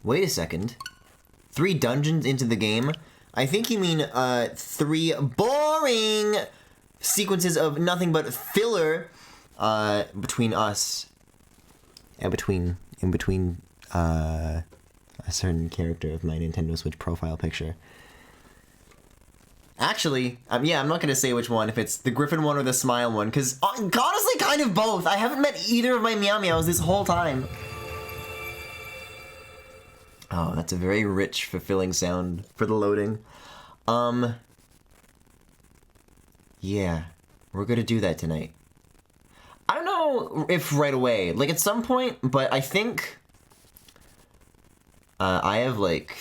Wait a second. 3 dungeons into the game? I think you mean 3 boring sequences of nothing but filler between us and in between a certain character of my Nintendo Switch profile picture. Actually, yeah, I'm not gonna say which one, if it's the Griffin one or the Smile one, because honestly, kind of both. I haven't met either of my Meow Meows this whole time. Oh, that's a very rich, fulfilling sound for the loading. Yeah, we're gonna do that tonight. I don't know if right away, like at some point, but I think I have like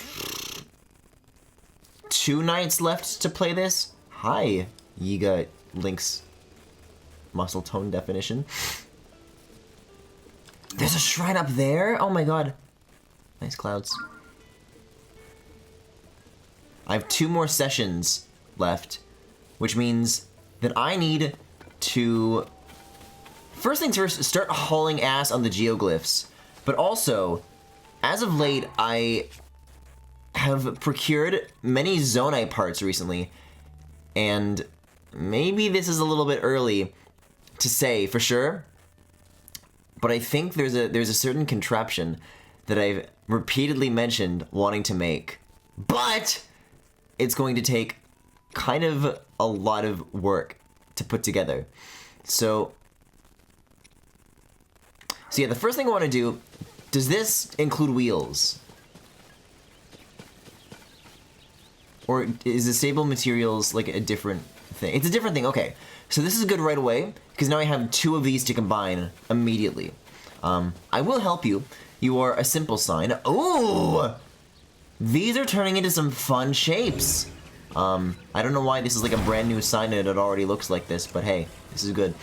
2 nights left to play this. Hi, Yiga Link's muscle tone definition. There's a shrine up there? Oh my god. Nice clouds. I have 2 more sessions left, which means that I need to, first things first, start hauling ass on the geoglyphs. But also, as of late, I have procured many Zonite parts recently, and maybe this is a little bit early to say for sure, but I think there's a certain contraption that I've repeatedly mentioned wanting to make, but it's going to take kind of a lot of work to put together. So yeah, the first thing I want to do, does this include wheels? Or is the stable materials like a different thing? It's a different thing, okay. So this is good right away, because now I have 2 of these to combine immediately. I will help you. You are a simple sign. Ooh! These are turning into some fun shapes. I don't know why this is like a brand new sign and it already looks like this, but hey, this is good.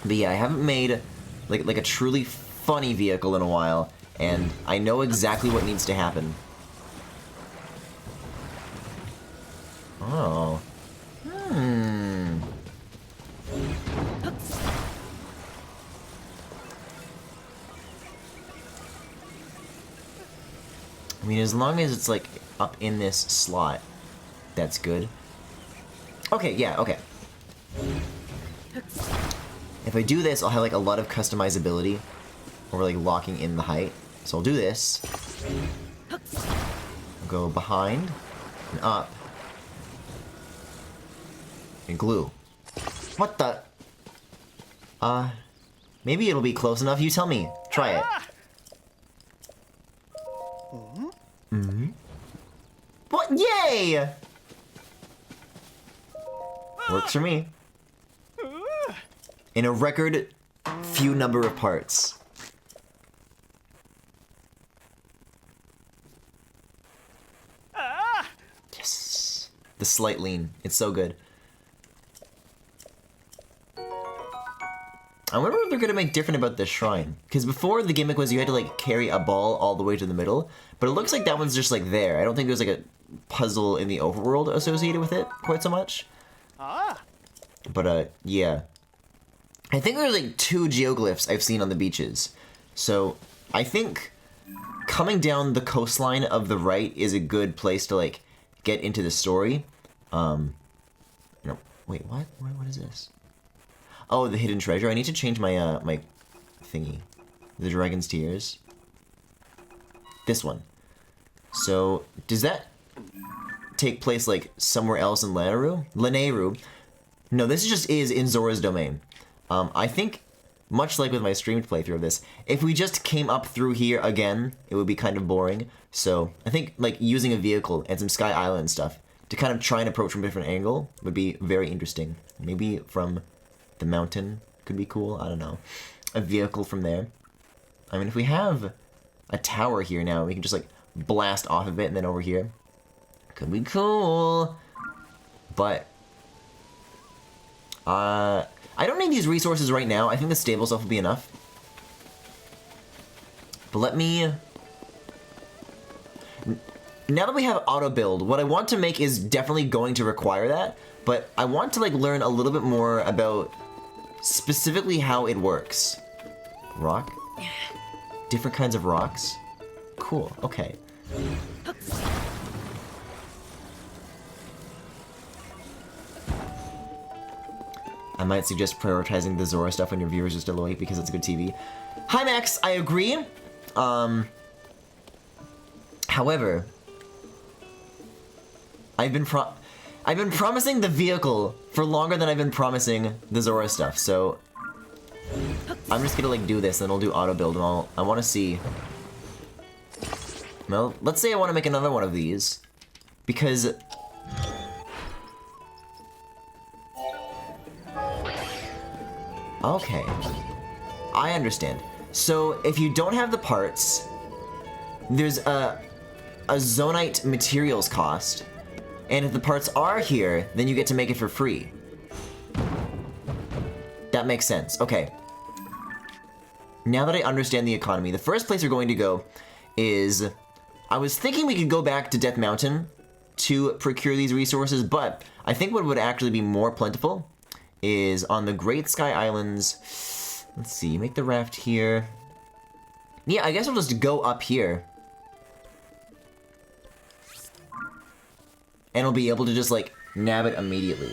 But yeah, I haven't made like a truly funny vehicle in a while, and I know exactly what needs to happen. Oh. I mean, as long as it's like up in this slot, that's good. Okay, yeah, okay. If I do this, I'll have like a lot of customizability over like locking in the height. So I'll do this. I'll go behind and up. And glue. What the? Maybe it'll be close enough. You tell me. Try it. What? Yay! Works for me. In a record few number of parts. Yes. The slight lean. It's so good. I wonder what they're gonna make different about this shrine. Because before, the gimmick was you had to like carry a ball all the way to the middle, but it looks like that one's just like there. I don't think there's like a puzzle in the overworld associated with it quite so much. But yeah. I think there's like 2 geoglyphs I've seen on the beaches. So I think coming down the coastline of the right is a good place to like get into the story. No, wait, what? What is this? Oh, the hidden treasure. I need to change my my thingy. The dragon's tears. This one. So, does that take place like somewhere else in Lanayru? No, this just is in Zora's domain. I think, much like with my streamed playthrough of this, if we just came up through here again, it would be kind of boring. So, I think like using a vehicle and some Sky Island stuff to kind of try and approach from a different angle would be very interesting. Maybe from the mountain could be cool, I don't know. A vehicle from there. I mean, if we have a tower here now, we can just like blast off of it and then over here. Could be cool. But I don't need these resources right now. I think the stable stuff will be enough. But let me... Now that we have auto build, what I want to make is definitely going to require that, but I want to like learn a little bit more about specifically how it works. Rock? Different kinds of rocks? Cool, okay. I might suggest prioritizing the Zora stuff when your viewers are still awake because it's good TV. Hi Max, I agree. However, I've been promising the vehicle for longer than I've been promising the Zora stuff, so I'm just gonna like do this, and I'll do auto build, and I want to see. Well, let's say I want to make another one of these, because okay, I understand. So if you don't have the parts, there's a Zonite materials cost, and if the parts are here, then you get to make it for free. That makes sense. Okay. Now that I understand the economy, the first place we're going to go is... I was thinking we could go back to Death Mountain to procure these resources, but I think what would actually be more plentiful is on the Great Sky Islands. Let's see, make the raft here. Yeah, I guess I'll just go up here. And I'll be able to just, like, nab it immediately.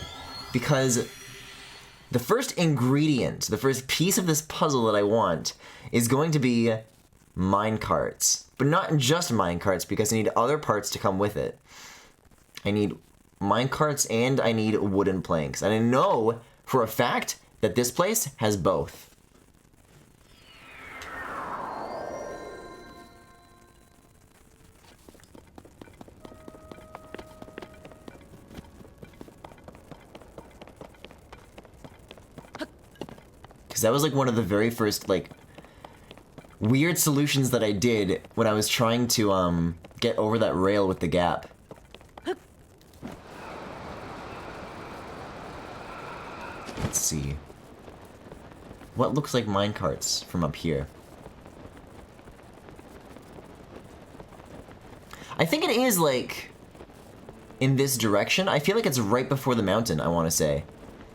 Because the first ingredient, the first piece of this puzzle that I want is going to be minecarts. But not just minecarts, because I need other parts to come with it. I need minecarts and I need wooden planks. And I know for a fact that this place has both. Because that was like one of the very first like weird solutions that I did when I was trying to get over that rail with the gap. Let's see. What looks like minecarts from up here? I think it is like in this direction. I feel like it's right before the mountain, I want to say.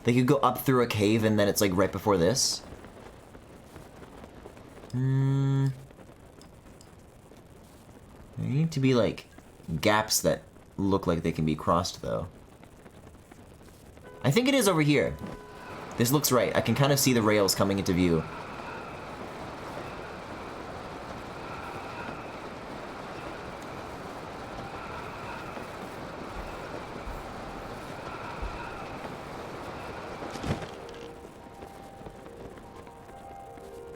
Like you go up through a cave and then it's like right before this. There need to be like gaps that look like they can be crossed though. I think it is over here. This looks right. I can kind of see the rails coming into view.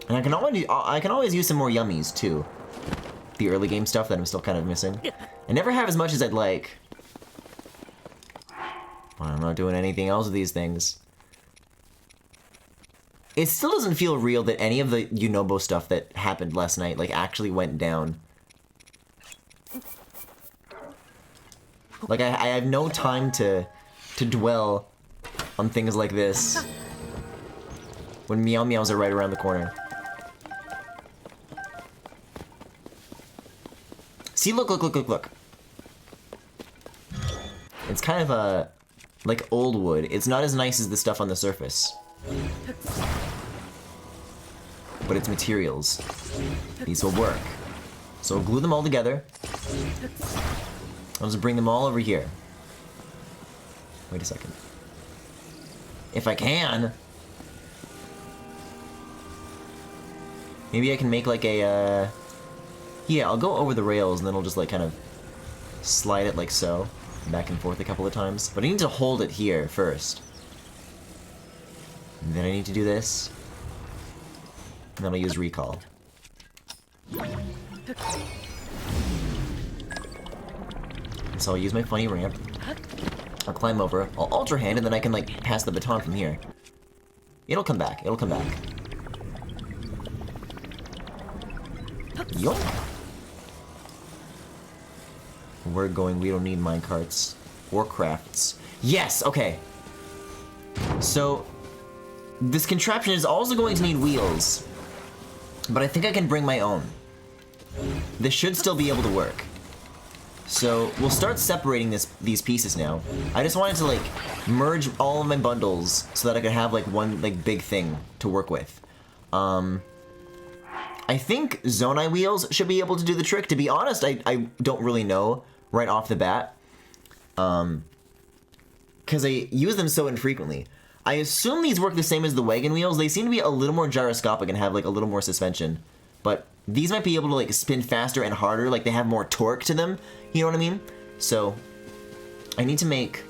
And I can always use some more yummies too. The early game stuff that I'm still kind of missing. I never have as much as I'd like. Well, I'm not doing anything else with these things. It still doesn't feel real that any of the Yunobo stuff that happened last night like actually went down. Like I have no time to dwell on things like this when Meow Meows are right around the corner. See, look. It's kind of a like old wood. It's not as nice as the stuff on the surface. But it's materials. These will work. So I'll glue them all together. I'll just bring them all over here. Wait a second. If I can. Maybe I can make like a, yeah, I'll go over the rails and then I'll just like kind of slide it like so. Back and forth a couple of times. But I need to hold it here first. And then I need to do this. And then I'll use recall. So I'll use my funny ramp. I'll climb over. I'll ultra hand and then I can like pass the baton from here. It'll come back. It'll come back. Yoink. We're going, we don't need minecarts. Or crafts. Yes, okay. So, this contraption is also going to need wheels. But I think I can bring my own. This should still be able to work. So, we'll start separating these pieces now. I just wanted to, like, merge all of my bundles so that I could have, like, one, like, big thing to work with. I think Zonai wheels should be able to do the trick. To be honest, I don't really know right off the bat. Because I use them so infrequently. I assume these work the same as the wagon wheels. They seem to be a little more gyroscopic and have like a little more suspension. But these might be able to like spin faster and harder, like they have more torque to them. You know what I mean? So I need to make,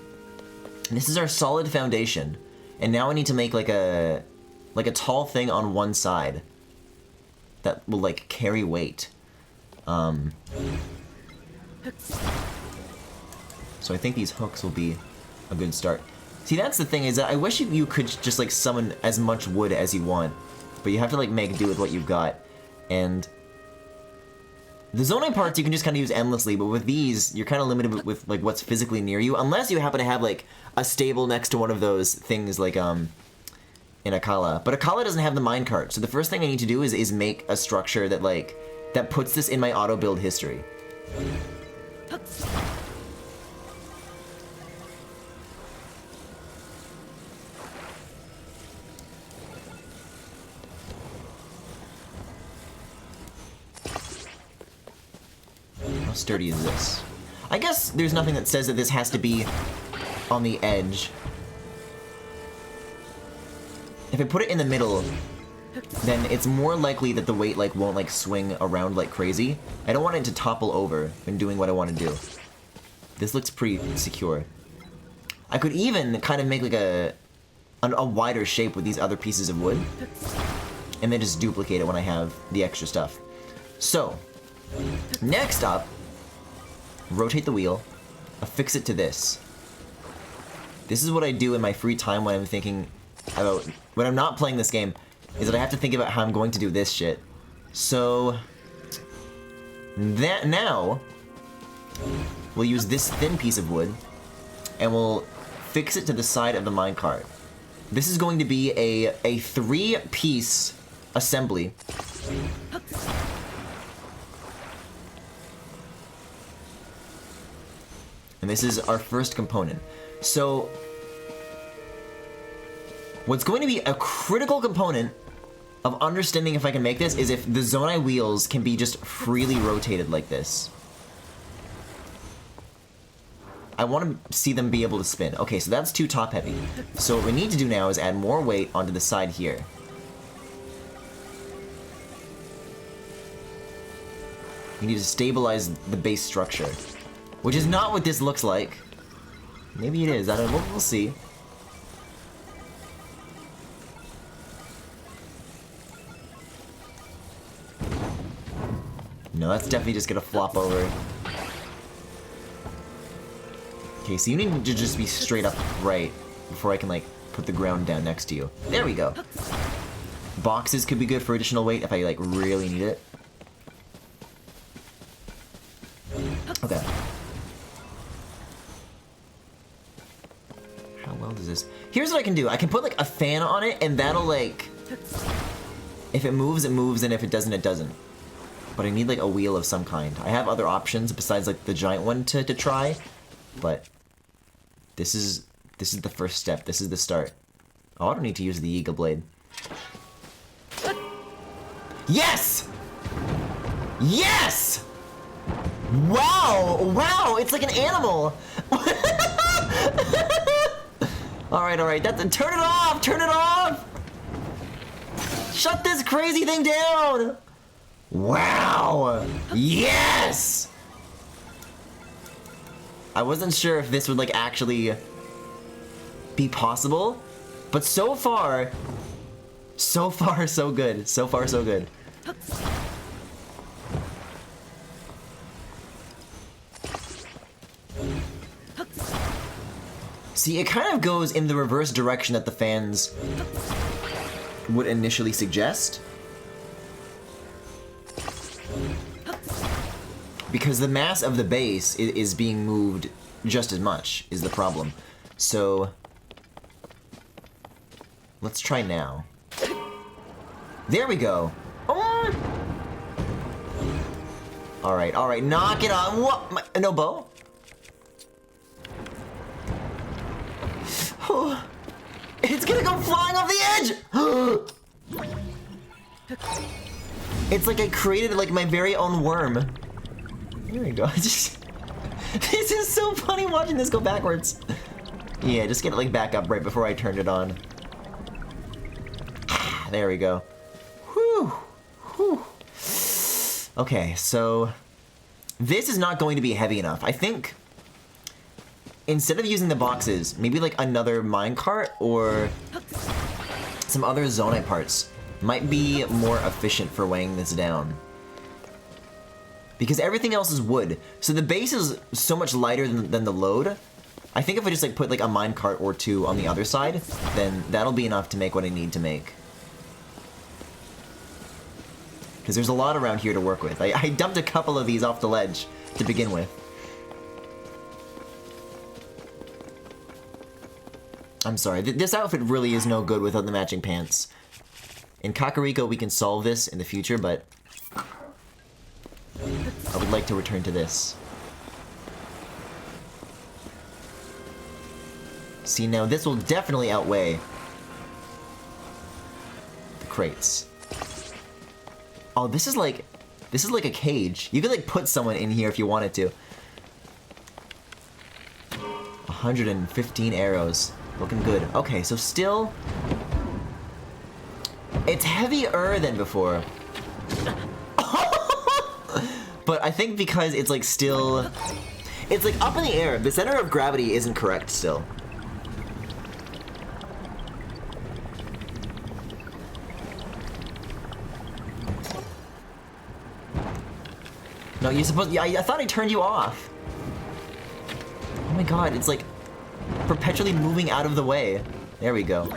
this is our solid foundation. And now I need to make like a tall thing on one side that will like carry weight. So I think these hooks will be a good start. See, that's the thing, is that I wish you could just like summon as much wood as you want, but you have to like make do with what you've got. And the Zonai parts you can just kind of use endlessly, but with these you're kind of limited with like what's physically near you, unless you happen to have like a stable next to one of those things like in Akala. But Akala doesn't have the minecart, so the first thing I need to do is make a structure that like that puts this in my auto build history. How sturdy is this? I guess there's nothing that says that this has to be on the edge. If I put it in the middle, then it's more likely that the weight like won't like swing around like crazy. I don't want it to topple over when doing what I want to do. This looks pretty secure. I could even kind of make like a wider shape with these other pieces of wood, and then just duplicate it when I have the extra stuff. So, next up, rotate the wheel, affix it to this. This is what I do in my free time when I'm thinking about, when I'm not playing this game, is that I have to think about how I'm going to do this shit. So, that now, we'll use this thin piece of wood, and we'll fix it to the side of the minecart. This is going to be a 3-piece assembly. And this is our first component. So, what's going to be a critical component of understanding if I can make this is if the Zonai wheels can be just freely rotated like this. I want to see them be able to spin. Okay, so that's too top heavy. So what we need to do now is add more weight onto the side here. We need to stabilize the base structure, which is not what this looks like. Maybe it is. I don't know. We'll see. No, that's definitely just gonna flop over. Okay, so you need to just be straight up right before I can like put the ground down next to you. There we go. Boxes could be good for additional weight if I like really need it. Okay. How well does this... Here's what I can do. I can put like a fan on it and that'll like... If it moves, and if it doesn't, it doesn't. But I need like a wheel of some kind. I have other options besides like the giant one to try, but this is the first step. This is the start. Oh, I don't need to use the Eagle Blade. Yes! Yes! Wow! Wow! It's like an animal! Alright, that's... Turn it off! Turn it off! Shut this crazy thing down! Wow! Yes! I wasn't sure if this would like actually be possible, but so far so good. So far so good. See, it kind of goes in the reverse direction that the fans would initially suggest. Because the mass of the base is being moved just as much, is the problem. So, let's try now. There we go. Oh. Alright, knock it off. What? No bow? Oh, it's gonna go flying off the edge! It's like I created like my very own worm. There we go. This is so funny watching this go backwards. Yeah, just get it like back up right before I turned it on. There we go. Whew. Whew. Okay, so this is not going to be heavy enough. I think instead of using the boxes, maybe like another minecart or some other zonite parts might be more efficient for weighing this down. Because everything else is wood, so the base is so much lighter than the load. I think if I just like put like a minecart or two on the other side, then that'll be enough to make what I need to make. Because there's a lot around here to work with. I dumped a couple of these off the ledge to begin with. I'm sorry, this outfit really is no good without the matching pants. In Kakariko we can solve this in the future, but I would like to return to this. See, now this will definitely outweigh the crates. Oh, this is like a cage. You could like put someone in here if you wanted to. 115 arrows. Looking good. Okay, so still it's heavier than before. But I think because it's like still, it's like up in the air. The center of gravity isn't correct still. No, you're supposed, yeah, I thought I turned you off. Oh my god, it's like perpetually moving out of the way. There we go.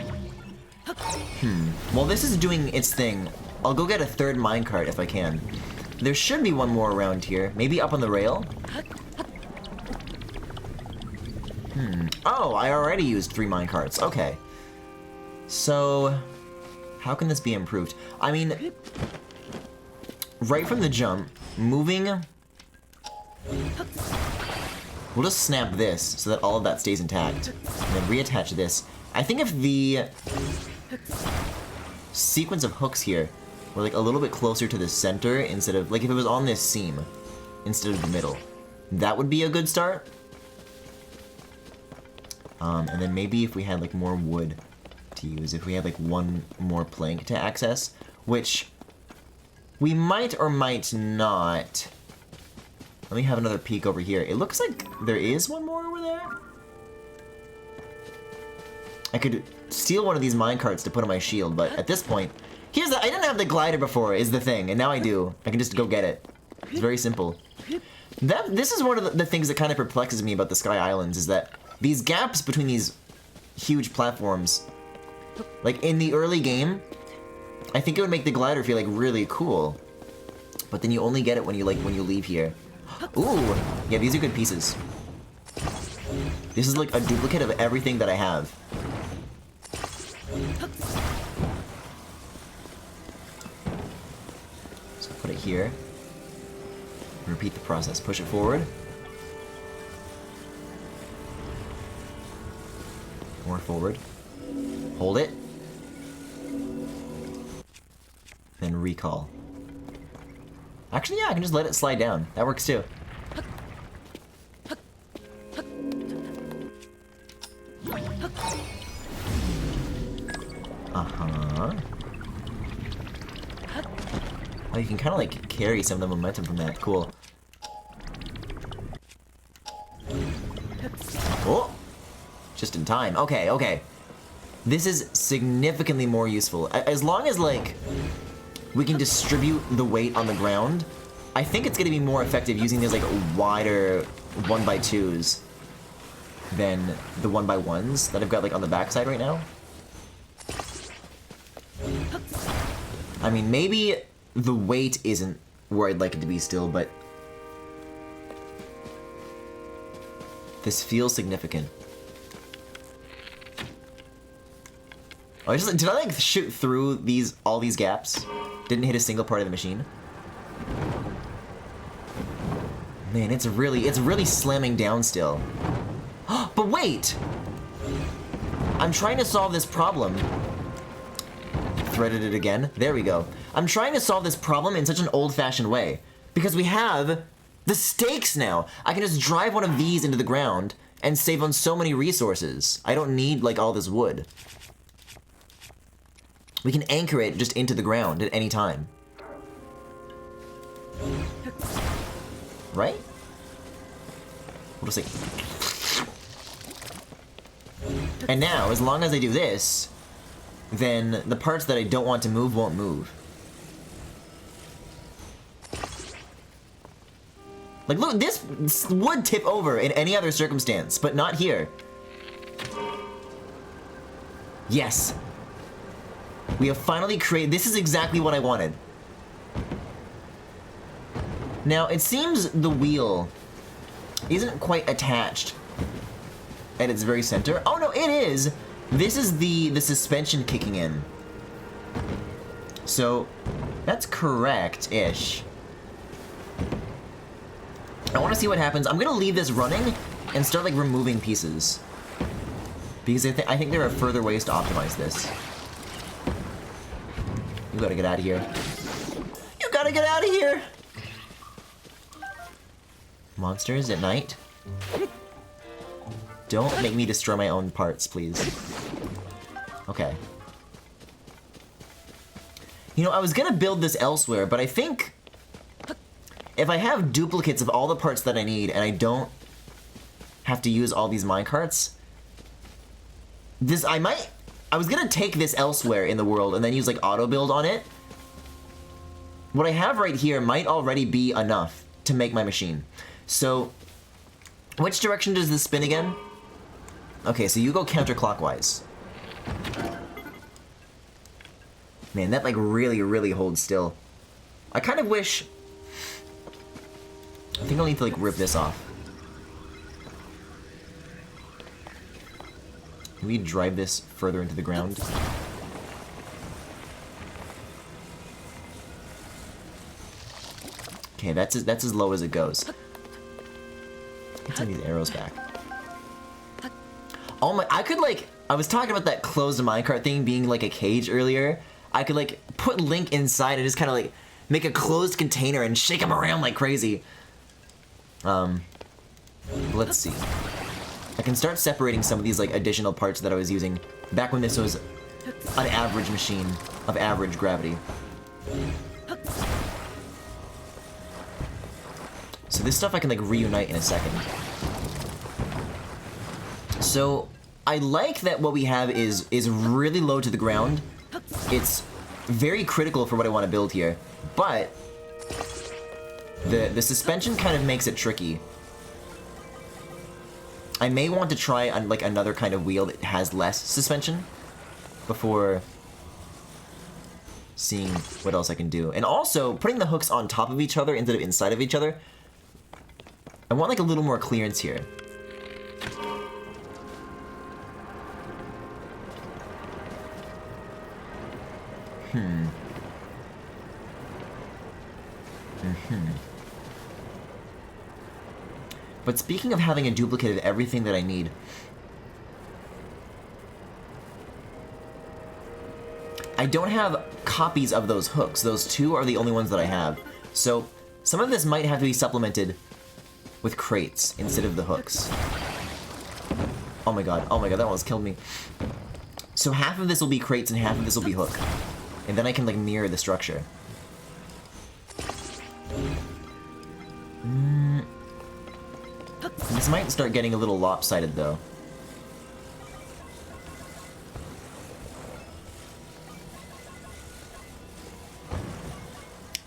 While this is doing its thing, I'll go get a third minecart if I can. There should be one more around here. Maybe up on the rail? Oh, I already used 3 minecarts. Okay. So, how can this be improved? I mean, right from the jump, moving... We'll just snap this so that all of that stays intact. And then reattach this. I think if the sequence of hooks here were like a little bit closer to the center instead of, like if it was on this seam instead of the middle, that would be a good start. And then maybe if we had like more wood to use, if we had like one more plank to access, which we might or might not. Let me have another peek over here. It looks like there is one more over there. I could steal one of these minecarts to put on my shield, but at this point, here's the, I didn't have the glider before is the thing, and now I do. I can just go get it. It's very simple. This is one of the things that kind of perplexes me about the Sky Islands, is that these gaps between these huge platforms, like in the early game, I think it would make the glider feel like really cool. But then you only get it when you leave here. Ooh, yeah, these are good pieces. This is like a duplicate of everything that I have. So put it here. Repeat the process. Push it forward. More forward. Hold it. Then recall. Actually, yeah, I can just let it slide down. That works too. Uh-huh. Oh, you can kind of like carry some of the momentum from that. Cool. Oh! Just in time. Okay, okay. This is significantly more useful. As long as, like, we can distribute the weight on the ground, I think it's gonna be more effective using these, like, wider 1x2s than the 1x1s that I've got, like, on the backside right now. I mean, maybe the weight isn't where I'd like it to be still, but this feels significant. Oh, did I like shoot through all these gaps? Didn't hit a single part of the machine. Man, it's really slamming down still. But wait! I'm trying to solve this problem threaded it again. There we go. I'm trying to solve this problem in such an old-fashioned way. Because we have the stakes now. I can just drive one of these into the ground and save on so many resources. I don't need, like, all this wood. We can anchor it just into the ground at any time. Right? We'll just like... And now, as long as I do this, then the parts that I don't want to move won't move. Like, look, this would tip over in any other circumstance, but not here. Yes. We have finally created... This is exactly what I wanted. Now, it seems the wheel isn't quite attached at its very center. Oh, no, it is! This is the suspension kicking in. So, that's correct-ish. I want to see what happens. I'm going to leave this running and start, like, removing pieces. Because I think there are further ways to optimize this. You gotta get out of here. You gotta get out of here! Monsters at night? Don't make me destroy my own parts, please. Okay. You know, I was gonna build this elsewhere, but I think if I have duplicates of all the parts that I need and I don't have to use all these minecarts, I was gonna take this elsewhere in the world and then use like auto build on it. What I have right here might already be enough to make my machine. So, which direction does this spin again? Okay, so you go counterclockwise. Man, that like really, really holds still. I kind of wish... I think I'll need to like rip this off. Can we drive this further into the ground? Okay, that's as low as it goes. Get some of these arrows back. Oh my, I could like, I was talking about that closed minecart thing being like a cage earlier. I could like put Link inside and just kind of like make a closed container and shake him around like crazy. Let's see. I can start separating some of these like additional parts that I was using back when this was an average machine of average gravity. So this stuff I can like reunite in a second. So I like that what we have is really low to the ground. It's very critical for what I want to build here, but the suspension kind of makes it tricky. I may want to try on like another kind of wheel that has less suspension before seeing what else I can do. And also putting the hooks on top of each other instead of inside of each other. I want like a little more clearance here. But speaking of having a duplicate of everything that I need, I don't have copies of those hooks. Those two are the only ones that I have. So some of this might have to be supplemented with crates instead of the hooks. Oh my god, that almost killed me. So half of this will be crates and half of this will be hook. And then I can like mirror the structure. This might start getting a little lopsided though.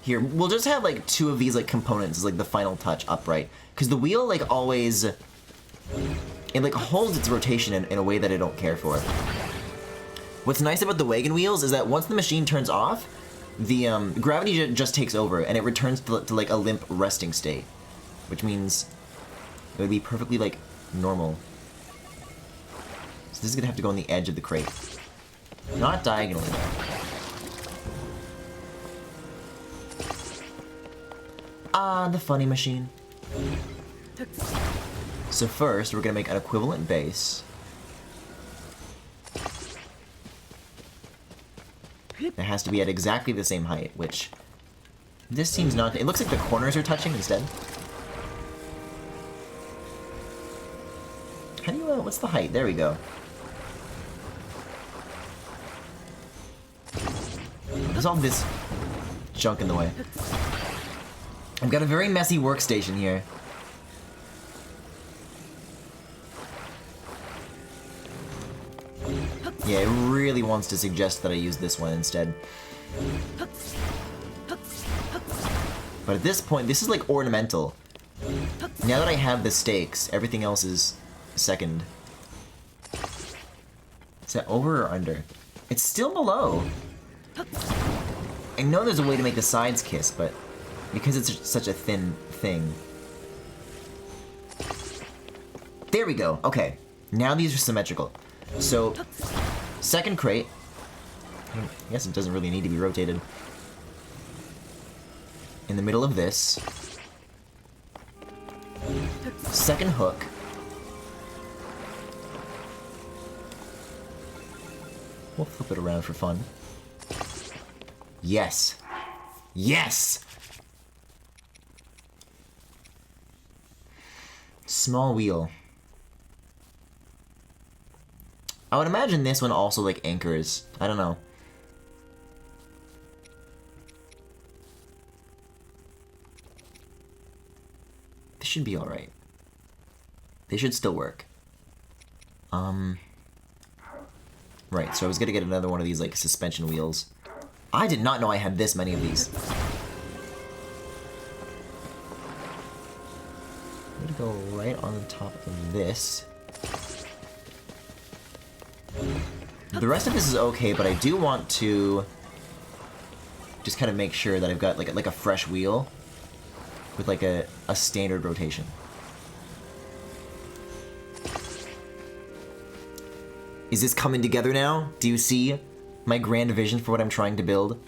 Here, we'll just have like two of these like components as like the final touch upright. Because the wheel like always, it like holds its rotation in a way that I don't care for. What's nice about the wagon wheels is that once the machine turns off, the gravity just takes over and it returns to like a limp resting state. Which means it would be perfectly like normal. So this is gonna have to go on the edge of the crate. Not diagonally though. Ah, the funny machine. So first, we're gonna make an equivalent base. It has to be at exactly the same height, which... This seems not... It looks like the corners are touching instead. How do you... what's the height? There we go. There's all this junk in the way. I've got a very messy workstation here. Yeah, it really wants to suggest that I use this one instead. But at this point, this is like ornamental. Now that I have the stakes, everything else is second. Is that over or under? It's still below. I know there's a way to make the sides kiss, but because it's such a thin thing. There we go. Okay. Now these are symmetrical. So, second crate. I guess it doesn't really need to be rotated. In the middle of this. Second hook. We'll flip it around for fun. Yes. Yes! Small wheel. I would imagine this one also, like, anchors. I don't know. This should be alright. They should still work. Right, so I was gonna get another one of these, like, suspension wheels. I did not know I had this many of these. I'm gonna go right on the top of this. The rest of this is okay, but I do want to just kind of make sure that I've got like a fresh wheel with like a standard rotation. Is this coming together now? Do you see my grand vision for what I'm trying to build?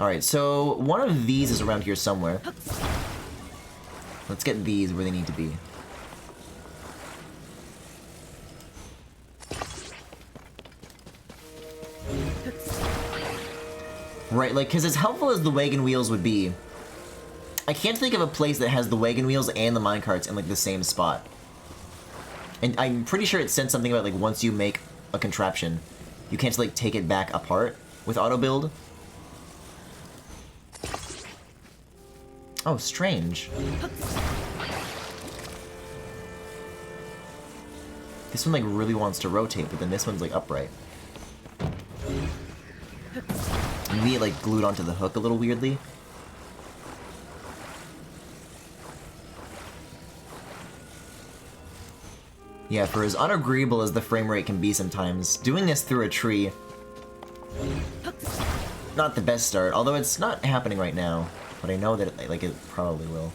Alright, so one of these is around here somewhere. Let's get these where they need to be. Right, like, because as helpful as the wagon wheels would be, I can't think of a place that has the wagon wheels and the minecarts in, like, the same spot. And I'm pretty sure it said something about, like, once you make a contraption, you can't, like, take it back apart with auto-build. Oh, strange. This one, like, really wants to rotate, but then this one's, like, upright. Maybe it, like, glued onto the hook a little weirdly. Yeah, for as unagreeable as the frame rate can be sometimes, doing this through a tree... not the best start, although it's not happening right now. But I know that it probably will.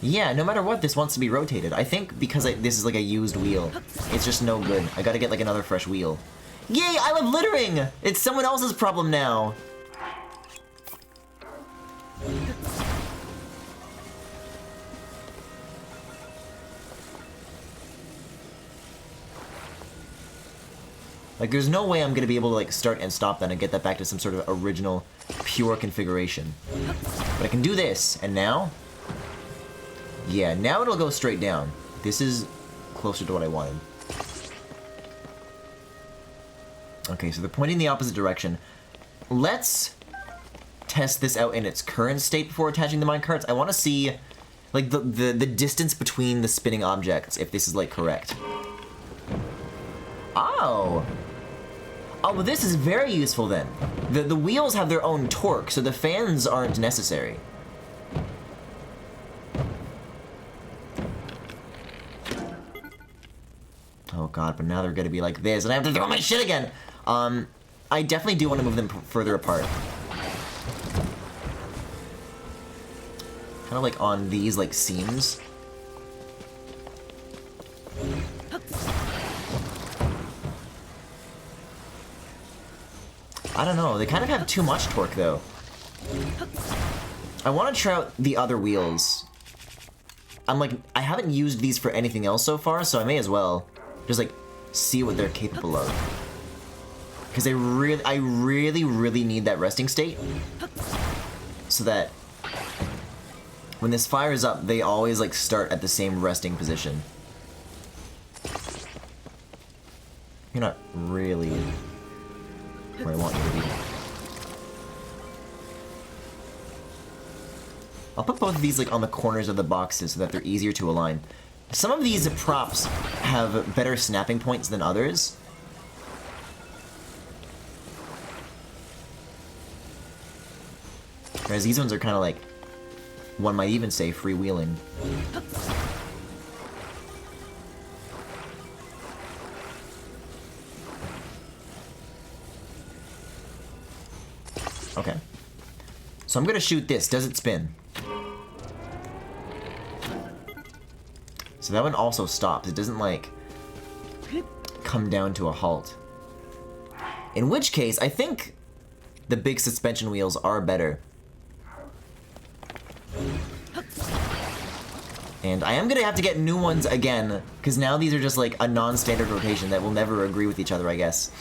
Yeah, no matter what, this wants to be rotated. I think because this is like a used wheel, it's just no good. I gotta get like another fresh wheel. Yay, I love littering! It's someone else's problem now! Like, there's no way I'm gonna be able to, like, start and stop that and get that back to some sort of original, pure configuration. But I can do this, and now? Yeah, now it'll go straight down. This is closer to what I wanted. Okay, so they're pointing the opposite direction. Let's test this out in its current state before attaching the minecarts. I want to see, like, the distance between the spinning objects, if this is, like, correct. Oh! Oh, well, this is very useful then. The wheels have their own torque, so the fans aren't necessary. Oh god, but now they're gonna be like this, and I have to throw my shit again! I definitely do want to move them further apart. Kind of like on these, like, seams. I don't know, they kind of have too much torque, though. I want to try out the other wheels. I'm like, I haven't used these for anything else so far, so I may as well just, like, see what they're capable of. Because I really need that resting state. So that when this fires up, they always like start at the same resting position. You're not really where I want you to be. I'll put both of these like on the corners of the boxes so that they're easier to align. Some of these props have better snapping points than others. Whereas these ones are kind of like, one might even say, freewheeling. Okay. So I'm gonna shoot this. Does it spin? So that one also stops. It doesn't, like, come down to a halt. In which case, I think the big suspension wheels are better. And I am gonna have to get new ones again, because now these are just like a non-standard rotation that will never agree with each other, I guess.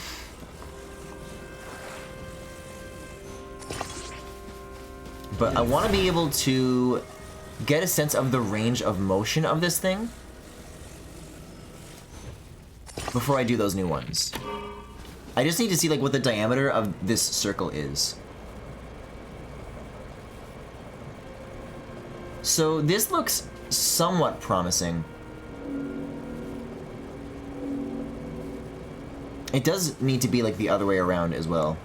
But I want to be able to get a sense of the range of motion of this thing before I do those new ones. I just need to see like what the diameter of this circle is. So this looks somewhat promising. It does need to be like the other way around as well.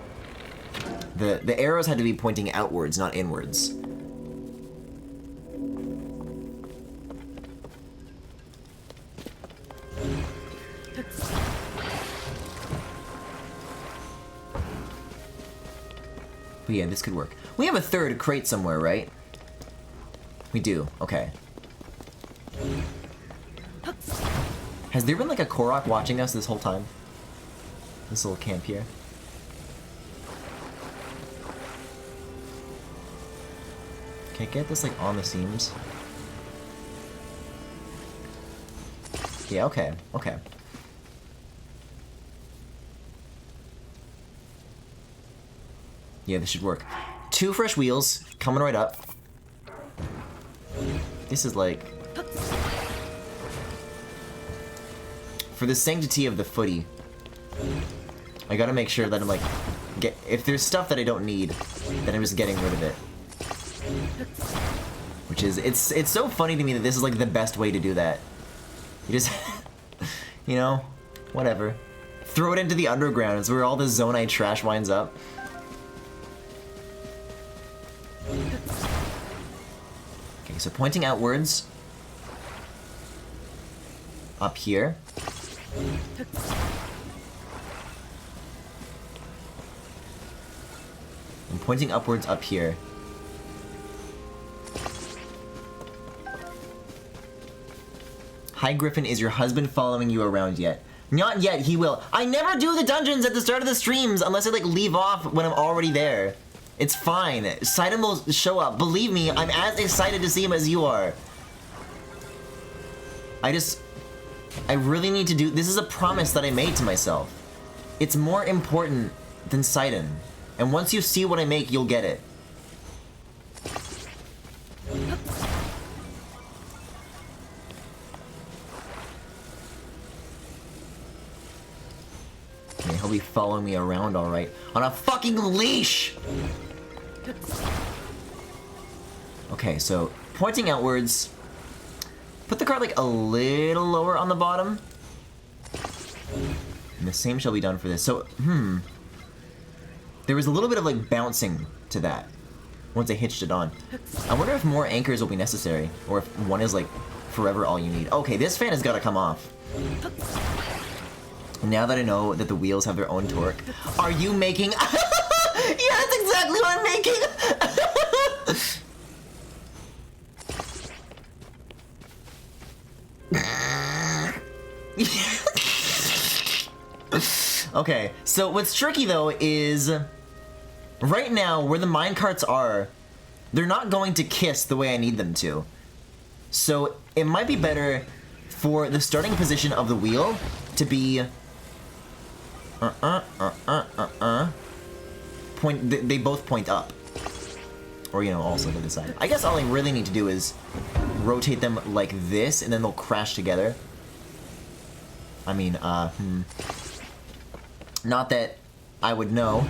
The arrows had to be pointing outwards, not inwards. But yeah, this could work. We have a third crate somewhere, right? We do, okay. Has there been like a Korok watching us this whole time? This little camp here. Can I get this like on the seams? Yeah, okay, okay. Yeah, this should work. 2 fresh wheels, coming right up. This is like... For the sanctity of the footy, I gotta make sure that I'm like... If there's stuff that I don't need, then I'm just getting rid of it. Which is... It's so funny to me that this is like the best way to do that. You just... you know? Whatever. Throw it into the underground. It's where all the Zonite trash winds up. Okay, so pointing outwards. Up here. And pointing upwards up here. Hi Griffin, is your husband following you around yet? Not yet, he will. I never do the dungeons at the start of the streams unless I like leave off when I'm already there. It's fine. Sidon will show up. Believe me, I'm as excited to see him as you are. I really need to do... This is a promise that I made to myself. It's more important than Sidon. And once you see what I make, you'll get it. Okay, he'll be following me around alright. On a fucking leash! Okay, so pointing outwards. Put the card like a little lower on the bottom. And the same shall be done for this. So, there was a little bit of like bouncing to that once I hitched it on. I wonder if more anchors will be necessary, or if one is like forever all you need. Okay, this fan has got to come off. Now that I know that the wheels have their own torque, are you making... Yeah, that's exactly what I'm making! Okay, so what's tricky though is... Right now, where the minecarts are, they're not going to kiss the way I need them to. So it might be better for the starting position of the wheel to be They both point up. Or, you know, also to the side. I guess all I really need to do is rotate them like this, and then they'll crash together. I mean, Not that I would know.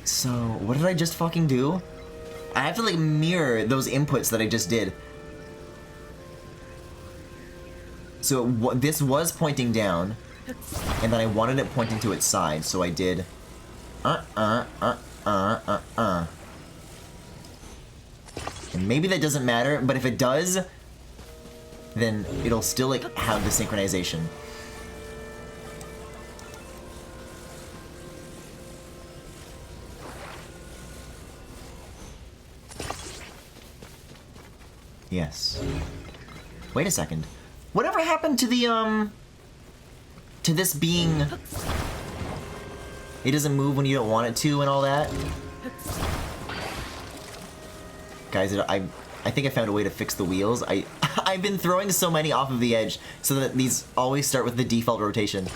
So, what did I just fucking do? I have to, like, mirror those inputs that I just did. So, this was pointing down, and then I wanted it pointing to its side, so I did... And maybe that doesn't matter, but if it does, then it'll still, like, have the synchronization. Yes. Wait a second. Whatever happened to the, to this being... It doesn't move when you don't want it to and all that? Guys, I think I found a way to fix the wheels. I've been throwing so many off of the edge so that these always start with the default rotation.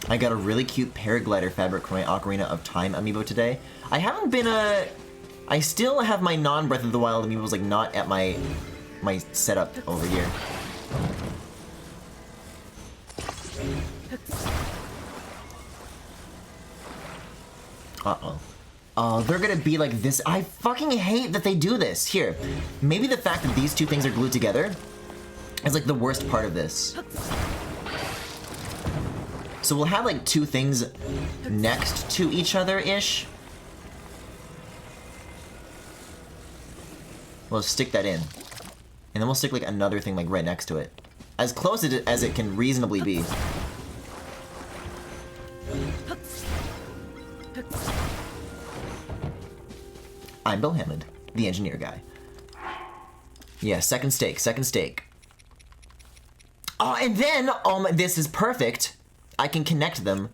I got a really cute paraglider fabric for my Ocarina of Time amiibo today. I haven't been I still have my non-Breath of the Wild amiibos, like, not at my setup over here. Uh-oh. Oh, they're gonna be like this. I fucking hate that they do this. Here, maybe the fact that these two things are glued together is, like, the worst part of this. So we'll have, like, two things next to each other-ish. We'll stick that in. And then we'll stick, like, another thing, like, right next to it. As close as it can reasonably be. I'm Bill Hammond, the engineer guy. Yeah, second stake. Oh, and then, this is perfect. I can connect them.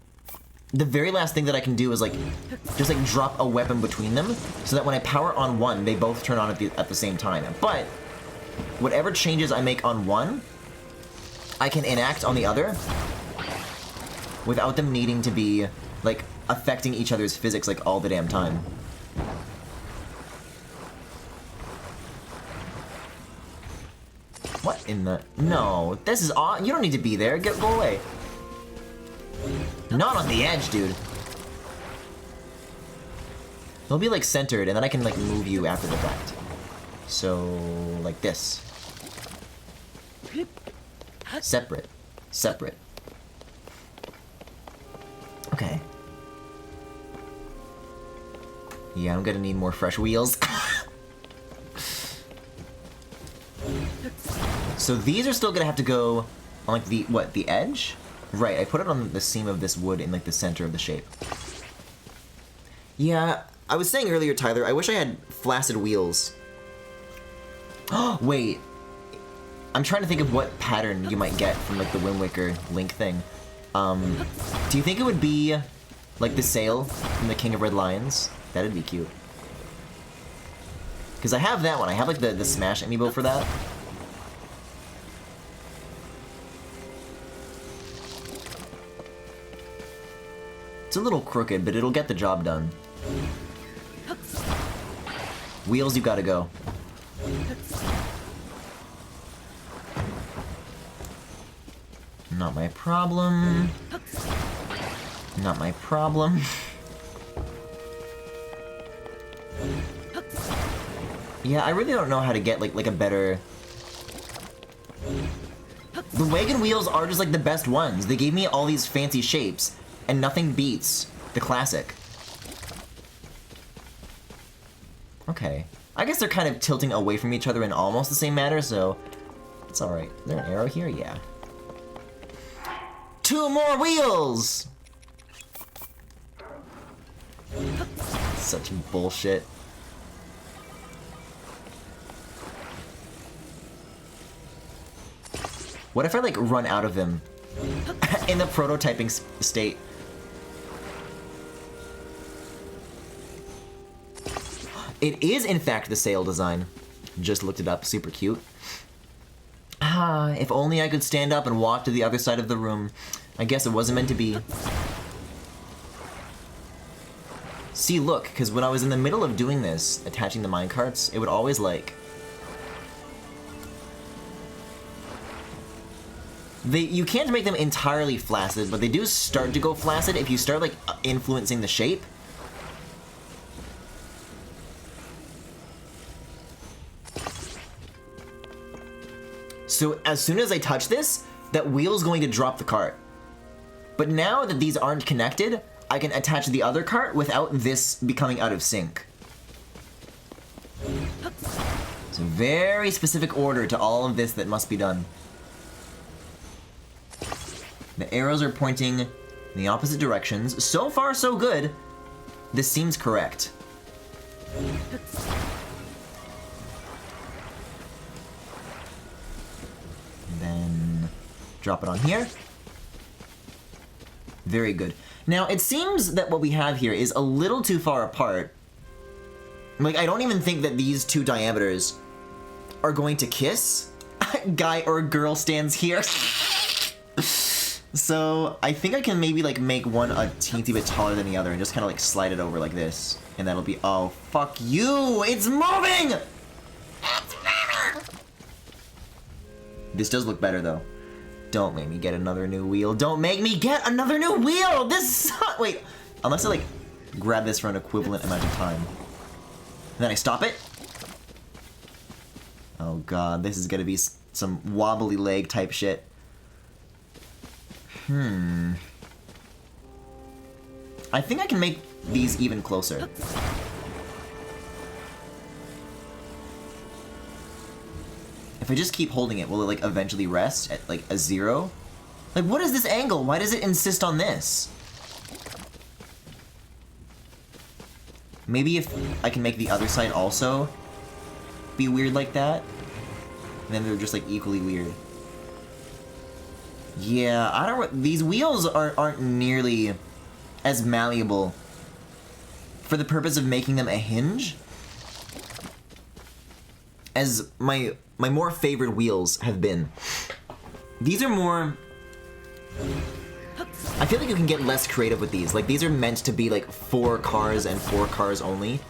The very last thing that I can do is, like, just, like, drop a weapon between them, so that when I power on one, they both turn on at the same time. But, whatever changes I make on one, I can enact on the other, without them needing to be, like, affecting each other's physics, like, all the damn time. What in the... No, this is odd. You don't need to be there. Go away. Not on the edge, dude. They'll be, like, centered, and then I can, like, move you after the fact. So, like this. Separate. Okay. Yeah, I'm gonna need more fresh wheels. So these are still gonna have to go on, like, the edge? Right, I put it on the seam of this wood in, like, the center of the shape. Yeah, I was saying earlier, Tyler, I wish I had flaccid wheels. Wait. I'm trying to think of what pattern you might get from, like, the Wind Waker Link thing. Do you think it would be, like, the sail from the King of Red Lions? That'd be cute. Because I have that one. I have, like, the Smash amiibo for that. It's a little crooked, but it'll get the job done. Wheels, you gotta go. Not my problem. Not my problem. Yeah, I really don't know how to get, like a better... The wagon wheels are just, like, the best ones. They gave me all these fancy shapes, and nothing beats the classic. Okay. I guess they're kind of tilting away from each other in almost the same manner, so it's alright. Is there an arrow here? Yeah. 2 more wheels! Such bullshit. What if I, like, run out of them in the prototyping state? It is, in fact, the sail design. Just looked it up. Super cute. If only I could stand up and walk to the other side of the room. I guess it wasn't meant to be. See, look, because when I was in the middle of doing this, attaching the minecarts, it would always, like... You can't make them entirely flaccid, but they do start to go flaccid if you start, like, influencing the shape. So as soon as I touch this, that wheel's going to drop the cart. But now that these aren't connected, I can attach the other cart without this becoming out of sync. It's a very specific order to all of this that must be done. The arrows are pointing in the opposite directions. So far, so good. This seems correct. Then drop it on here. Very good. Now, it seems that what we have here is a little too far apart. Like, I don't even think that these two diameters are going to kiss. Guy or girl stands here. So, I think I can maybe, like, make one a teensy bit taller than the other and just kind of, like, slide it over like this. And that'll be... Oh, fuck you! It's moving! It's moving! This does look better, though. Don't make me get another new wheel. Don't make me get another new wheel! This sucks! Wait, unless I, like, grab this for an equivalent amount of time. And then I stop it. Oh god, this is gonna be some wobbly leg type shit. I think I can make these even closer. If I just keep holding it, will it, like, eventually rest at, like, a 0? Like, what is this angle? Why does it insist on this? Maybe if I can make the other side also be weird like that, and then they're just, like, equally weird. Yeah, I don't... These wheels aren't nearly as malleable for the purpose of making them a hinge as my more favorite wheels have been. These are more... I feel like you can get less creative with these. Like, these are meant to be, like, 4 cars and 4 cars only.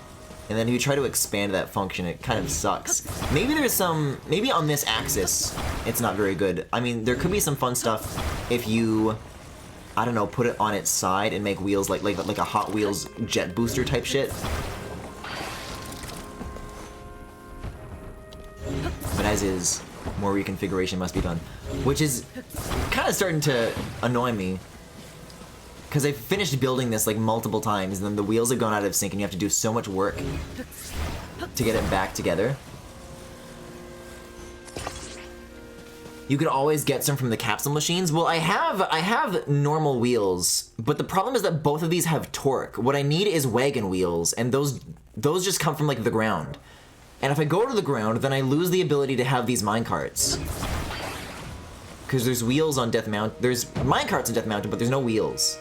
And then if you try to expand that function, it kind of sucks. Maybe there's some... Maybe on this axis, it's not very good. I mean, there could be some fun stuff if you... I don't know, put it on its side and make wheels like a Hot Wheels jet booster type shit. But as is, more reconfiguration must be done. Which is kind of starting to annoy me. Because I've finished building this like multiple times, and then the wheels have gone out of sync, and you have to do so much work to get it back together. You could always get some from the capsule machines. Well, I have normal wheels, but the problem is that both of these have torque. What I need is wagon wheels, and those just come from like the ground. And if I go to the ground, then I lose the ability to have these minecarts. Because there's wheels on Death Mountain. There's minecarts on Death Mountain, but there's no wheels.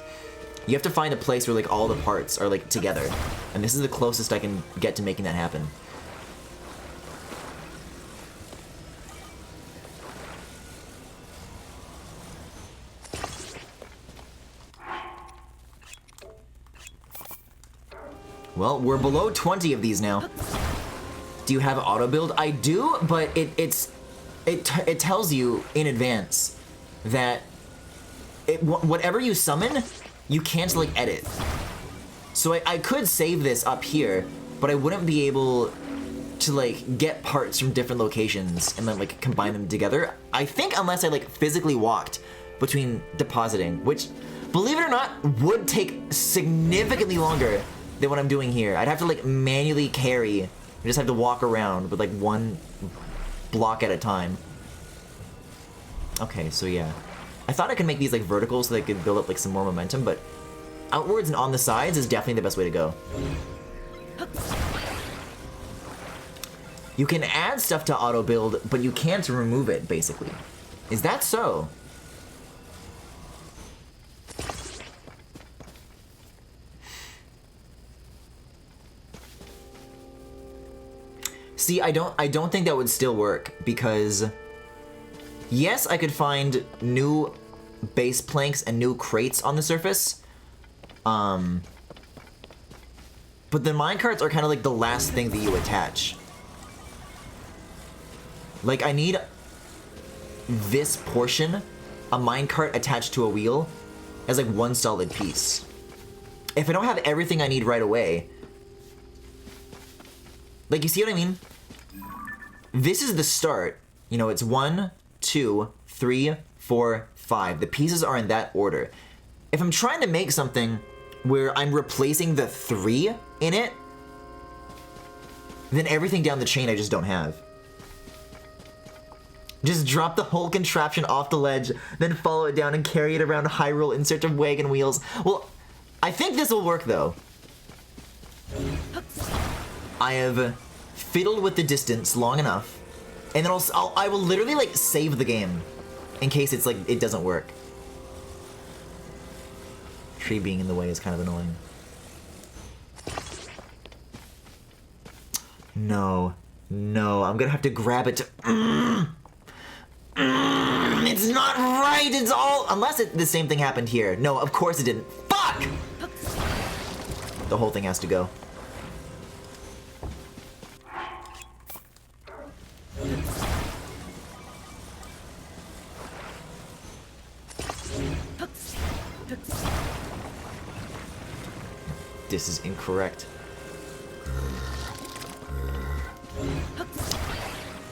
You have to find a place where like all the parts are like together. And this is the closest I can get to making that happen. Well, we're below 20 of these now. Do you have auto build? I do, but it tells you in advance that whatever you summon, you can't like edit. So I could save this up here, but I wouldn't be able to like get parts from different locations and then like combine them together. I think unless I like physically walked between depositing, which, believe it or not, would take significantly longer than what I'm doing here. I'd have to like manually carry. I just have to walk around with like one block at a time. Okay, so yeah. I thought I could make these like vertical so they could build up like some more momentum, but outwards and on the sides is definitely the best way to go. You can add stuff to auto build, but you can't remove it, basically. Is that so? See, I don't think that would still work, because Yes, I could find new base planks and new crates on the surface. But the minecarts are kind of like the last thing that you attach. Like, I need this portion, a minecart attached to a wheel, as like one solid piece. If I don't have everything I need right away, like, you see what I mean? This is the start. You know, it's 1, 2, 3, 4, 5. The pieces are in that order. If I'm trying to make something where I'm replacing the 3 in it, then everything down the chain I just don't have. Just drop the whole contraption off the ledge, then follow it down and carry it around Hyrule in search of wagon wheels. Well, I think this will work though. I have fiddled with the distance long enough, and then I will literally like save the game in case it's like it doesn't work. Tree being in the way is kind of annoying. No, no, I'm gonna have to grab it to... It's not right, it's all... Unless the same thing happened here. No, of course it didn't. Fuck! The whole thing has to go. This is incorrect.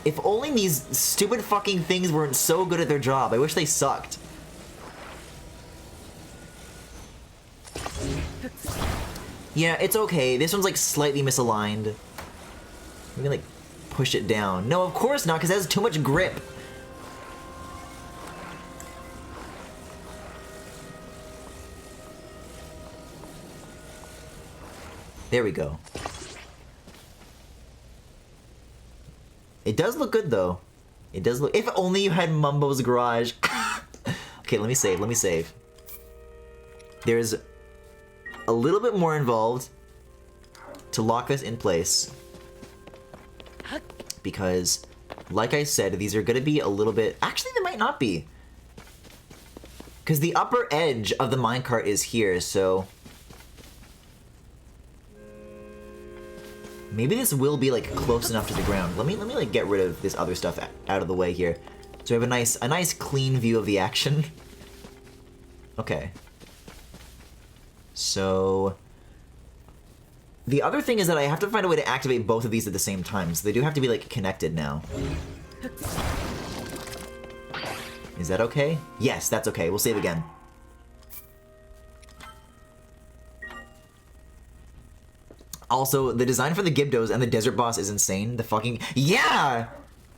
If only these stupid fucking things weren't so good at their job. I wish they sucked. Yeah, it's okay. This one's like slightly misaligned. We can like push it down. No, of course not, because it has too much grip. There we go. It does look good though. It does look... If only you had Mumbo's garage. Okay, let me save, let me save. There's a little bit more involved to lock this in place. Because, like I said, these are gonna be a little bit... Actually, they might not be. Because the upper edge of the minecart is here, so... Maybe this will be like close enough to the ground. Let me like get rid of this other stuff out of the way here. So we have a nice clean view of the action. Okay. So the other thing is that I have to find a way to activate both of these at the same time. So they do have to be like connected now. Is that okay? Yes, that's okay. We'll save again. Also, the design for the Gibdos and the desert boss is insane. The fucking... Yeah!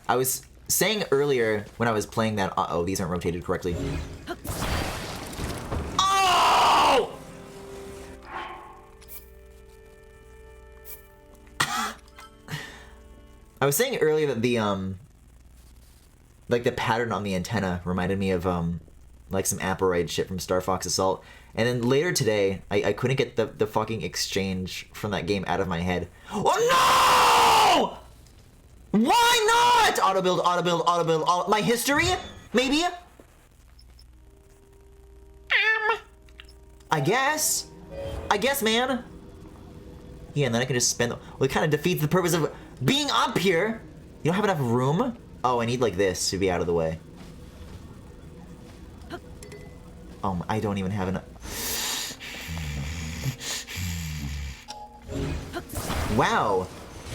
I was saying earlier when I was playing that... Uh-oh, these aren't rotated correctly. Oh! I was saying earlier that the, like, the pattern on the antenna reminded me of, like, some Aperoid shit from Star Fox Assault. And then later today, I couldn't get the fucking exchange from that game out of my head. Oh no! Why not? Auto build, auto build, auto build, my history? Maybe? I guess. I guess, man. Yeah, and then I can just spend... Well, it kind of defeats the purpose of being up here. You don't have enough room? Oh, I need like this to be out of the way. Oh, I don't even have enough. Wow.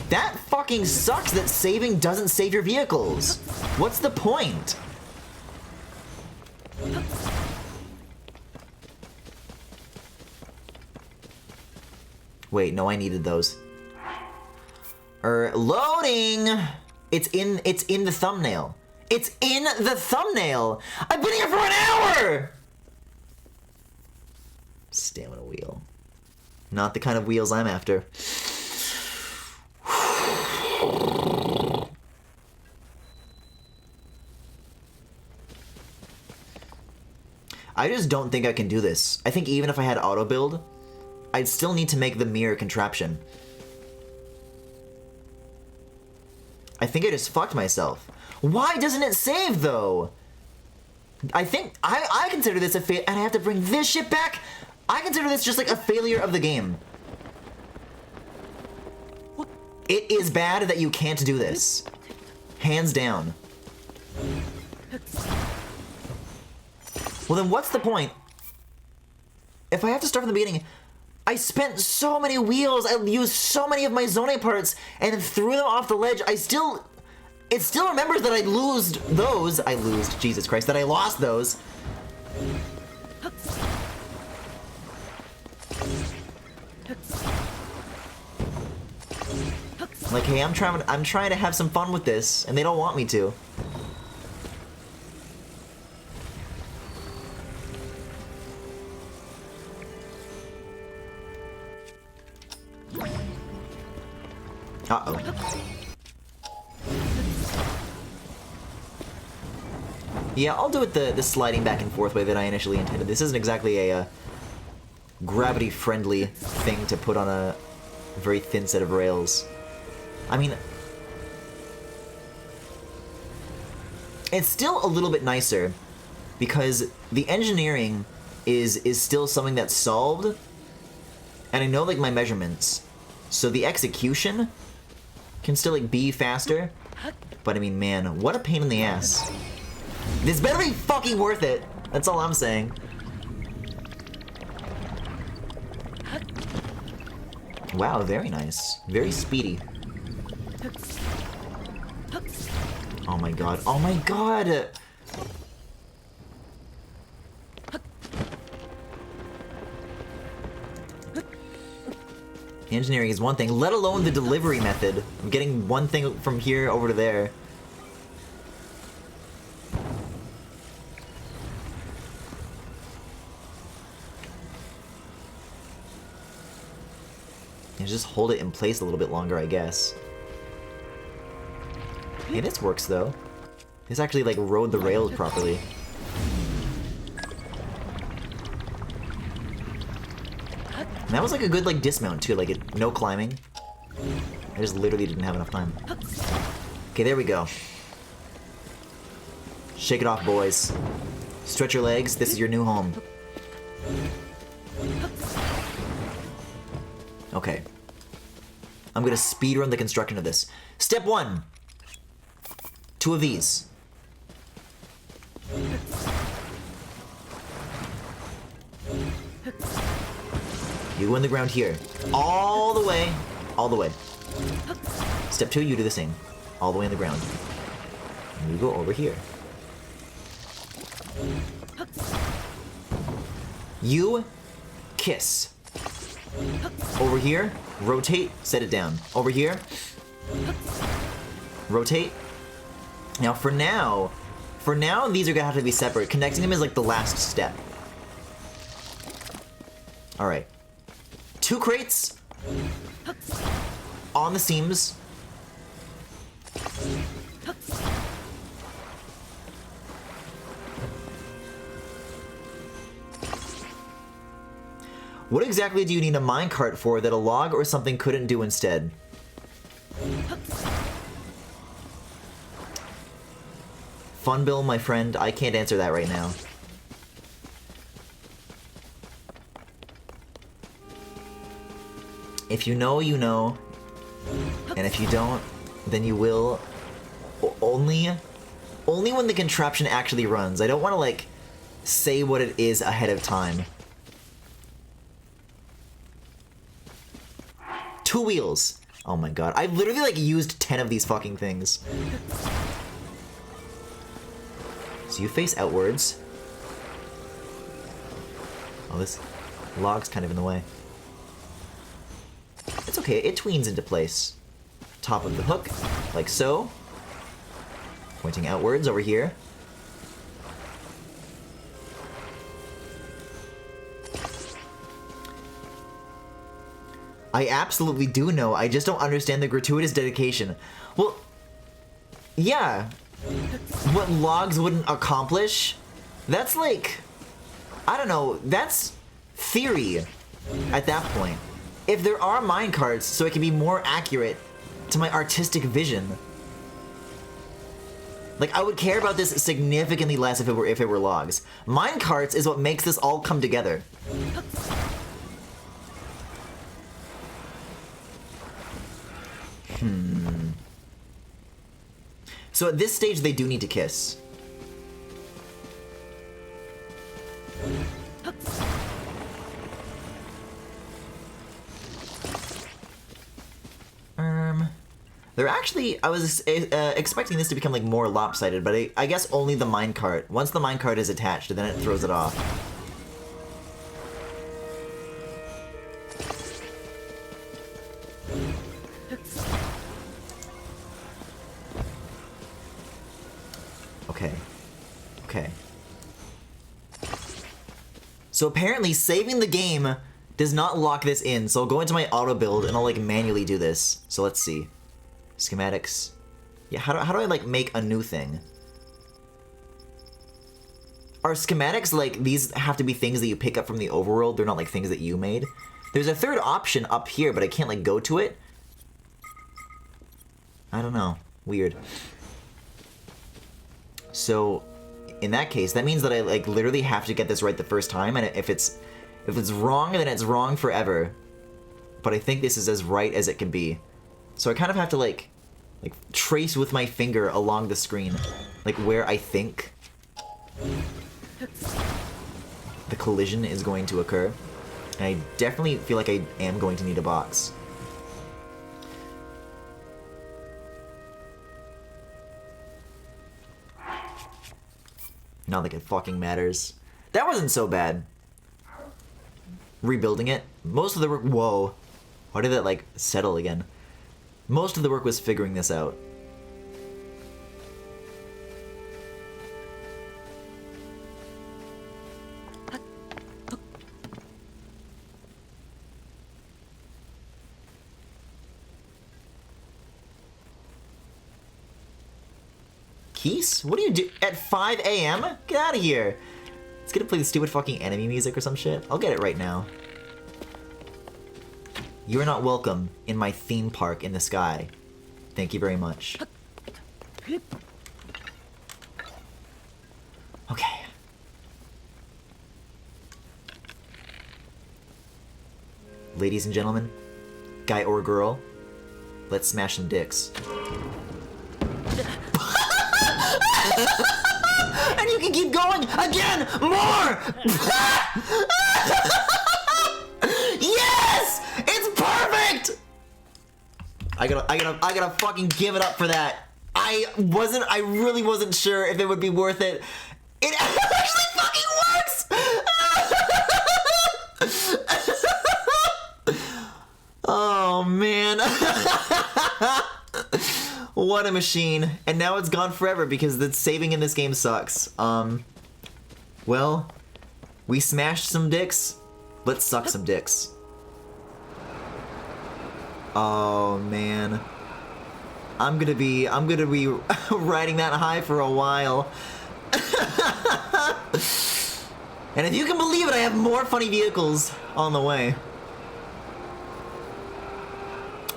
That fucking sucks that saving doesn't save your vehicles. What's the point? Wait, no, I needed those. Loading! It's in the thumbnail. It's in the thumbnail! I've been here for an hour! Stamina wheel. Not the kind of wheels I'm after. I just don't think I can do this. I think even if I had auto build, I'd still need to make the mirror contraption. I think I just fucked myself. Why doesn't it save, though? I think... I consider this a fail... And I have to bring this shit back? I consider this just like a failure of the game. It is bad that you can't do this. Hands down. Well, then what's the point? If I have to start from the beginning... I spent so many wheels, I used so many of my Zone parts, and threw them off the ledge. It still remembers that I lost those. Jesus Christ, that I lost those. Like, hey, I'm trying to have some fun with this, and they don't want me to. Uh-oh. Yeah, I'll do it the sliding back and forth way that I initially intended. This isn't exactly a gravity-friendly thing to put on a very thin set of rails. I mean, it's still a little bit nicer because the engineering is still something that's solved, and I know like my measurements, so the execution can still like be faster. But I mean, man, what a pain in the ass. This better be fucking worth it. That's all I'm saying. Wow, very nice. Very speedy. Oh my god. Oh my god! Engineering is one thing, let alone the delivery method. I'm getting one thing from here over to there. And just hold it in place a little bit longer, I guess. Hey, this works though. This actually like rode the rails properly. And that was like a good like dismount too, like no climbing. I just literally didn't have enough time. Okay, there we go. Shake it off, boys. Stretch your legs, this is your new home. Okay. I'm gonna speedrun the construction of this. Step 1. 2 of these. You go in the ground here. All the way. All the way. Step 2, you do the same. All the way in the ground. And you go over here. You kiss. Over here, rotate, set it down. Over here, rotate. Now for now, these are gonna have to be separate. Connecting them is like the last step. All right. 2 crates on the seams. What exactly do you need a minecart for that a log or something couldn't do instead? Fun Bill, my friend, I can't answer that right now. If you know, you know. And if you don't, then you will. Only when the contraption actually runs. I don't want to, like, say what it is ahead of time. 2 wheels. Oh my god. I've literally, like, used 10 of these fucking things. So you face outwards. Oh, this log's kind of in the way. It's okay, it tweens into place. Top of the hook, like so. Pointing outwards over here. I absolutely do know, I just don't understand the gratuitous dedication. Well, yeah. What logs wouldn't accomplish? That's like, I don't know, that's theory at that point. If there are minecarts so it can be more accurate to my artistic vision, Like, I would care about this significantly less if it were logs. Minecarts is what makes this all come together. So at this stage, they do need to kiss. They're actually, I was expecting this to become like more lopsided, but I guess only the minecart. Once the minecart is attached, then it throws it off. Okay. Okay. So apparently saving the game does not lock this in, so I'll go into my auto build and I'll like manually do this. So let's see. Schematics. Yeah, how do I like make a new thing? Are schematics like, these have to be things that you pick up from the overworld? They're not like things that you made? There's a third option up here, but I can't like go to it. I don't know. Weird. So, in that case, that means that I like literally have to get this right the first time, and if it's wrong, then it's wrong forever. But I think this is as right as it can be. So I kind of have to like trace with my finger along the screen, like where I think the collision is going to occur. And I definitely feel like I am going to need a box. Not like it fucking matters. That wasn't so bad. Rebuilding it. Most of the work... Whoa. Why did that, like, settle again? Most of the work was figuring this out. Keys? What do you do at 5 a.m.? Get out of here! It's gonna play the stupid fucking enemy music or some shit. I'll get it right now. You are not welcome in my theme park in the sky. Thank you very much. Okay. Ladies and gentlemen, guy or girl, let's smash some dicks. And you can keep going again, more. Yes, it's perfect. I gotta fucking give it up for that. I really wasn't sure if it would be worth it. It actually fucking works. Oh man. What a machine. And now it's gone forever because the saving in this game sucks. Well, we smashed some dicks. Let's suck some dicks. Oh man. I'm gonna be riding that high for a while. And if you can believe it, I have more funny vehicles on the way.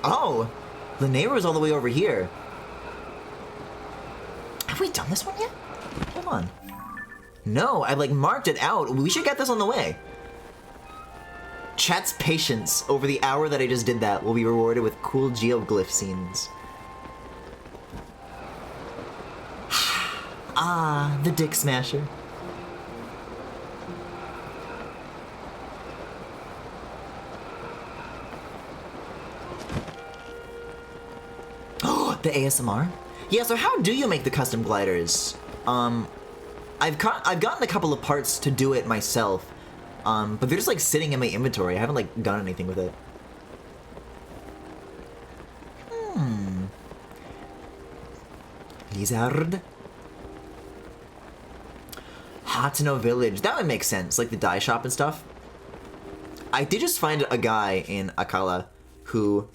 Oh, the neighbor is all the way over here. Have we done this one yet? Hold on. No, I've like marked it out. We should get this on the way. Chat's patience over the hour that I just did that will be rewarded with cool geoglyph scenes. Ah, the dick smasher. Oh, the ASMR? Yeah, so how do you make the custom gliders? I've gotten a couple of parts to do it myself, but they're just like sitting in my inventory. I haven't like done anything with it. Lizard. Hatano Village. That would make sense, like the dye shop and stuff. I did just find a guy in Akala who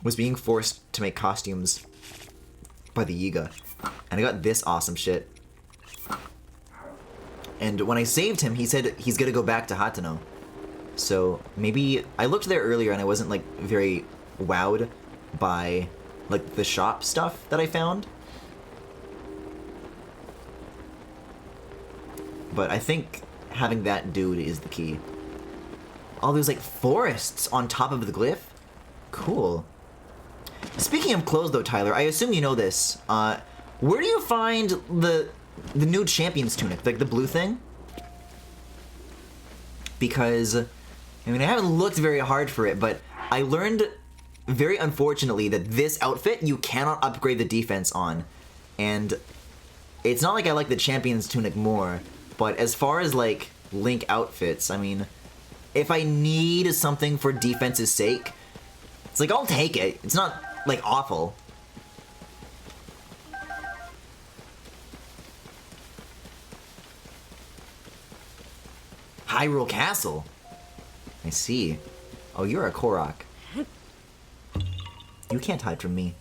was being forced to make costumes by the Yiga. And I got this awesome shit. And when I saved him, he said he's gonna go back to Hatano. So maybe, I looked there earlier and I wasn't like very wowed by like the shop stuff that I found. but I think having that dude is the key. Oh, there's like forests on top of the glyph? Cool. Speaking of clothes though, Tyler, I assume you know this. Where do you find the new champion's tunic, like the blue thing? Because, I mean, I haven't looked very hard for it, but I learned, very unfortunately, that this outfit you cannot upgrade the defense on. And it's not like I like the champion's tunic more, but as far as, like, Link outfits, I mean, if I need something for defense's sake, it's like, I'll take it. It's not, like, awful. Hyrule Castle. I see. Oh, you're a Korok. You can't hide from me.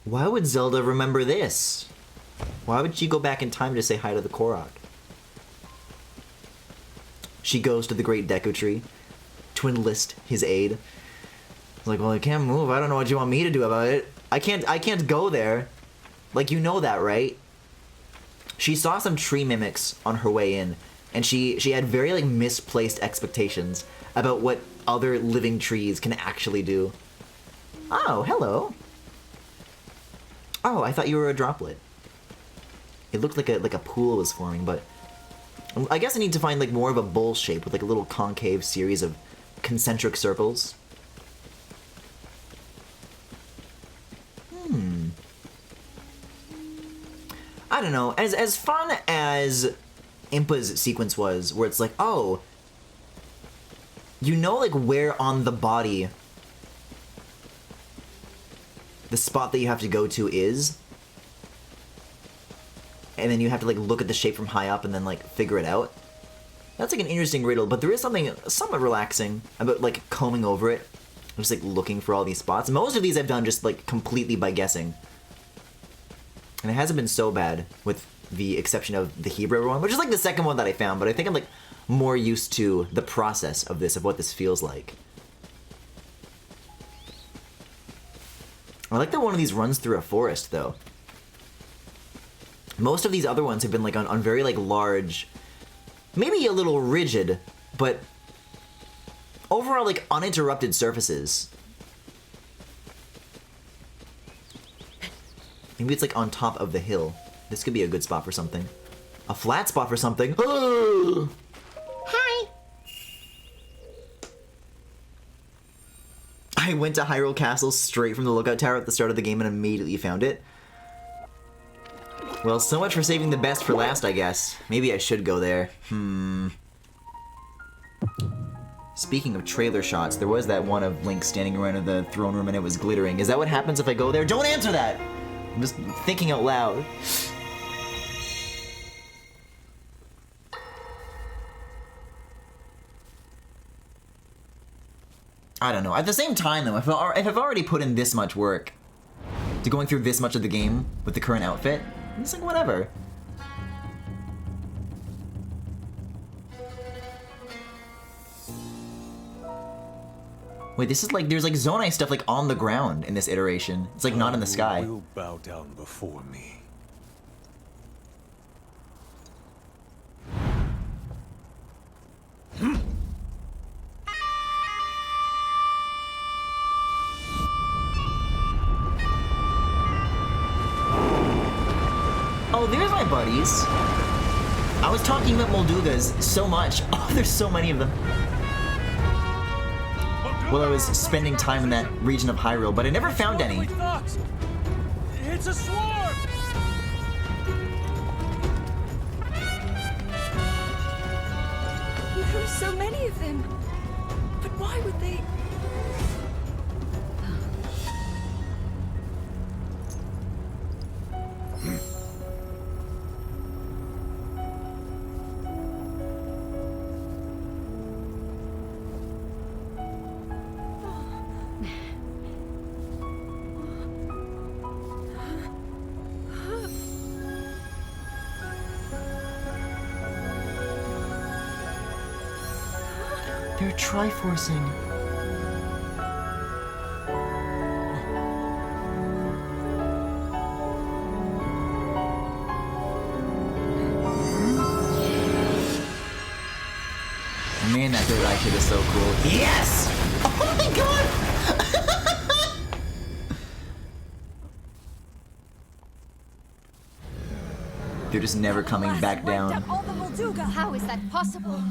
Why would Zelda remember this? Why would she go back in time to say hi to the Korok? She goes to the Great Deku Tree to enlist his aid. It's like, well, I can't move. I don't know what you want me to do about it. I can't go there. Like, you know that, right? She saw some tree mimics on her way in, and she had very, like, misplaced expectations about what other living trees can actually do. Oh, hello. Oh, I thought you were a droplet. It looked like a pool was forming, but I guess I need to find, like, more of a bowl shape with, like, a little concave series of concentric circles. I don't know, as fun as Impa's sequence was, where it's like, oh, you know, like, where on the body the spot that you have to go to is, and then you have to, like, look at the shape from high up and then, like, figure it out. That's, like, an interesting riddle, but there is something somewhat relaxing about, like, combing over it, just, like, looking for all these spots. Most of these I've done just, like, completely by guessing. And it hasn't been so bad, with the exception of the Hebrew one, which is like the second one that I found, but I think I'm like more used to the process of this, of what this feels like. I like that one of these runs through a forest, though. Most of these other ones have been like on very like large, maybe a little rigid, but overall like uninterrupted surfaces. Maybe it's like on top of the hill. This could be a good spot for something. A flat spot for something. Hi! I went to Hyrule Castle straight from the lookout tower at the start of the game and immediately found it. Well, so much for saving the best for last, I guess. Maybe I should go there. Speaking of trailer shots, there was that one of Link standing around in the throne room and it was glittering. Is that what happens if I go there? Don't answer that! I'm just thinking out loud. I don't know. At the same time, though, if I've already put in this much work to going through this much of the game with the current outfit, it's like, whatever. Wait, this is like, there's like Zonai stuff like on the ground in this iteration. It's like not in the sky. Will bow down before me. Oh, there's my buddies. I was talking about Moldugas so much. Oh, there's so many of them. Well, I was spending time in that region of Hyrule, but I never found any. It's a swarm! There are so many of them. But why would they? They're triforcing. That shit is so cool. Yes! Oh my god! They're just never coming back down. All the Molduga. How is that possible?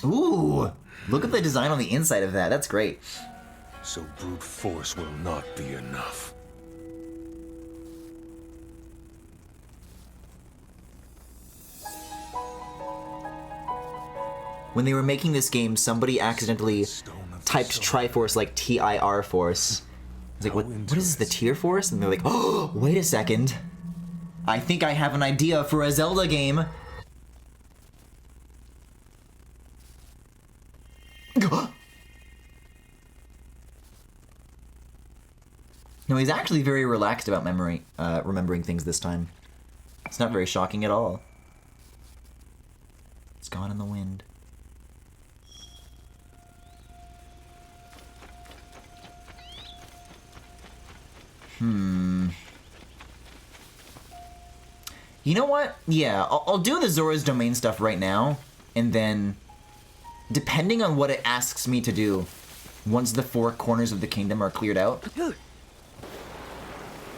Ooh! Look at the design on the inside of that. That's great. So brute force will not be enough. When they were making this game, somebody accidentally typed Triforce like TIR Force. It's like, what is this, the Tier Force? And they're like, oh, wait a second. I think I have an idea for a Zelda game. No, he's actually very relaxed about remembering things this time. It's not very shocking at all. It's gone in the wind. You know what? Yeah, I'll do the Zora's Domain stuff right now, and then, depending on what it asks me to do, once the 4 corners of the kingdom are cleared out,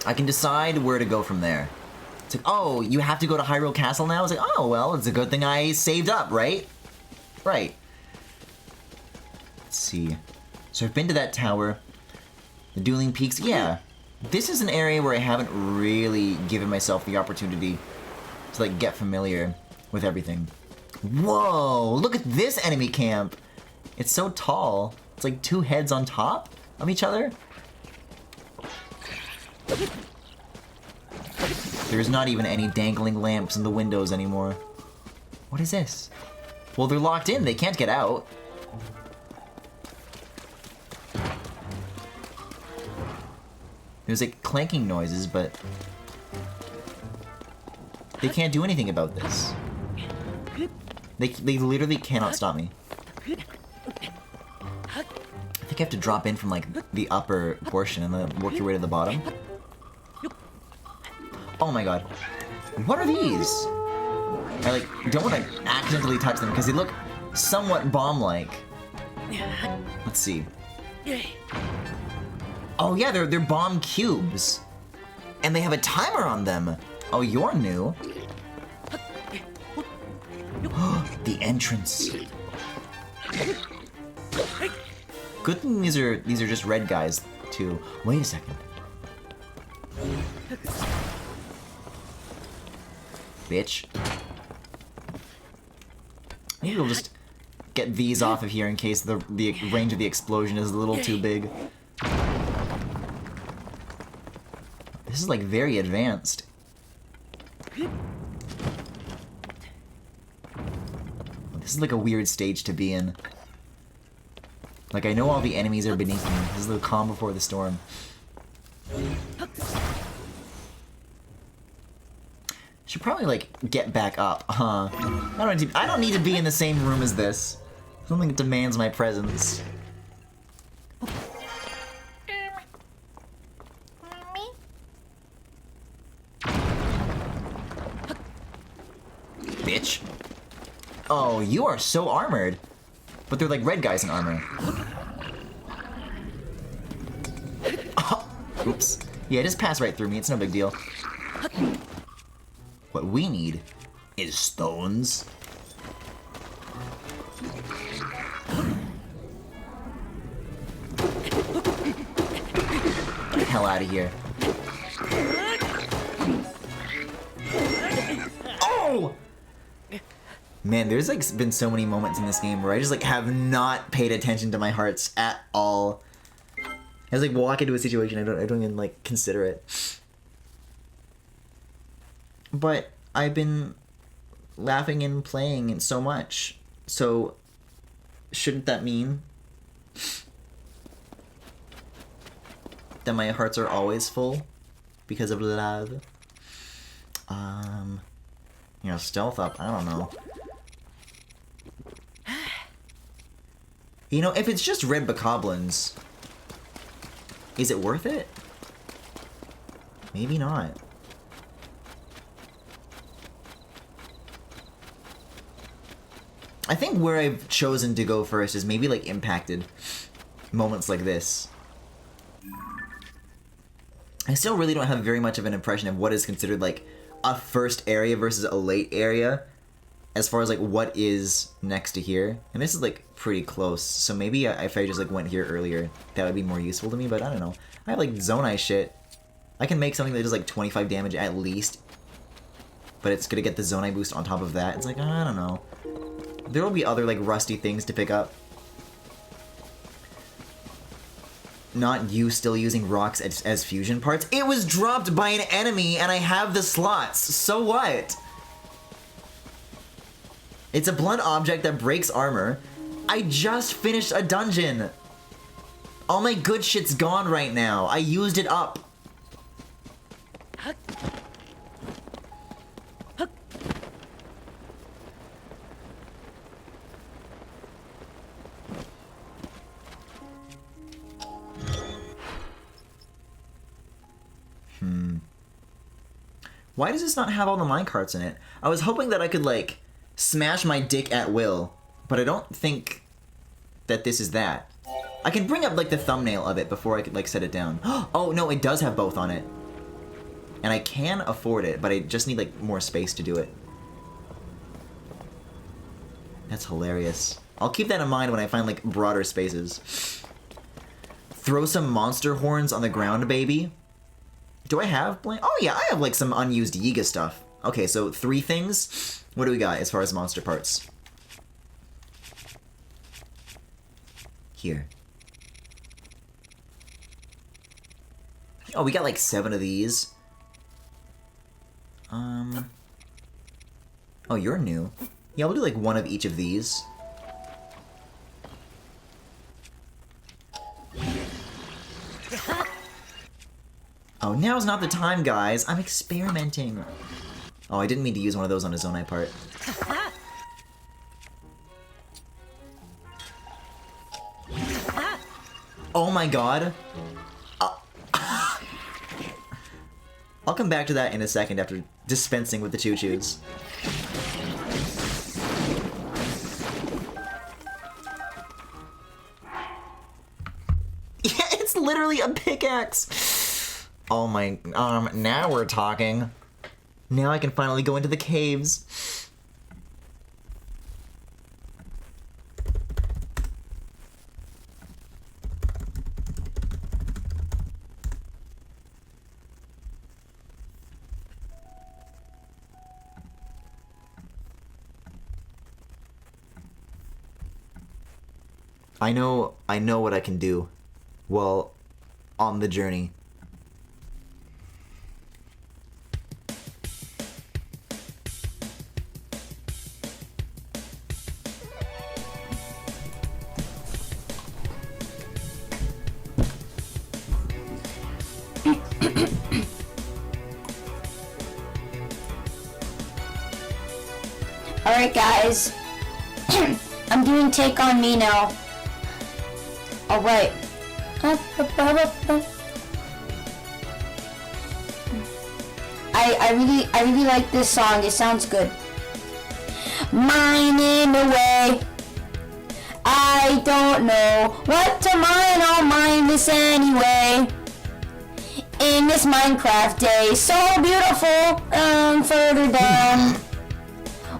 I can decide where to go from there. It's like, oh, you have to go to Hyrule Castle now? It's like, oh, well, it's a good thing I saved up, right? Right. Let's see. So I've been to that tower. The Dueling Peaks, yeah. This is an area where I haven't really given myself the opportunity to, like, get familiar with everything. Whoa, look at this enemy camp. It's so tall. It's like 2 heads on top of each other. There's not even any dangling lamps in the windows anymore. What is this? Well, they're locked in. They can't get out. There's like clanking noises, but they can't do anything about this. They literally cannot stop me. I think I have to drop in from like the upper portion and then work your way to the bottom. Oh my god. What are these? I like don't want to accidentally touch them because they look somewhat bomb-like. Let's see. Oh yeah, they're bomb cubes. And they have a timer on them. Oh, you're new. The entrance. Good thing these are just red guys too. Wait a second. Bitch. Maybe we'll just get these off of here in case the range of the explosion is a little too big. This is like very advanced. This is like a weird stage to be in. Like I know all the enemies are beneath me. This is the calm before the storm. Should probably like get back up, huh? I don't need to be in the same room as this. Something that demands my presence. Bitch. Oh, you are so armored. But they're like red guys in armor. Oh, oops. Yeah, just pass right through me. It's no big deal. What we need is stones. Get the hell out of here. Oh! Man, there's like been so many moments in this game where I just like have not paid attention to my hearts at all. I just like walk into a situation, I don't even like consider it. But I've been laughing and playing it so much, so shouldn't that mean that my hearts are always full because of love? You know, stealth up, I don't know. You know, if it's just red bokoblins, is it worth it? Maybe not. I think where I've chosen to go first is maybe like impacted moments like this. I still really don't have very much of an impression of what is considered like a first area versus a late area as far as like what is next to here. And this is like pretty close, so maybe if I just like went here earlier, that would be more useful to me, but I don't know. I have like Zonai shit. I can make something that does like 25 damage at least, but it's gonna get the Zonai boost on top of that. It's like, I don't know. There will be other like rusty things to pick up. Not you still using rocks as fusion parts. It was dropped by an enemy and I have the slots. So what? It's a blunt object that breaks armor. I just finished a dungeon. All my good shit's gone right now. I used it up. Why does this not have all the minecarts in it? I was hoping that I could, like, smash my dick at will, but I don't think that this is that. I can bring up, like, the thumbnail of it before I could, like, set it down. Oh, no, it does have both on it. And I can afford it, but I just need, like, more space to do it. That's hilarious. I'll keep that in mind when I find, like, broader spaces. Throw some monster horns on the ground, baby. Do I have blank? Oh yeah, I have like some unused Yiga stuff. Okay, so 3 things. What do we got as far as monster parts? Here. Oh, we got like 7 of these. Oh, you're new. Yeah, we'll do like 1 of each of these. Oh, now's not the time, guys. I'm experimenting. Oh, I didn't mean to use one of those on a Zonai part. Oh my god. I'll come back to that in a second after dispensing with the choo-choos. Yeah, it's literally a pickaxe. Oh my, now we're talking. Now I can finally go into the caves. I know what I can do while on the journey. Alright guys, I'm doing Take On Me now. Alright. I really like this song, it sounds good. Mining away. I don't know what to mine, I'll mine this anyway. In this Minecraft day, so beautiful, further down.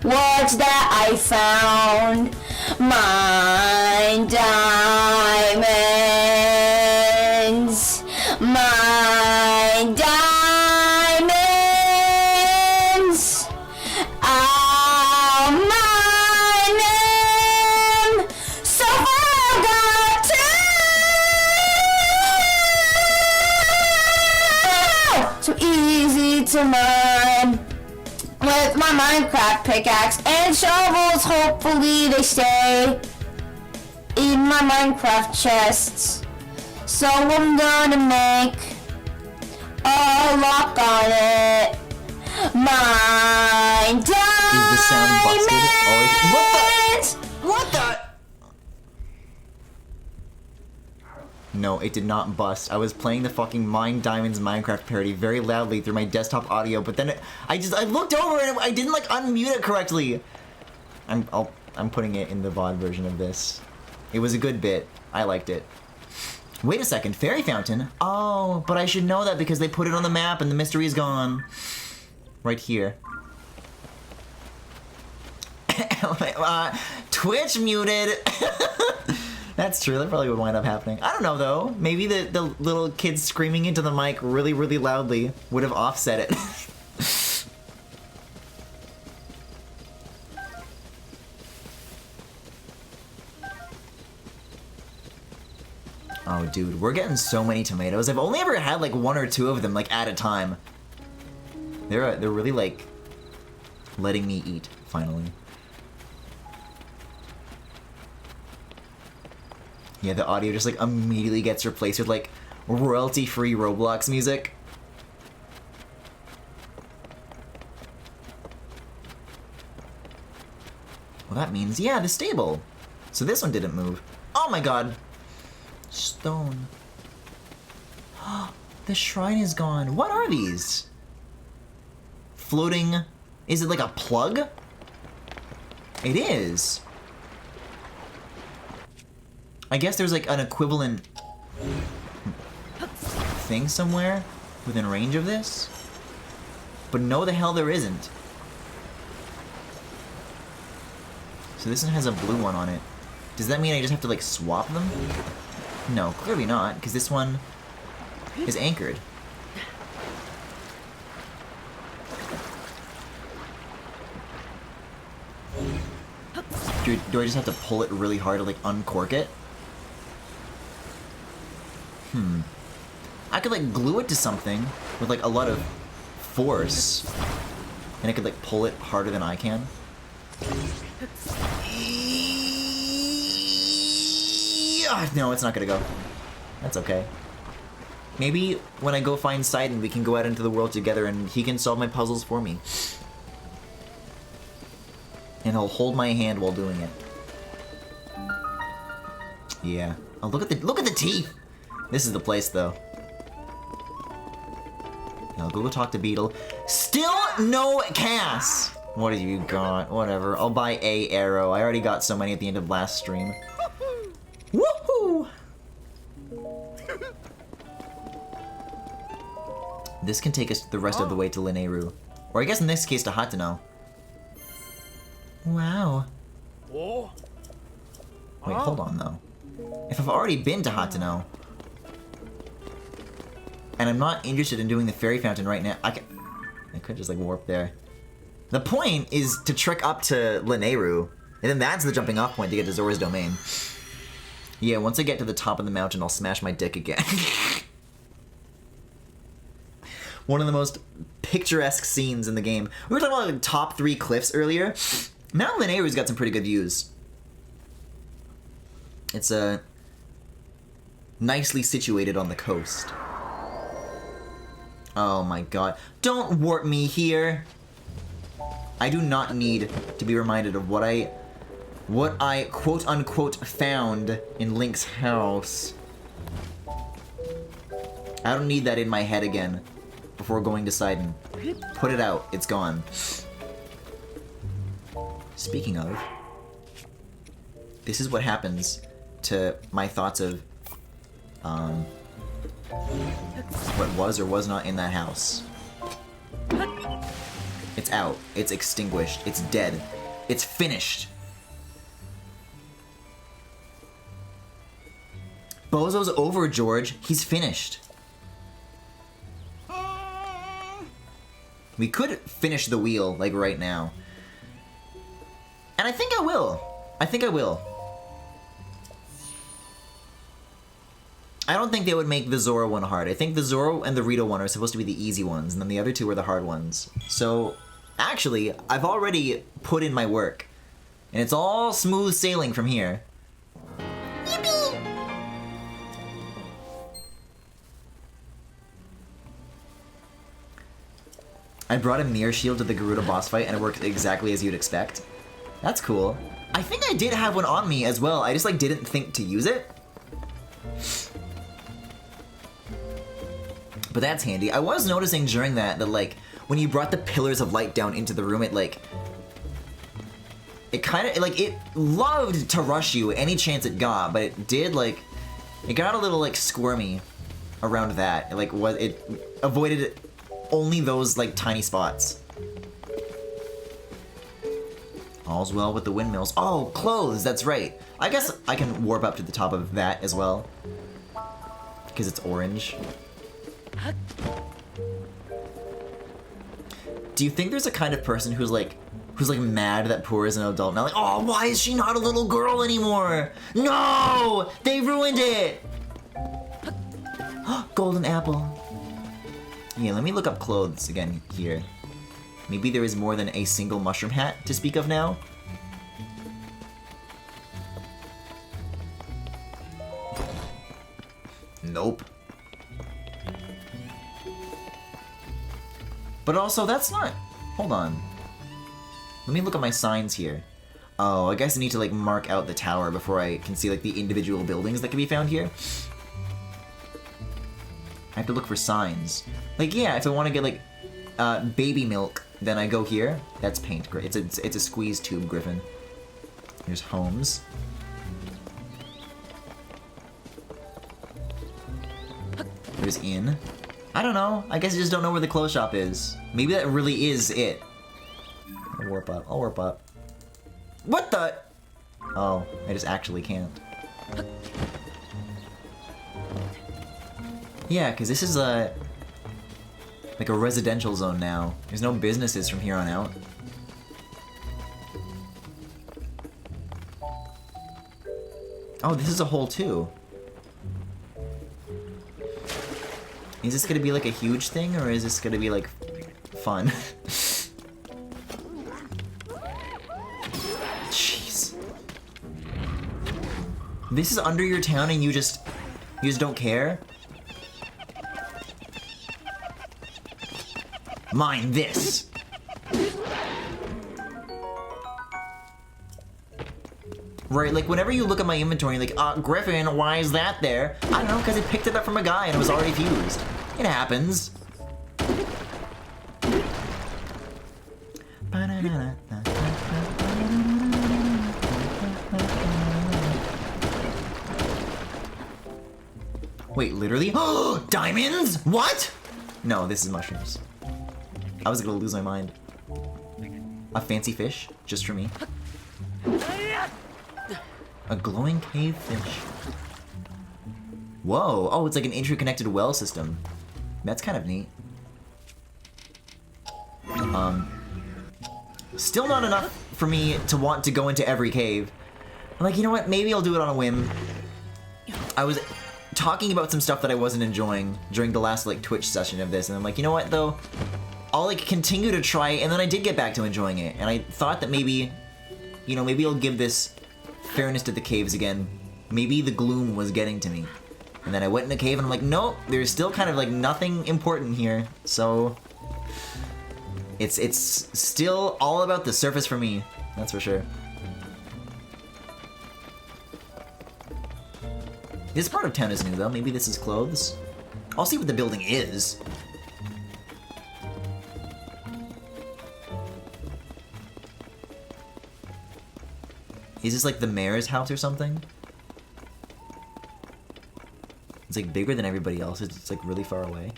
What's that I found? Mine diamonds. Mine diamonds. I'll mine them. So I got to. So easy to mine. With my Minecraft pickaxe and shovels, hopefully they stay in my Minecraft chests. So I'm gonna make a lock on it. Mine diamonds. Is the sound busted? What the? No, it did not bust. I was playing the fucking Mine Diamonds Minecraft parody very loudly through my desktop audio, but then I looked over and I didn't like unmute it correctly. I I'm putting it in the VOD version of this. It was a good bit. I liked it. Wait a second, fairy fountain? Oh, but I should know that because they put it on the map and the mystery is gone. Right here. Twitch muted! That's true, that probably would wind up happening. I don't know though, maybe the little kids screaming into the mic really, really loudly would have offset it. Oh, dude, we're getting so many tomatoes. I've only ever had like 1 or 2 of them, like at a time. They're really like letting me eat finally. Yeah, the audio just like immediately gets replaced with like royalty-free Roblox music. Well, that means yeah, the stable. So this one didn't move. Oh my god. Stone. The shrine is gone. What are these? Floating. Is it like a plug? It is. I guess there's like an equivalent thing somewhere within range of this. But no, the hell there isn't. So this one has a blue one on it. Does that mean I just have to like swap them? No, clearly not, because this one is anchored. Do I just have to pull it really hard to like uncork it? I could like glue it to something with like a lot of force, and I could like pull it harder than I can. No, it's not gonna go. That's okay. Maybe when I go find Sidon, we can go out into the world together and he can solve my puzzles for me. And he'll hold my hand while doing it. Yeah. Oh, look at the teeth! This is the place, though. I'll go talk to Beetle. Still no Cass! What have you got? Whatever. I'll buy a arrow. I already got so many at the end of last stream. Woohoo! This can take us the rest of the way to Lineru. Or I guess in this case to Hateno. Wow. Wait, hold on though. If I've already been to Hateno, and I'm not interested in doing the fairy fountain right now, I could just like warp there. The point is to trek up to Lineru, and then that's the jumping off point to get to Zora's domain. Yeah, once I get to the top of the mountain, I'll smash my dick again. One of the most picturesque scenes in the game. We were talking about like top 3 cliffs earlier. Mount Lineru's got some pretty good views. It's nicely situated on the coast. Oh my god. Don't warp me here! I do not need to be reminded of what I quote-unquote found in Link's house. I don't need that in my head again before going to Sidon. Put it out. It's gone. Speaking of, this is what happens to my thoughts of what was or was not in that house. It's out. It's extinguished. It's dead. It's finished. Bozo's over, George. He's finished. We could finish the wheel, like, right now. And I think I will. I think I will. I don't think they would make the Zora one hard. I think the Zora and the Rito one are supposed to be the easy ones, and then the other 2 are the hard ones. So, actually, I've already put in my work. And it's all smooth sailing from here. Yippee! I brought a mirror shield to the Garuda boss fight and it worked exactly as you'd expect. That's cool. I think I did have one on me as well, I just like didn't think to use it. But that's handy. I was noticing during that like, when you brought the pillars of light down into the room, it like... it kind of, like, it loved to rush you any chance it got, but it did, like, it got a little, like, squirmy around that. Like, it avoided only those, like, tiny spots. All's well with the windmills. Oh, clothes, that's right. I guess I can warp up to the top of that as well. Because it's orange. Do you think there's a kind of person who's like mad that Poor is an adult now? Like, oh, why is she not a little girl anymore? No! They ruined it! Golden apple. Yeah, let me look up clothes again here. Maybe there is more than a single mushroom hat to speak of now? Nope. But also, that's not... Hold on. Let me look at my signs here. Oh, I guess I need to, like, mark out the tower before I can see, like, the individual buildings that can be found here. I have to look for signs. Like, yeah, if I want to get, like, baby milk, then I go here. That's paint. It's a squeeze tube, Griffin. Here's homes. There's inn. I don't know. I guess I just don't know where the clothes shop is. Maybe that really is it. I'll warp up. I'll warp up. What the? Oh, I just actually can't. Yeah, because this is like a residential zone now. There's no businesses from here on out. Oh, this is a hole too. Is this gonna be like a huge thing, or is this gonna be like fun? Jeez. This is under your town and you just don't care? Mind this! Right, like whenever you look at my inventory, you're like, Griffin, why is that there? I don't know, because I picked it up from a guy and it was already fused. It happens. Wait, literally? Oh, diamonds? What? No, this is mushrooms. I was gonna lose my mind. A fancy fish, just for me. A glowing cave fish. Whoa, oh, it's like an interconnected well system. That's kind of neat. Still not enough for me to want to go into every cave. I'm like, you know what, maybe I'll do it on a whim. I was talking about some stuff that I wasn't enjoying during the last, like, Twitch session of this, and I'm like, you know what, though? I'll, like, continue to try, and then I did get back to enjoying it, and I thought that maybe, you know, maybe I'll give this fairness to the caves again. Maybe the gloom was getting to me. And then I went in the cave and I'm like, nope, there's still kind of like nothing important here. So it's still all about the surface for me, that's for sure. This part of town is new though, maybe this is clothes. I'll see what the building is. Is this like the mayor's house or something? It's like bigger than everybody else. It's like really far away.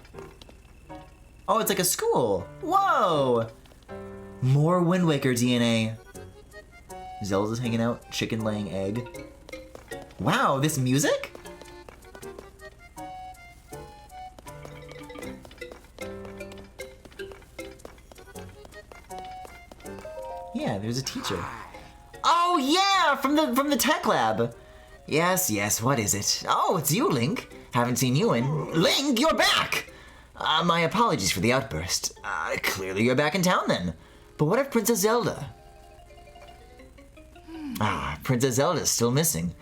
Oh, it's like a school. Whoa! More Wind Waker DNA. Zelda's hanging out, chicken laying egg. Wow, this music? Yeah, there's a teacher. Oh yeah, from the tech lab. Yes, what is it? Oh, it's you, Link. Haven't seen you in... Link, you're back! My apologies for the outburst. Clearly you're back in town then. But what of Princess Zelda? Princess Zelda's still missing.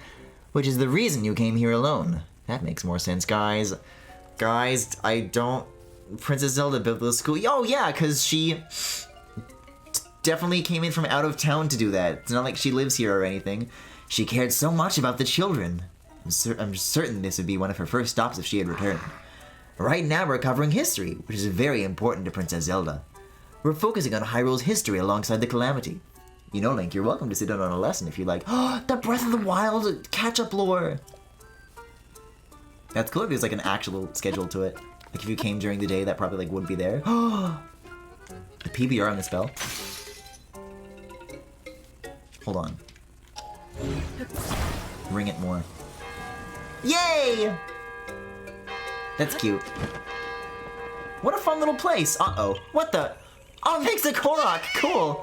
Which is the reason you came here alone. That makes more sense, guys. Guys, I don't... Princess Zelda built the school... Oh yeah, because she... definitely came in from out of town to do that. It's not like she lives here or anything. She cared so much about the children. I'm certain this would be one of her first stops if she had returned. Right now we're covering history, which is very important to Princess Zelda. We're focusing on Hyrule's history alongside the Calamity. You know, Link, you're welcome to sit in on a lesson if you like. Oh, the Breath of the Wild catch-up lore! That's cool if there's like an actual schedule to it. Like if you came during the day, that probably like would be there. The PBR on the spell. Hold on. Ring it more. Yay! That's cute. What a fun little place. Uh-oh. What the? Oh, thanks to Korok. Cool.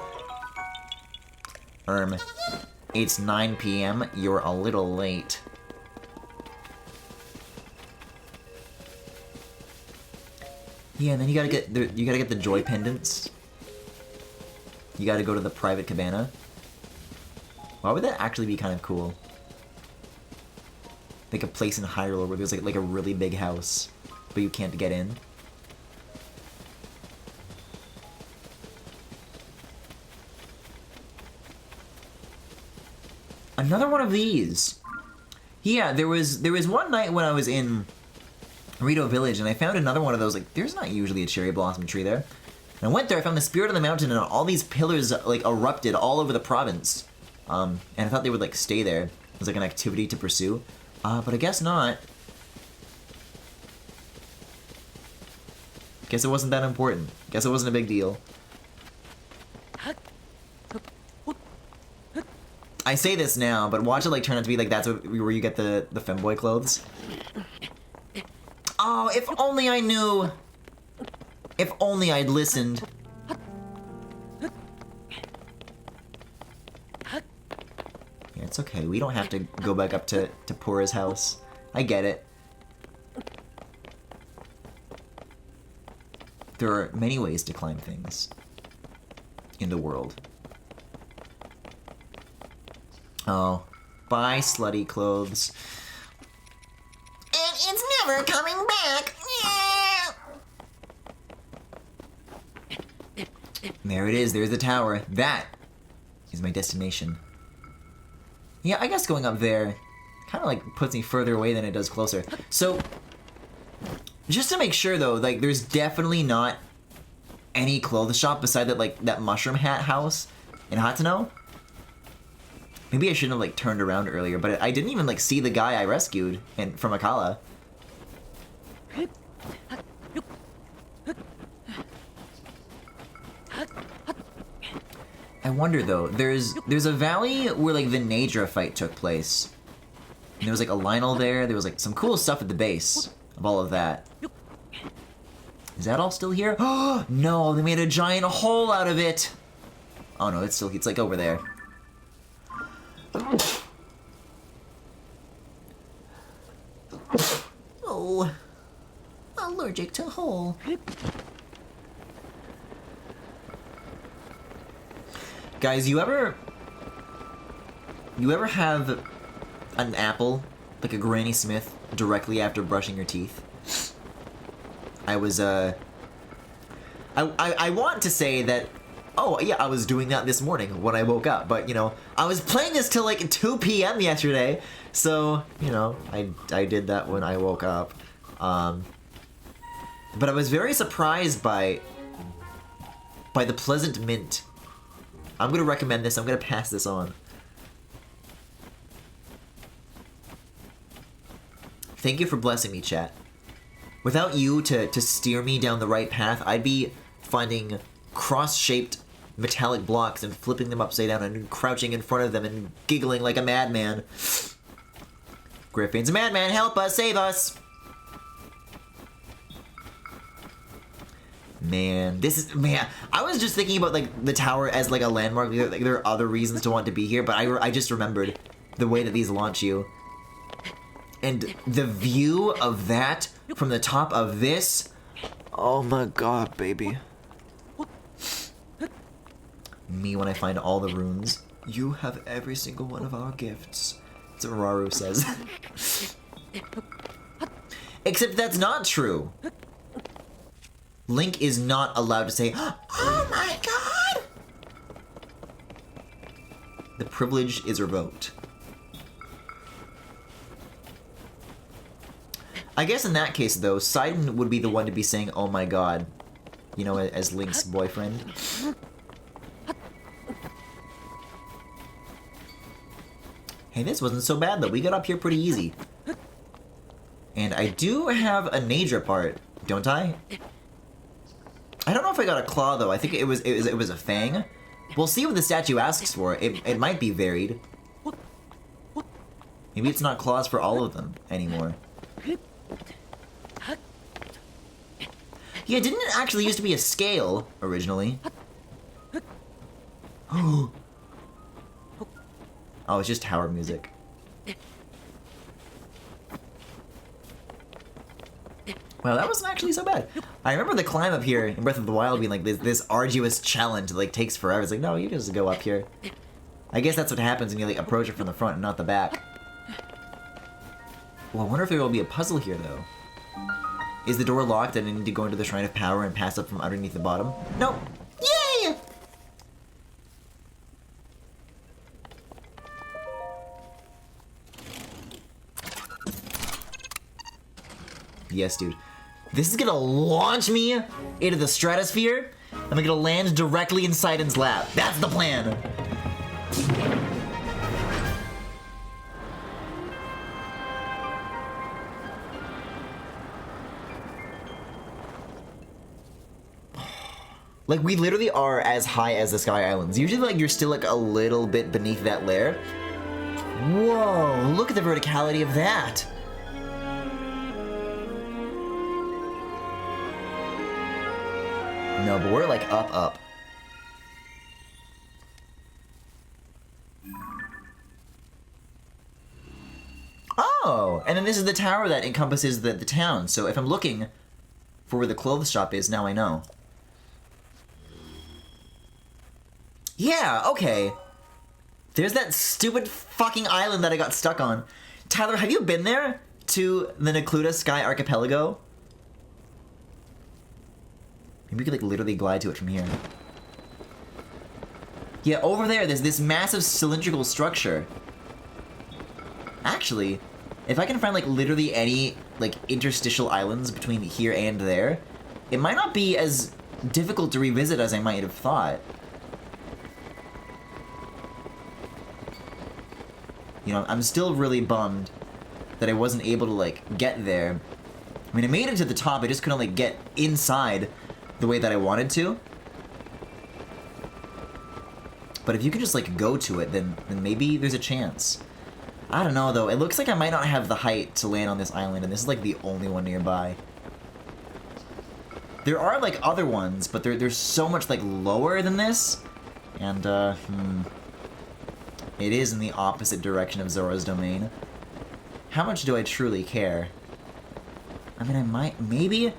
It's 9 p.m. You're a little late. Yeah, and then you gotta get the joy pendants. You gotta go to the private cabana. Why would that actually be kind of cool? Like a place in Hyrule where there's like a really big house, but you can't get in. Another one of these. Yeah, there was one night when I was in Rito Village and I found another one of those. Like, there's not usually a cherry blossom tree there. And I went there, I found the Spirit of the Mountain, and all these pillars like erupted all over the province. And I thought they would like stay there. It was like an activity to pursue. But I guess not. Guess it wasn't that important. Guess it wasn't a big deal. I say this now, but watch it like turn out to be like that's where you get the femboy clothes. Oh, if only I knew. If only I'd listened. Yeah, it's okay. We don't have to go back up to Pura's house. I get it. There are many ways to climb things in the world. Oh, bye, slutty clothes. And it's never coming back. There it is. There's the tower. That is my destination. Yeah, I guess going up there kind of like puts me further away than it does closer. So, just to make sure though, like there's definitely not any clothes shop beside that like that mushroom hat house in Hatano. Maybe I shouldn't have like turned around earlier, but I didn't even like see the guy I rescued from Akala. I wonder though, there's a valley where like the Naedra fight took place. And there was like a Lionel there, there was like some cool stuff at the base of all of that. Is that all still here? Oh no, they made a giant hole out of it! Oh no, it's like over there. Oh, allergic to hole. Guys, you ever have an apple, like a Granny Smith, directly after brushing your teeth? I was, I want to say that, oh, yeah, I was doing that this morning when I woke up, but, you know, I was playing this till, like, 2 p.m. yesterday, so, you know, I did that when I woke up. But I was very surprised by the pleasant mint. I'm gonna recommend this, I'm gonna pass this on. Thank you for blessing me, chat. Without you to steer me down the right path, I'd be finding cross-shaped metallic blocks and flipping them upside down and crouching in front of them and giggling like a madman. Griffin's a madman, help us, save us! Man, I was just thinking about, like, the tower as, like, a landmark. Like, there are other reasons to want to be here, but I just remembered the way that these launch you. And the view of that from the top of this... Oh my god, baby. Me when I find all the runes. You have every single one of our gifts. That's what Raru says. Except that's not true. Link is not allowed to say, oh my god! The privilege is revoked. I guess in that case, though, Sidon would be the one to be saying, oh my god. You know, as Link's boyfriend. Hey, this wasn't so bad though. We got up here pretty easy. And I do have a Najdra part, don't I? I don't know if I got a claw though. I think it was a fang. We'll see what the statue asks for. It might be varied. Maybe it's not claws for all of them anymore. Yeah, didn't it actually used to be a scale originally? Oh, it's just tower music. Well, that wasn't actually so bad. I remember the climb up here in Breath of the Wild being like this arduous challenge that like takes forever. It's like, no, you just go up here. I guess that's what happens when you like approach it from the front and not the back. Well, I wonder if there will be a puzzle here though. Is the door locked and I need to go into the Shrine of Power and pass up from underneath the bottom? Nope. Yay! Yes, dude. This is gonna launch me into the stratosphere. I'm gonna land directly in Sidon's lap. That's the plan. Like, we literally are as high as the Sky Islands. Usually, like, you're still, like, a little bit beneath that layer. Whoa, look at the verticality of that. No, but we're, like, up. Oh, and then this is the tower that encompasses the town. So if I'm looking for where the clothes shop is, now I know. Yeah, okay. There's that stupid fucking island that I got stuck on. Tyler, have you been there? To the Necluda Sky Archipelago? Maybe we could like literally glide to it from here. Yeah, over there, there's this massive cylindrical structure. Actually, if I can find like literally any like interstitial islands between here and there, it might not be as difficult to revisit as I might have thought. You know, I'm still really bummed that I wasn't able to, like, get there. I mean, I made it to the top, I just couldn't, like, get inside the way that I wanted to. But if you could just, like, go to it, then maybe there's a chance. I don't know, though. It looks like I might not have the height to land on this island, and this is, like, the only one nearby. There are, like, other ones, but they're so much, like, lower than this. And, it is in the opposite direction of Zora's domain. How much do I truly care? I mean, I might... Maybe?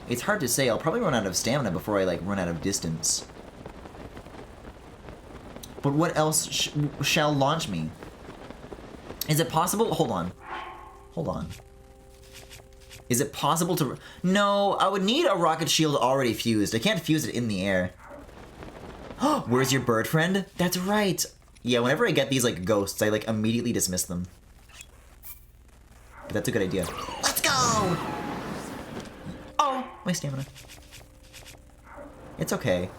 It's hard to say. I'll probably run out of stamina before I, like, run out of distance. But what else shall launch me? Is it possible... Hold on. Hold on. Is it possible to... No, I would need a rocket shield already fused. I can't fuse it in the air. Where's your bird friend? That's right. Yeah, whenever I get these, like, ghosts, I, like, immediately dismiss them. But that's a good idea. Let's go! Oh, my stamina. It's okay.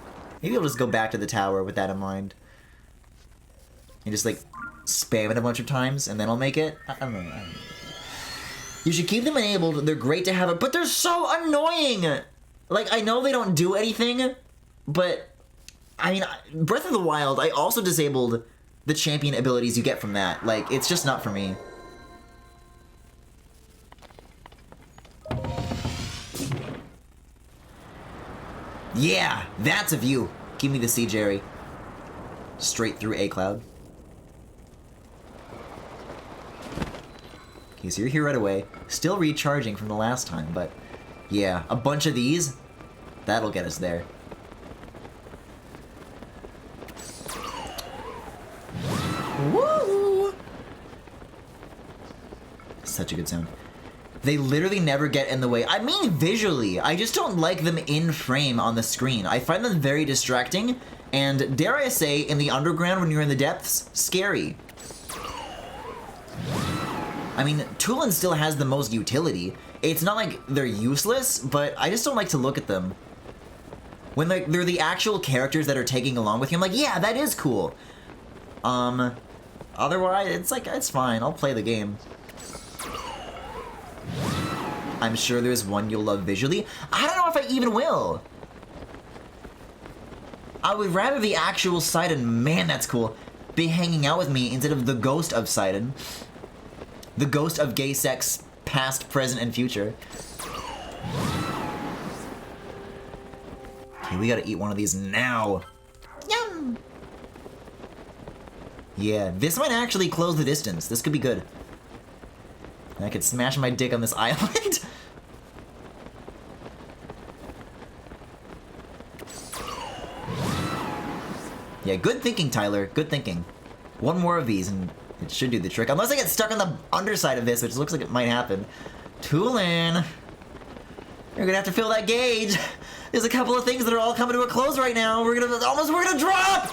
Maybe I'll just go back to the tower with that in mind. And just, like, spam it a bunch of times, and then I'll make it. I don't know. You should keep them enabled. They're great to have, but they're so annoying! Like, I know they don't do anything, but... I mean, Breath of the Wild, I also disabled the champion abilities you get from that. Like, it's just not for me. Yeah, that's a view. Give me the sea, Jerry. Straight through A Cloud. Okay, so you're here right away. Still recharging from the last time, but yeah, a bunch of these, that'll get us there. Woo! Such a good sound. They literally never get in the way. I mean visually. I just don't like them in frame on the screen. I find them very distracting, and dare I say, in the underground when you're in the depths, scary. I mean, Tulin still has the most utility. It's not like they're useless, but I just don't like to look at them. When they're the actual characters that are taking along with you, I'm like, yeah, that is cool. otherwise, it's like, it's fine. I'll play the game. I'm sure there's one you'll love visually. I don't know if I even will. I would rather the actual Sidon, man, that's cool, be hanging out with me instead of the ghost of Sidon. The ghost of gay sex, past, present, and future. Okay, we gotta eat one of these now. Yum! Yeah, this might actually close the distance. This could be good. I could smash my dick on this island. Yeah, good thinking, Tyler. Good thinking. One more of these and it should do the trick. Unless I get stuck on the underside of this, which looks like it might happen. Tulin, you're gonna have to fill that gauge. There's a couple of things that are all coming to a close right now. We're gonna drop!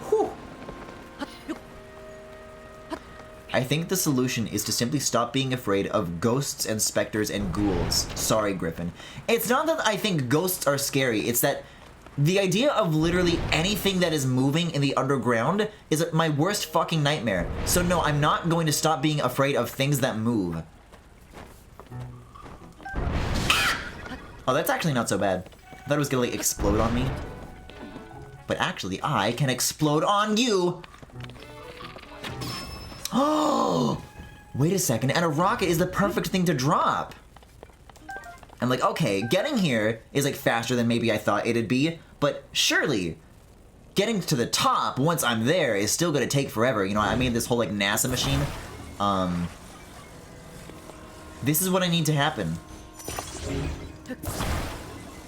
Whew. I think the solution is to simply stop being afraid of ghosts and specters and ghouls. Sorry, Griffin. It's not that I think ghosts are scary, it's that the idea of literally anything that is moving in the underground is my worst fucking nightmare. So no, I'm not going to stop being afraid of things that move. Oh, that's actually not so bad. I thought it was gonna like explode on me. But actually, I can explode on you! Oh! Wait a second, and a rocket is the perfect thing to drop! I'm like, okay, getting here is like faster than maybe I thought it'd be, but surely, getting to the top once I'm there is still gonna take forever. You know, I made this whole like NASA machine. This is what I need to happen.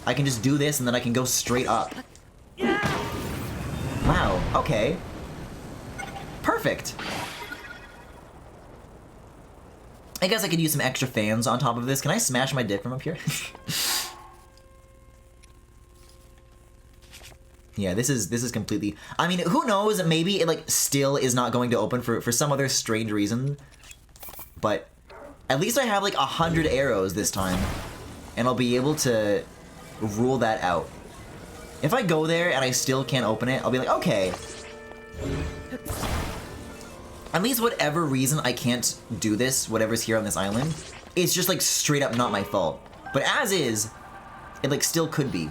I can just do this and then I can go straight up. Wow, okay. Perfect. I guess I could use some extra fans on top of this. Can I smash my dick from up here? Yeah, this is completely... I mean, who knows? Maybe it like still is not going to open for some other strange reason. But at least I have like 100 arrows this time. And I'll be able to rule that out. If I go there and I still can't open it, I'll be like, okay. At least whatever reason I can't do this, whatever's here on this island, it's just like straight up not my fault. But as is, it like still could be.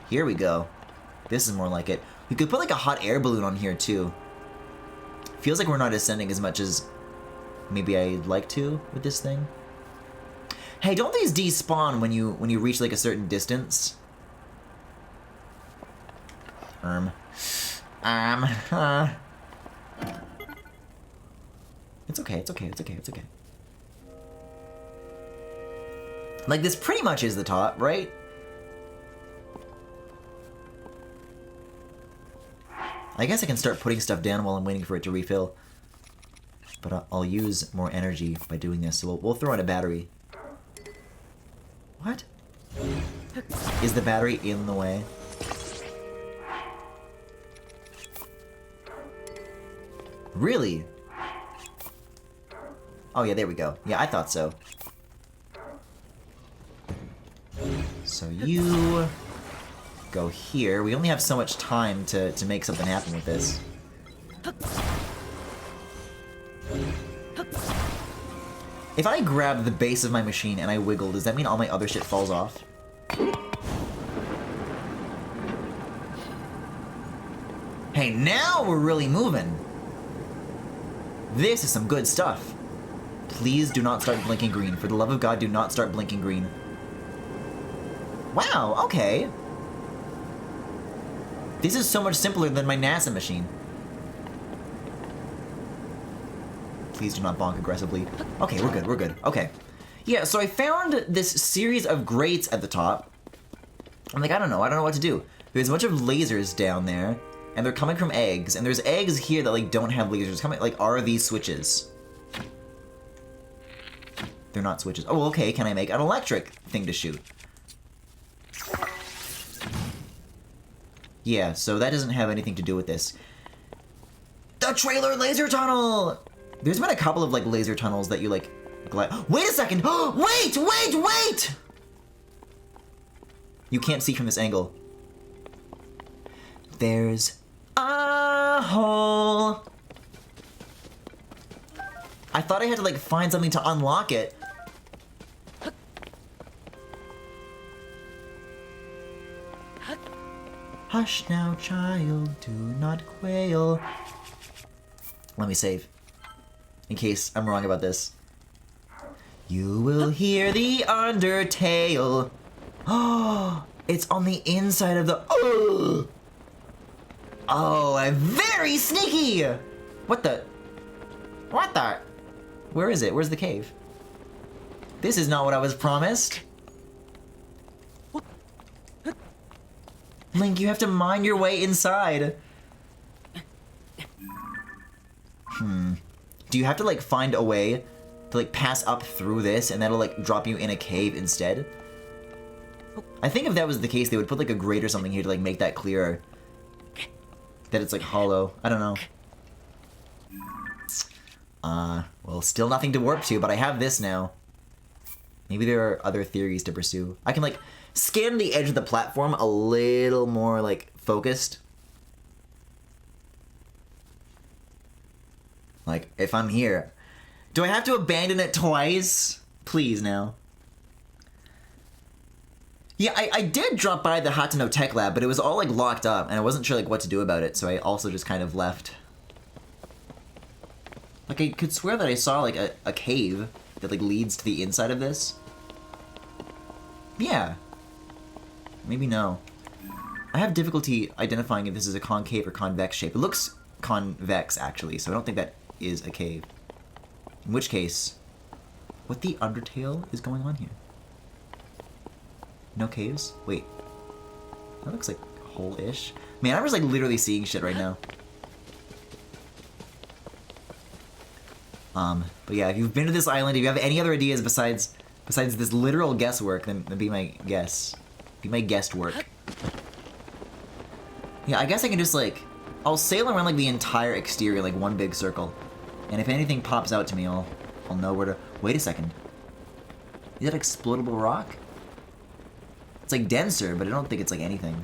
Here we go. This is more like it. We could put like a hot air balloon on here too. Feels like we're not ascending as much as maybe I'd like to with this thing. Hey, don't these despawn when you reach like a certain distance? It's okay, it's okay, it's okay, it's okay. Like, this pretty much is the top, right? I guess I can start putting stuff down while I'm waiting for it to refill. But I'll use more energy by doing this, so we'll throw in a battery. What? Is the battery in the way? Really? Oh yeah, there we go. Yeah, I thought so. So you go here. We only have so much time to make something happen with this. If I grab the base of my machine and I wiggle, does that mean all my other shit falls off? Hey, now we're really moving. This is some good stuff. Please do not start blinking green. For the love of God, do not start blinking green. Wow, okay. This is so much simpler than my NASA machine. Please do not bonk aggressively. Okay, we're good, we're good. Okay. Yeah, so I found this series of grates at the top. I'm like, I don't know what to do. There's a bunch of lasers down there, and they're coming from eggs, and there's eggs here that like don't have lasers coming, like are these switches? They're not switches. Oh, okay, can I make an electric thing to shoot? Yeah, so that doesn't have anything to do with this. The trailer laser tunnel! There's been a couple of like laser tunnels that you like wait a second! Wait! You can't see from this angle. There's a hole. I thought I had to like find something to unlock it. Hush now, child, do not quail. Let me save. In case I'm wrong about this. You will hear the undertale. Oh, it's on the inside of the... Oh, I'm very sneaky! What the... What the... Where is it? Where's the cave? This is not what I was promised. Link, you have to mine your way inside. Do you have to, like, find a way to, like, pass up through this and that'll, like, drop you in a cave instead? I think if that was the case, they would put, like, a grate or something here to, like, make that clearer. That it's, like, hollow. I don't know. Well, still nothing to warp to, but I have this now. Maybe there are other theories to pursue. I can, like, scan the edge of the platform a little more, like, focused. Like, if I'm here. Do I have to abandon it twice? Please, now. Yeah, I did drop by the Hatano Tech Lab, but it was all, like, locked up, and I wasn't sure, like, what to do about it, so I also just kind of left. Like, I could swear that I saw, like, a cave that, like, leads to the inside of this. Yeah. Maybe no. I have difficulty identifying if this is a concave or convex shape. It looks convex, actually, so I don't think that is a cave. In which case, what the undertale is going on here? No caves? Wait. That looks like hole-ish. Man, I'm just, like, literally seeing shit right now. But yeah, if you've been to this island, if you have any other ideas besides this literal guesswork, then be my guess. Be my guest work. Yeah, I guess I can just, like, I'll sail around, like, the entire exterior, like, one big circle. And if anything pops out to me, I'll know where to... Wait a second. Is that explodable rock? It's, like, denser, but I don't think it's, like, anything.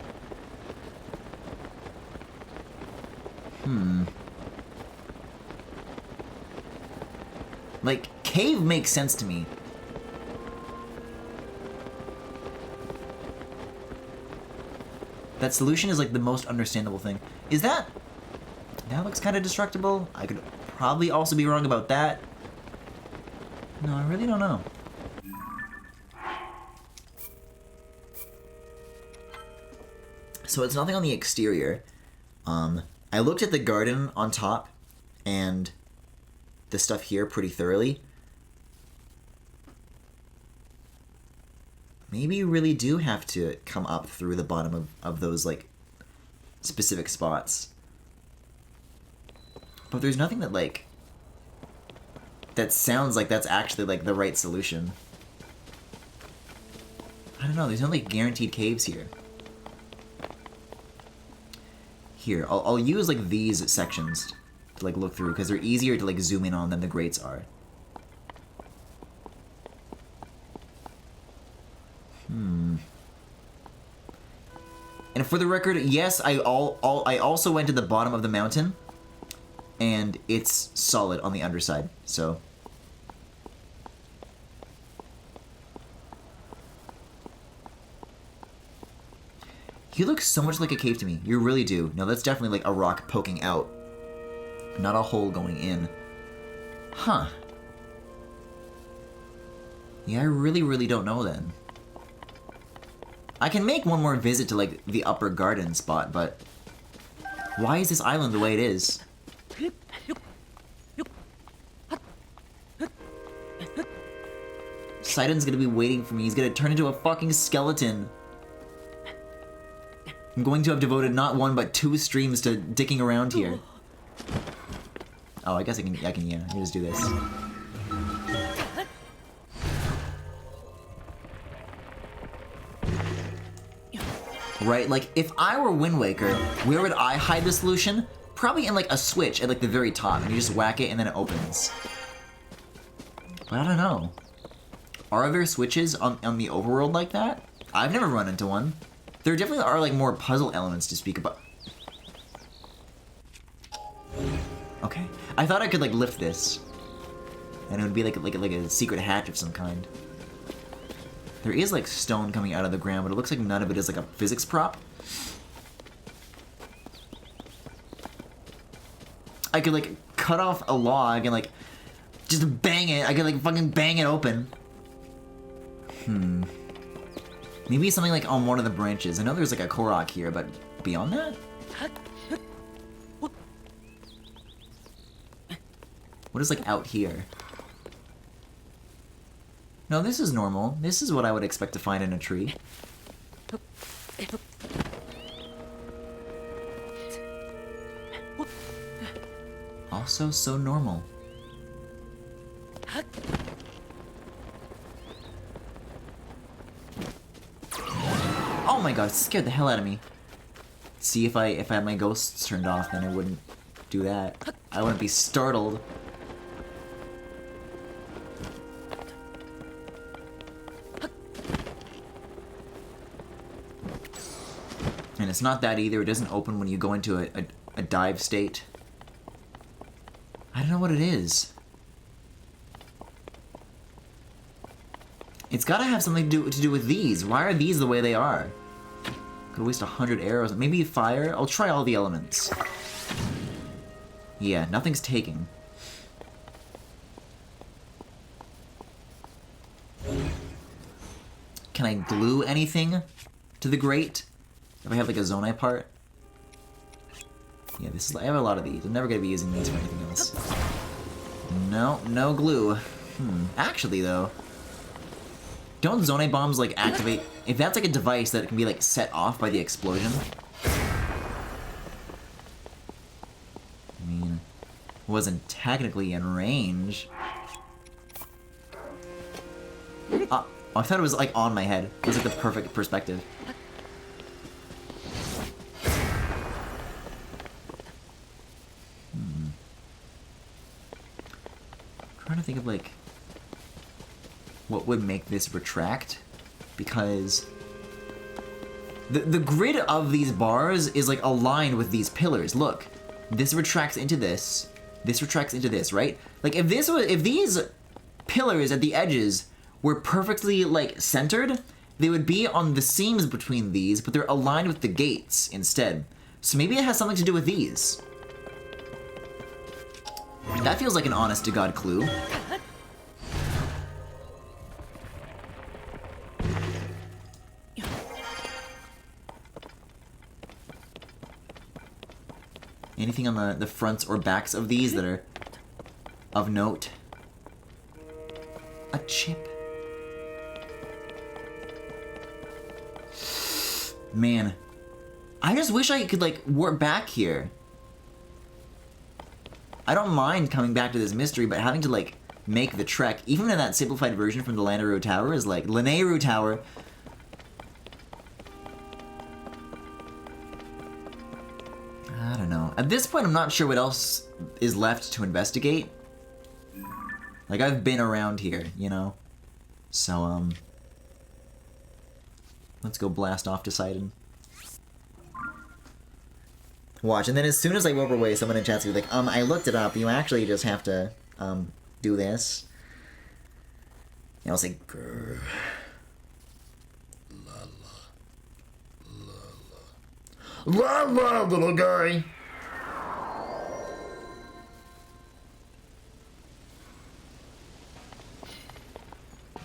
Like, cave makes sense to me. That solution is, like, the most understandable thing. Is that... That looks kind of destructible. I could probably also be wrong about that. No, I really don't know. So it's nothing on the exterior. I looked at the garden on top and the stuff here pretty thoroughly. Maybe you really do have to come up through the bottom of those, like, specific spots. But there's nothing that, like, that sounds like that's actually, like, the right solution. I don't know, there's no, like, guaranteed caves here. Here, I'll use, like, these sections to, like, look through, because they're easier to, like, zoom in on than the grates are. And for the record, yes, I also went to the bottom of the mountain, and it's solid on the underside, so... You look so much like a cave to me. You really do. No, that's definitely like a rock poking out. Not a hole going in. Huh. Yeah, I really don't know then. I can make one more visit to, like, the upper garden spot, but... Why is this island the way it is? Sidon's gonna be waiting for me. He's gonna turn into a fucking skeleton. I'm going to have devoted not one but 2 streams to dicking around here. Oh, I guess I can just do this. Right, like, if I were Wind Waker, where would I hide the solution? Probably in, like, a switch at, like, the very top, and you just whack it and then it opens. But I don't know. Are there switches on the overworld like that? I've never run into one. There definitely are like more puzzle elements to speak about. Okay. I thought I could like lift this. And it would be like a secret hatch of some kind. There is like stone coming out of the ground, but it looks like none of it is like a physics prop. I could like cut off a log and like just bang it. I could like fucking bang it open. Maybe something like on one of the branches. I know there's like a Korok here, but beyond that? What is like out here? No, this is normal. This is what I would expect to find in a tree. Also so normal. Oh my god, it scared the hell out of me. See, if I had my ghosts turned off, then I wouldn't do that. I wouldn't be startled. And it's not that either. It doesn't open when you go into a dive state. I don't know what it is. It's gotta have something to do with these. Why are these the way they are? Could waste 100 arrows. Maybe fire? I'll try all the elements. Yeah, nothing's taking. Can I glue anything to the grate? If I have like a zonai part? Yeah, this is. I have a lot of these. I'm never gonna be using these for anything else. No, no glue. Actually, though, don't zonai bombs like activate? If that's like a device that can be like set off by the explosion. I mean, wasn't technically in range. Oh, I thought it was like on my head. It was like the perfect perspective. Trying to think of like what would make this retract, because the grid of these bars is like aligned with these pillars. Look, this retracts into this retracts into this, right? Like if these pillars at the edges were perfectly like centered, they would be on the seams between these, but they're aligned with the gates instead. So maybe it has something to do with these. That feels like an honest-to-God clue. Anything on the fronts or backs of these that are of note? A chip. Man, I just wish I could like warp back here. I don't mind coming back to this mystery, but having to, like, make the trek, even in that simplified version from the Lanayru Tower, is like, Lanayru Tower. I don't know. At this point, I'm not sure what else is left to investigate. Like, I've been around here, you know? So, let's go blast off to Sidon. Watch, and then as soon as I warp away, someone in chat's gonna be like, I looked it up, you actually just have to, do this. And I'll say, grr. La la, little guy!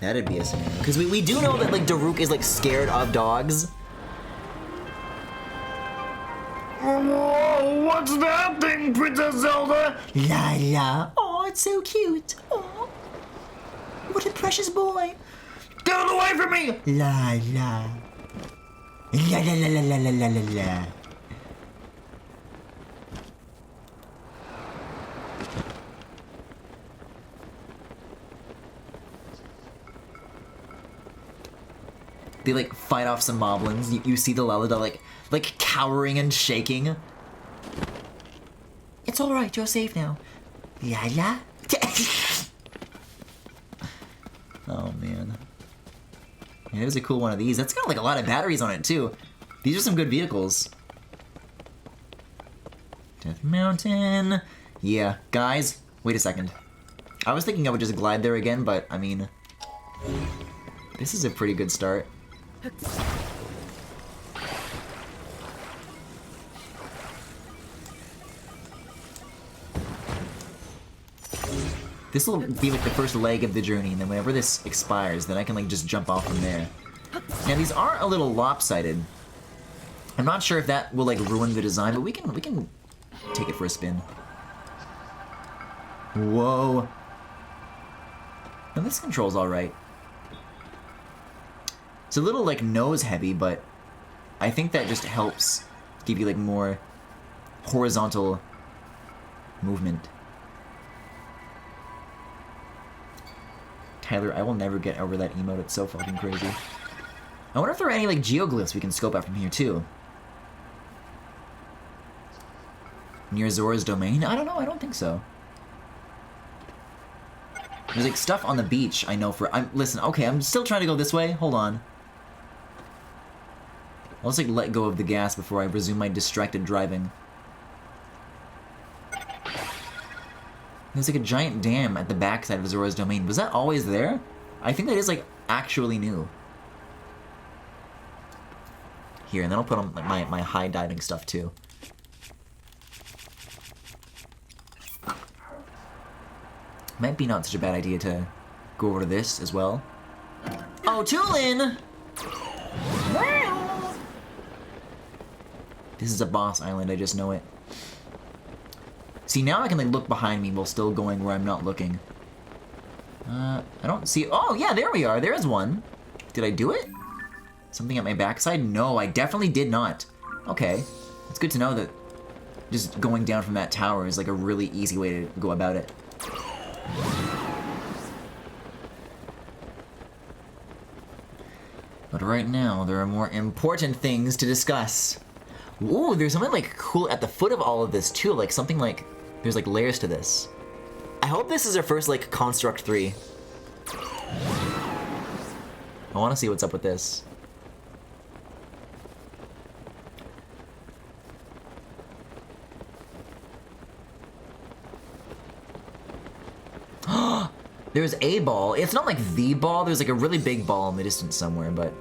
That'd be a scenario. Because we do know that, like, Daruk is, like, scared of dogs. Whoa, what's that thing, Princess Zelda? La la. Oh, it's so cute. Oh, what a precious boy. Get it away from me! La la. La la la la la la la la. They like fight off some moblins. You see the Lelida like cowering and shaking. It's all right. You're safe now. La la. Oh man. Yeah, there's a cool one of these. That's got like a lot of batteries on it too. These are some good vehicles. Death Mountain. Yeah, guys, wait a second. I was thinking I would just glide there again, but I mean, this is a pretty good start. This will be like the first leg of the journey, and then whenever this expires, then I can like just jump off from there. Now these are a little lopsided. I'm not sure if that will like ruin the design, but we can take it for a spin. Whoa. Now this control's alright. It's a little like nose heavy, but I think that just helps give you like more horizontal movement. Tyler, I will never get over that emote. It's so fucking crazy. I wonder if there are any like geoglyphs we can scope out from here too. Near Zora's domain? I don't know. I don't think so. There's like stuff on the beach. I know for. Listen. Okay, I'm still trying to go this way. Hold on. I'll just like let go of the gas before I resume my distracted driving. There's like a giant dam at the backside of Zora's domain. Was that always there? I think that is like actually new. Here, and then I'll put on like, my high diving stuff too. Might be not such a bad idea to go over to this as well. Oh, Tulin! This is a boss island, I just know it. See, now I can like look behind me while still going where I'm not looking. I don't see. Oh yeah, there we are. There's one. Did I do it? Something at my backside? No, I definitely did not. Okay, it's good to know that just going down from that tower is like a really easy way to go about it. But right now, there are more important things to discuss. Ooh, there's something like cool at the foot of all of this too, like something like, there's like layers to this. I hope this is our first like Construct 3. I want to see what's up with this. There's a ball. It's not like the ball. There's like a really big ball in the distance somewhere, but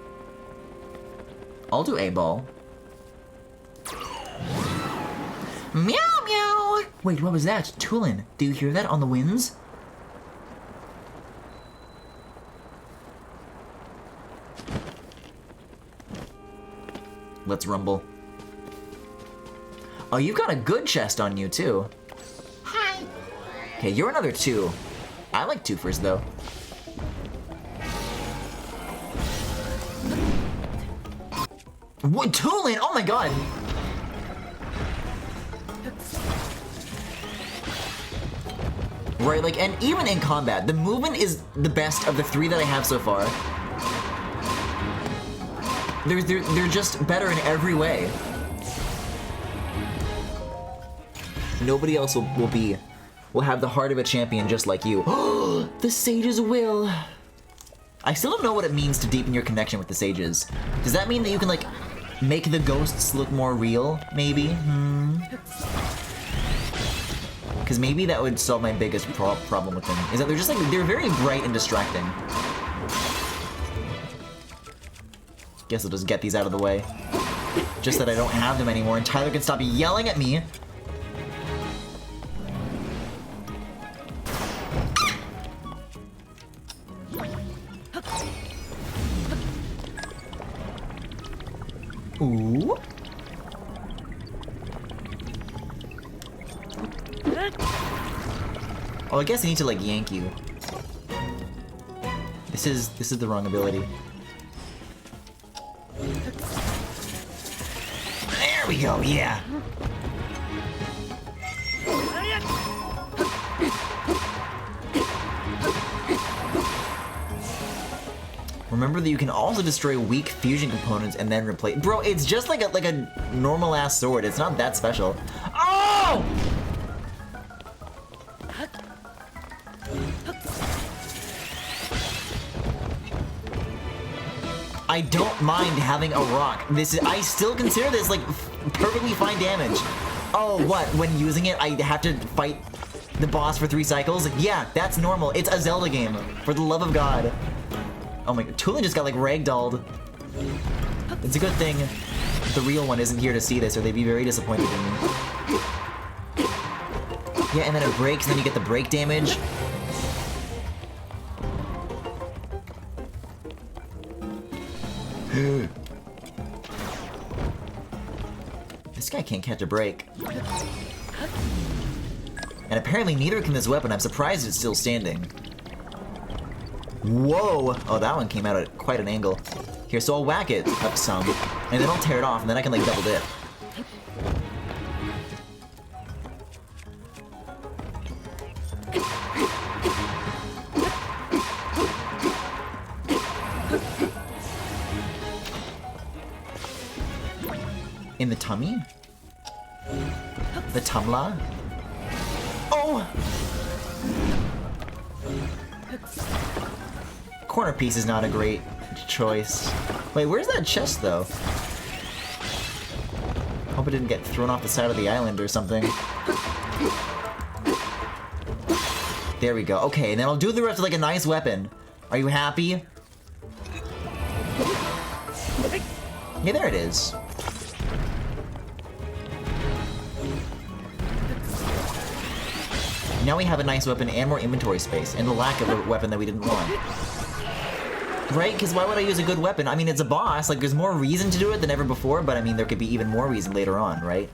I'll do a ball. Meow meow! Wait, what was that? Tulin, do you hear that on the winds? Let's rumble. Oh, you've got a good chest on you, too. Hi. Okay, you're another 2. I like 2-fers, though. What, Tulin? Oh my god! Right, like, and even in combat, the movement is the best of the 3 that I have so far. They're just better in every way. Nobody else will have the heart of a champion just like you. The sage's will. I still don't know what it means to deepen your connection with the sages. Does that mean that you can like make the ghosts look more real? Maybe. Because maybe that would solve my biggest problem with them. Is that they're just like they're very bright and distracting. Guess I'll just get these out of the way. Just that I don't have them anymore, and Tyler can stop yelling at me. Ooh. Oh, I guess I need to like yank you. This is the wrong ability. There we go, yeah. Remember that you can also destroy weak fusion components and then replace. Bro, it's just like a normal ass sword. It's not that special. Oh! I don't mind having a rock. I still consider this like perfectly fine damage. Oh, what? When using it, I have to fight the boss for 3 cycles? Yeah, that's normal. It's a Zelda game. For the love of God. Oh my god, Tulin just got like ragdolled. It's a good thing the real one isn't here to see this, or they'd be very disappointed in me. Yeah, and then it breaks, and then you get the break damage. This guy can't catch a break. And apparently neither can this weapon. I'm surprised it's still standing. Whoa! Oh, that one came out at quite an angle. Here, so I'll whack it up some, and then I'll tear it off, and then I can like double dip. In the tummy? The tumla? Oh! Corner piece is not a great choice. Wait, where's that chest though? Hope it didn't get thrown off the side of the island or something. There we go. Okay, and then I'll do the rest of like a nice weapon. Are you happy? Yeah, there it is. Now we have a nice weapon and more inventory space, and the lack of a weapon that we didn't want. Right? Because why would I use a good weapon? I mean, it's a boss, like there's more reason to do it than ever before, but I mean, there could be even more reason later on, right?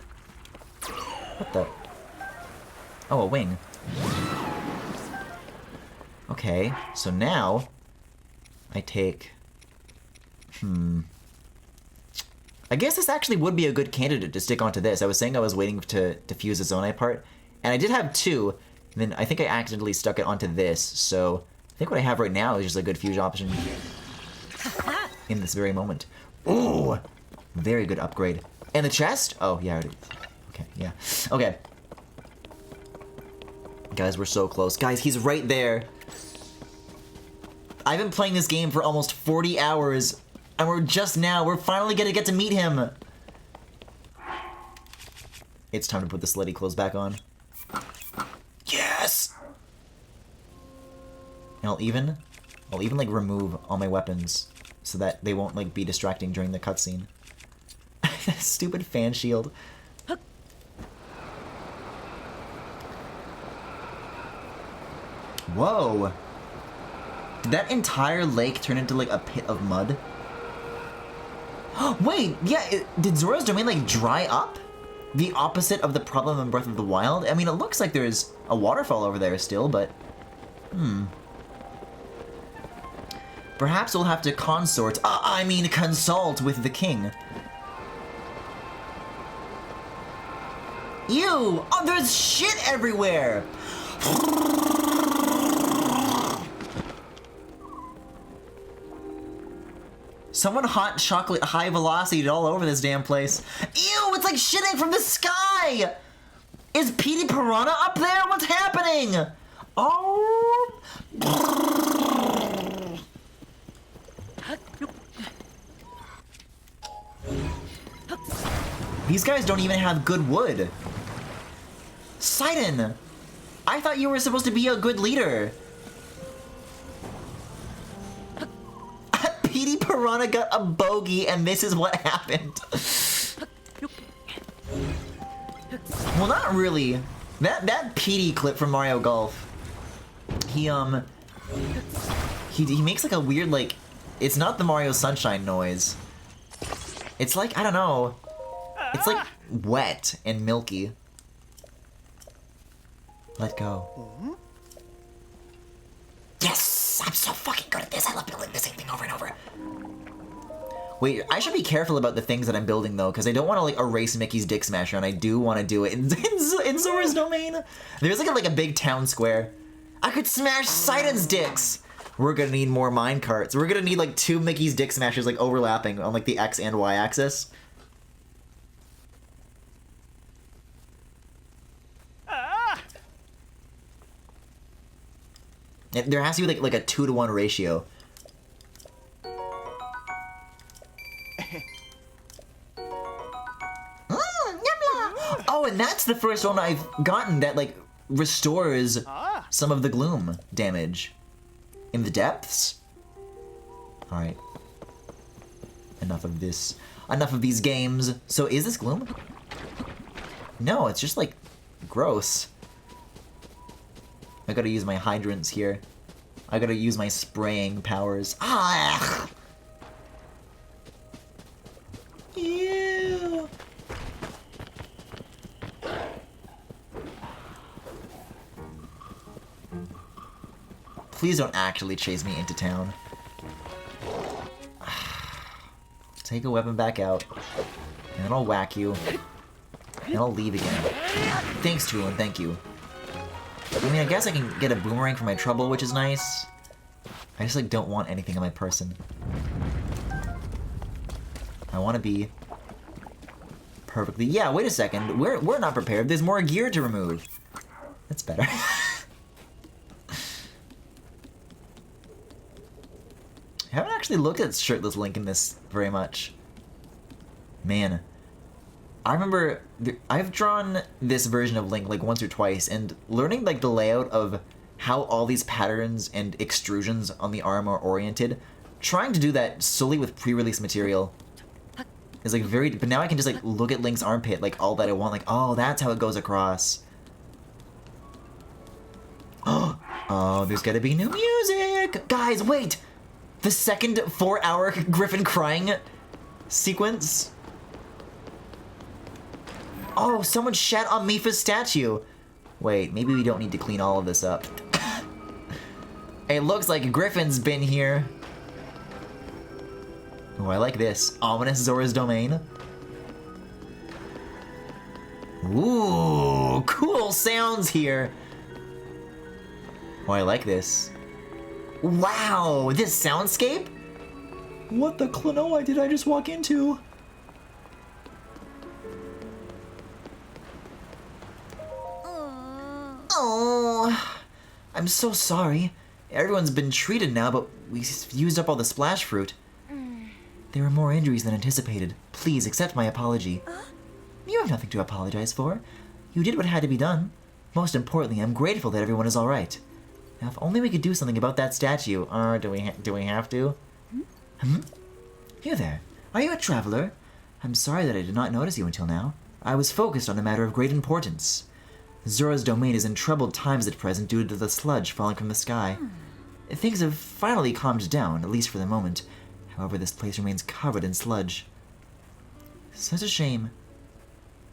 What the? Oh, a wing. Okay, so now I take... I guess this actually would be a good candidate to stick onto this. I was saying I was waiting to fuse the Zonai part, and I did have 2, and then I think I accidentally stuck it onto this, so I think what I have right now is just a good fuse option in this very moment. Ooh! Very good upgrade. And the chest? Oh, yeah, okay, yeah. Okay. Guys, we're so close. Guys, he's right there. I've been playing this game for almost 40 hours, and we're finally gonna get to meet him. It's time to put the slutty clothes back on. Yes! And I'll even like remove all my weapons so that they won't like be distracting during the cutscene. Stupid fan shield. Whoa! Did that entire lake turn into like a pit of mud? Wait, yeah, did Zora's Domain like dry up? The opposite of the problem in Breath of the Wild? I mean, it looks like there's a waterfall over there still, but... Perhaps we'll have to consult with the king. Ew! Oh, there's shit everywhere! Someone hot chocolate high velocity all over this damn place. Ew, it's like shitting from the sky! Is Petey Piranha up there? What's happening? Oh! These guys don't even have good wood. Sidon! I thought you were supposed to be a good leader. Petey Piranha got a bogey, and this is what happened. Well, not really. That Petey clip from Mario Golf. He makes like a weird like. It's not the Mario Sunshine noise. It's like, I don't know. It's like wet and milky. Let go. Yes! I'm so fucking good at this. I love building the same thing over and over. Wait, I should be careful about the things that I'm building though, because I don't want to like erase Mickey's Dick Smasher, and I do want to do it in Zora's Domain. There's like a big town square. I could smash Sidon's dicks! We're gonna need more mine carts. We're gonna need like 2 Mickey's Dick Smashers like overlapping on like the X and Y axis. There has to be like a 2-to-1 ratio. Oh, and that's the first one I've gotten that, like, restores some of the gloom damage. In the depths? Alright. Enough of this. Enough of these games. So is this gloom? No, it's just, like, gross. I gotta use my hydrants here. I gotta use my spraying powers. Ah! Ew. Please don't actually chase me into town. Take a weapon back out. And then I'll whack you. And I'll leave again. Thanks, Tulin, thank you. I mean, I guess I can get a boomerang for my trouble, which is nice. I just, like, don't want anything on my person. I want to be perfectly... Yeah, wait a second. We're not prepared. There's more gear to remove. That's better. I haven't actually looked at shirtless Link in this very much. Man. I remember I've drawn this version of Link like once or twice, and learning like the layout of how all these patterns and extrusions on the arm are oriented, trying to do that solely with pre-release material is like very... But now I can just like look at Link's armpit like all that I want, like, oh, that's how it goes across. Oh, there's gotta be new music! Guys, wait! The second 4-hour Griffin crying sequence? Oh, someone shat on Mipha's statue! Wait, maybe we don't need to clean all of this up. It looks like Griffin's been here. Oh, I like this. Ominous Zora's Domain. Ooh, cool sounds here. Oh, I like this. Wow, this soundscape? What the Klonoa did I just walk into? Oh, I'm so sorry. Everyone's been treated now, but we used up all the splash fruit. There were more injuries than anticipated. Please accept my apology. You have nothing to apologize for. You did what had to be done. Most importantly, I'm grateful that everyone is all right. Now, if only we could do something about that statue. Do we have to? You there. Are you a traveler? I'm sorry that I did not notice you until now. I was focused on a matter of great importance. Zora's domain is in troubled times at present due to the sludge falling from the sky. Things have finally calmed down, at least for the moment. However, this place remains covered in sludge. Such a shame.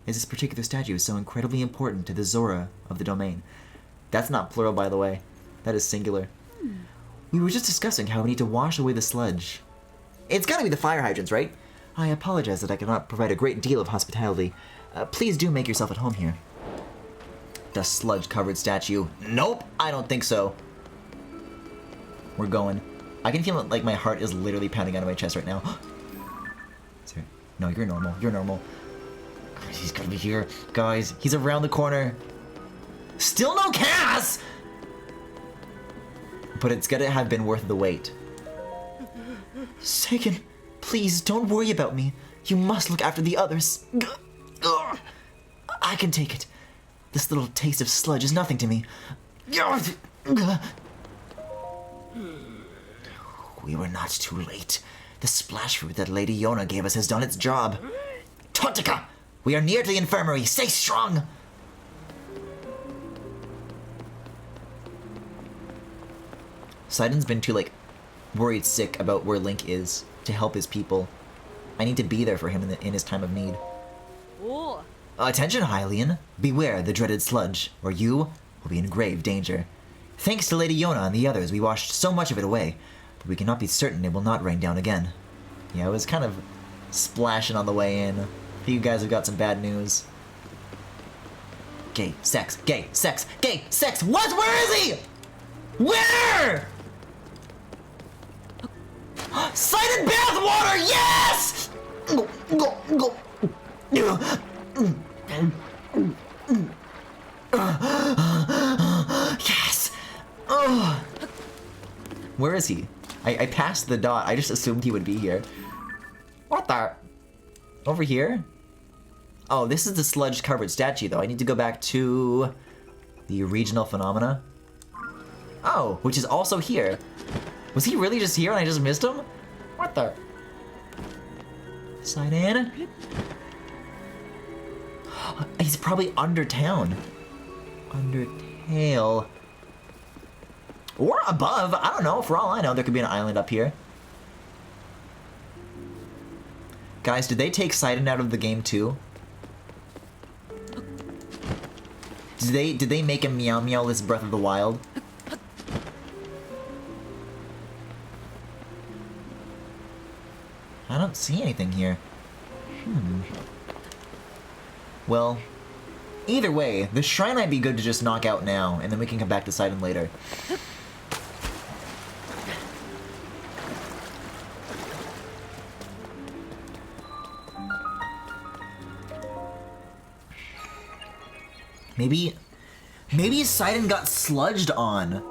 As this particular statue is so incredibly important to the Zora of the domain. That's not plural, by the way. That is singular. We were just discussing how we need to wash away the sludge. It's gotta be the fire hydrants, right? I apologize that I cannot provide a great deal of hospitality. Please do make yourself at home here. The sludge-covered statue. Nope, I don't think so. We're going. I can feel like my heart is literally pounding out of my chest right now. Sorry. No, you're normal. You're normal. Guys, he's gotta be here. Guys, he's around the corner. Still no Cass! But it's gotta have been worth the wait. Seiken, please don't worry about me. You must look after the others. I can take it. This little taste of sludge is nothing to me. We were not too late. The splash fruit that Lady Yona gave us has done its job. Tontika! We are near to the infirmary. Stay strong! Sidon's been too, like, worried sick about where Link is to help his people. I need to be there for him in his time of need. Oh. Attention, Hylian. Beware the dreaded sludge, or you will be in grave danger. Thanks to Lady Yona and the others, we washed so much of it away, but we cannot be certain it will not rain down again. Yeah, it was kind of splashing on the way in. You guys have got some bad news. Gay, sex, gay, sex, gay, sex! What? Where is he? Where? Cited bathwater! Yes! Yes! Where is he? I passed the dot. I just assumed he would be here. What the? Over here? Oh, this is the sludge-covered statue, though. I need to go back to the regional phenomena. Oh, which is also here. Was he really just here and I just missed him? What the? Side in. He's probably under town. Under tail. Or above. I don't know. For all I know, there could be an island up here. Guys, did they take Sidon out of the game too? Did they make him Meow Meow this Breath of the Wild? I don't see anything here. Well, either way, the shrine might be good to just knock out now, and then we can come back to Sidon later. Maybe Sidon got sludged on.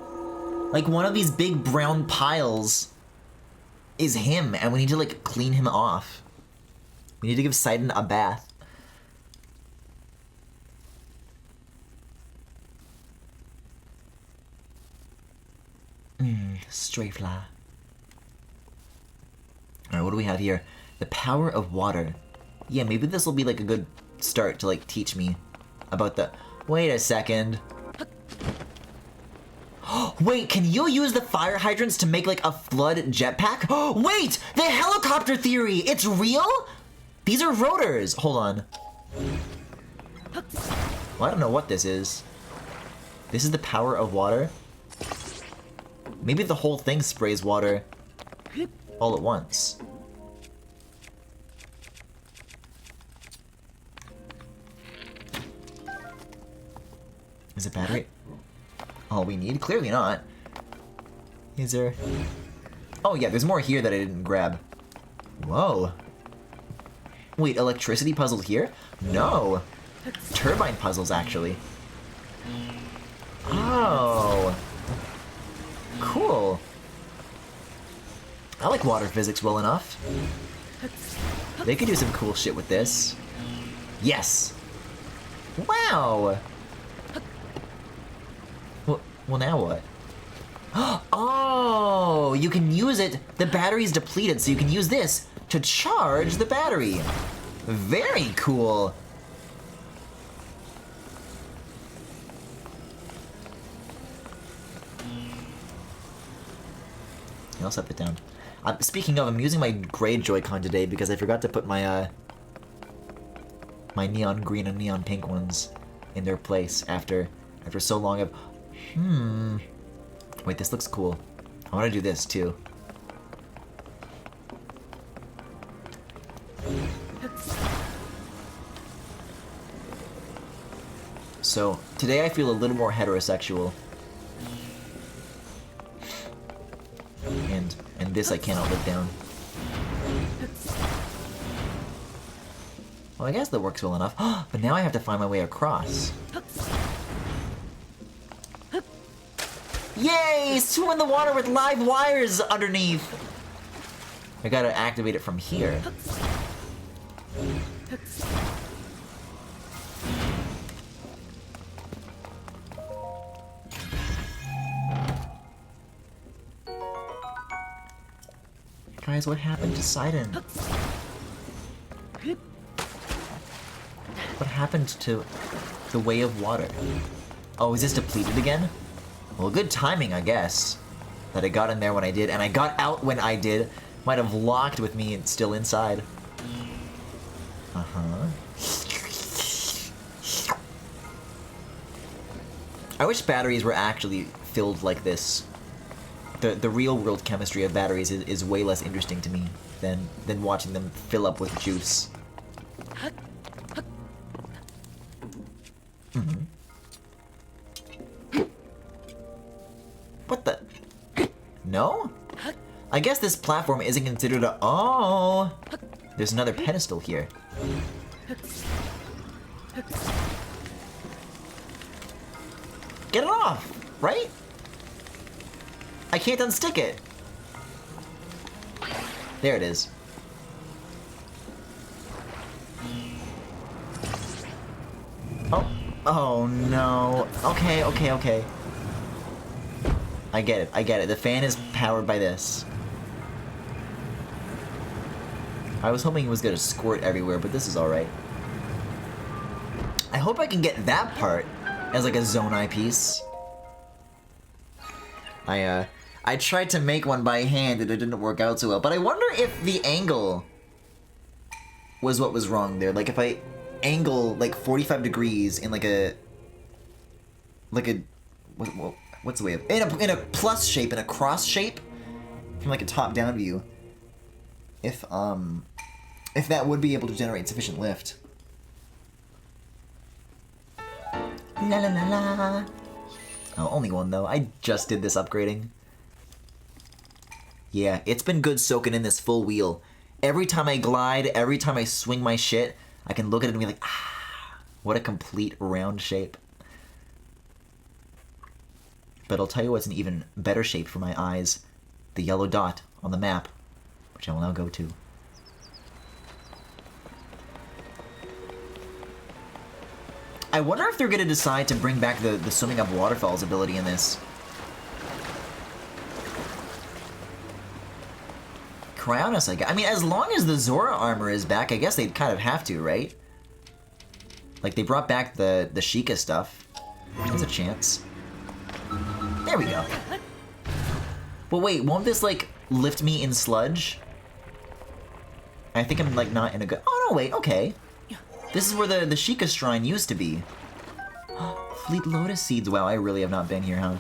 Like one of these big brown piles is him, and we need to like clean him off. We need to give Sidon a bath. Stray fly. Alright, what do we have here? The power of water. Yeah, maybe this will be like a good start to like teach me about the... Wait a second. Wait, can you use the fire hydrants to make like a flood jetpack? Wait! The helicopter theory! It's real? These are rotors. Hold on. Well, I don't know what this is. This is the power of water? Maybe the whole thing sprays water all at once. Is it battery? All we need? Clearly not. Is there... Oh yeah, there's more here that I didn't grab. Whoa. Wait, electricity puzzle here? No. Turbine puzzles, actually. Oh. Cool. I like water physics well enough. They could do some cool shit with this. Yes. Wow. Well, now what? Oh, you can use it. The battery's depleted, so you can use this to charge the battery. Very cool. I'll set that down. Speaking of, I'm using my gray Joy-Con today because I forgot to put my my neon green and neon pink ones in their place after so long of... Wait, this looks cool. I want to do this too. So, today I feel a little more heterosexual. And this I cannot live down. Well, I guess that works well enough. But now I have to find my way across. Yay! Swim in the water with live wires underneath! I gotta activate it from here. Guys, what happened to Sidon? What happened to the way of water? Oh, is this depleted again? Well, good timing, I guess, that I got in there when I did, and I got out when I did. Might have locked with me still inside. I wish batteries were actually filled like this. The real world chemistry of batteries is way less interesting to me than watching them fill up with juice. What the? No? I guess this platform isn't considered a... Oh! There's another pedestal here. Get it off, right? I can't unstick it. There it is. Oh. Oh no. Okay, okay, okay. I get it, I get it. The fan is powered by this. I was hoping it was gonna squirt everywhere, but this is alright. I hope I can get that part as like a Zonai piece. I tried to make one by hand and it didn't work out so well, but I wonder if the angle was what was wrong there. Like if I angle like 45 degrees in like a what's the way of in a plus shape, in a cross shape, from like a top-down view, if that would be able to generate sufficient lift. La la la la. Oh, only one though. I just did this upgrading. Yeah, it's been good soaking in this full wheel. Every time I glide, every time I swing my shit, I can look at it and be like, ah, what a complete round shape. But I'll tell you what's an even better shape for my eyes. The yellow dot on the map, which I will now go to. I wonder if they're going to decide to bring back the swimming up waterfalls ability in this. Cryonis, I guess. I mean, as long as the Zora armor is back, I guess they'd kind of have to, right? Like, they brought back the Sheikah stuff. There's a chance. There we go. But wait, won't this, like, lift me in sludge? I think I'm, like, not in a good... Oh, no, wait, okay. This is where the Sheikah shrine used to be. Fleet Lotus Seeds. Wow, I really have not been here, huh?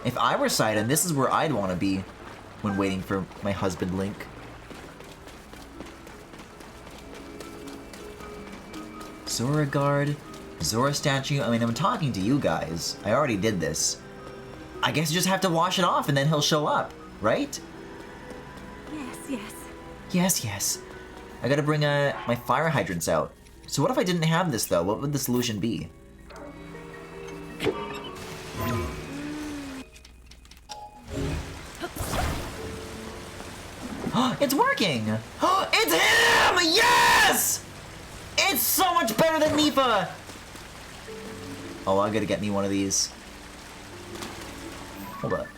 If I were Sidon, this is where I'd want to be when waiting for my husband Link. Zora Guard, Zora statue. I mean, I'm talking to you guys. I already did this. I guess you just have to wash it off and then he'll show up, right? Yes, yes. Yes, yes. I gotta bring my fire hydrants out. So what if I didn't have this though? What would the solution be? It's working! It's him! Yes! It's so much better than Mipha! Oh, I gotta get me one of these. Hold up.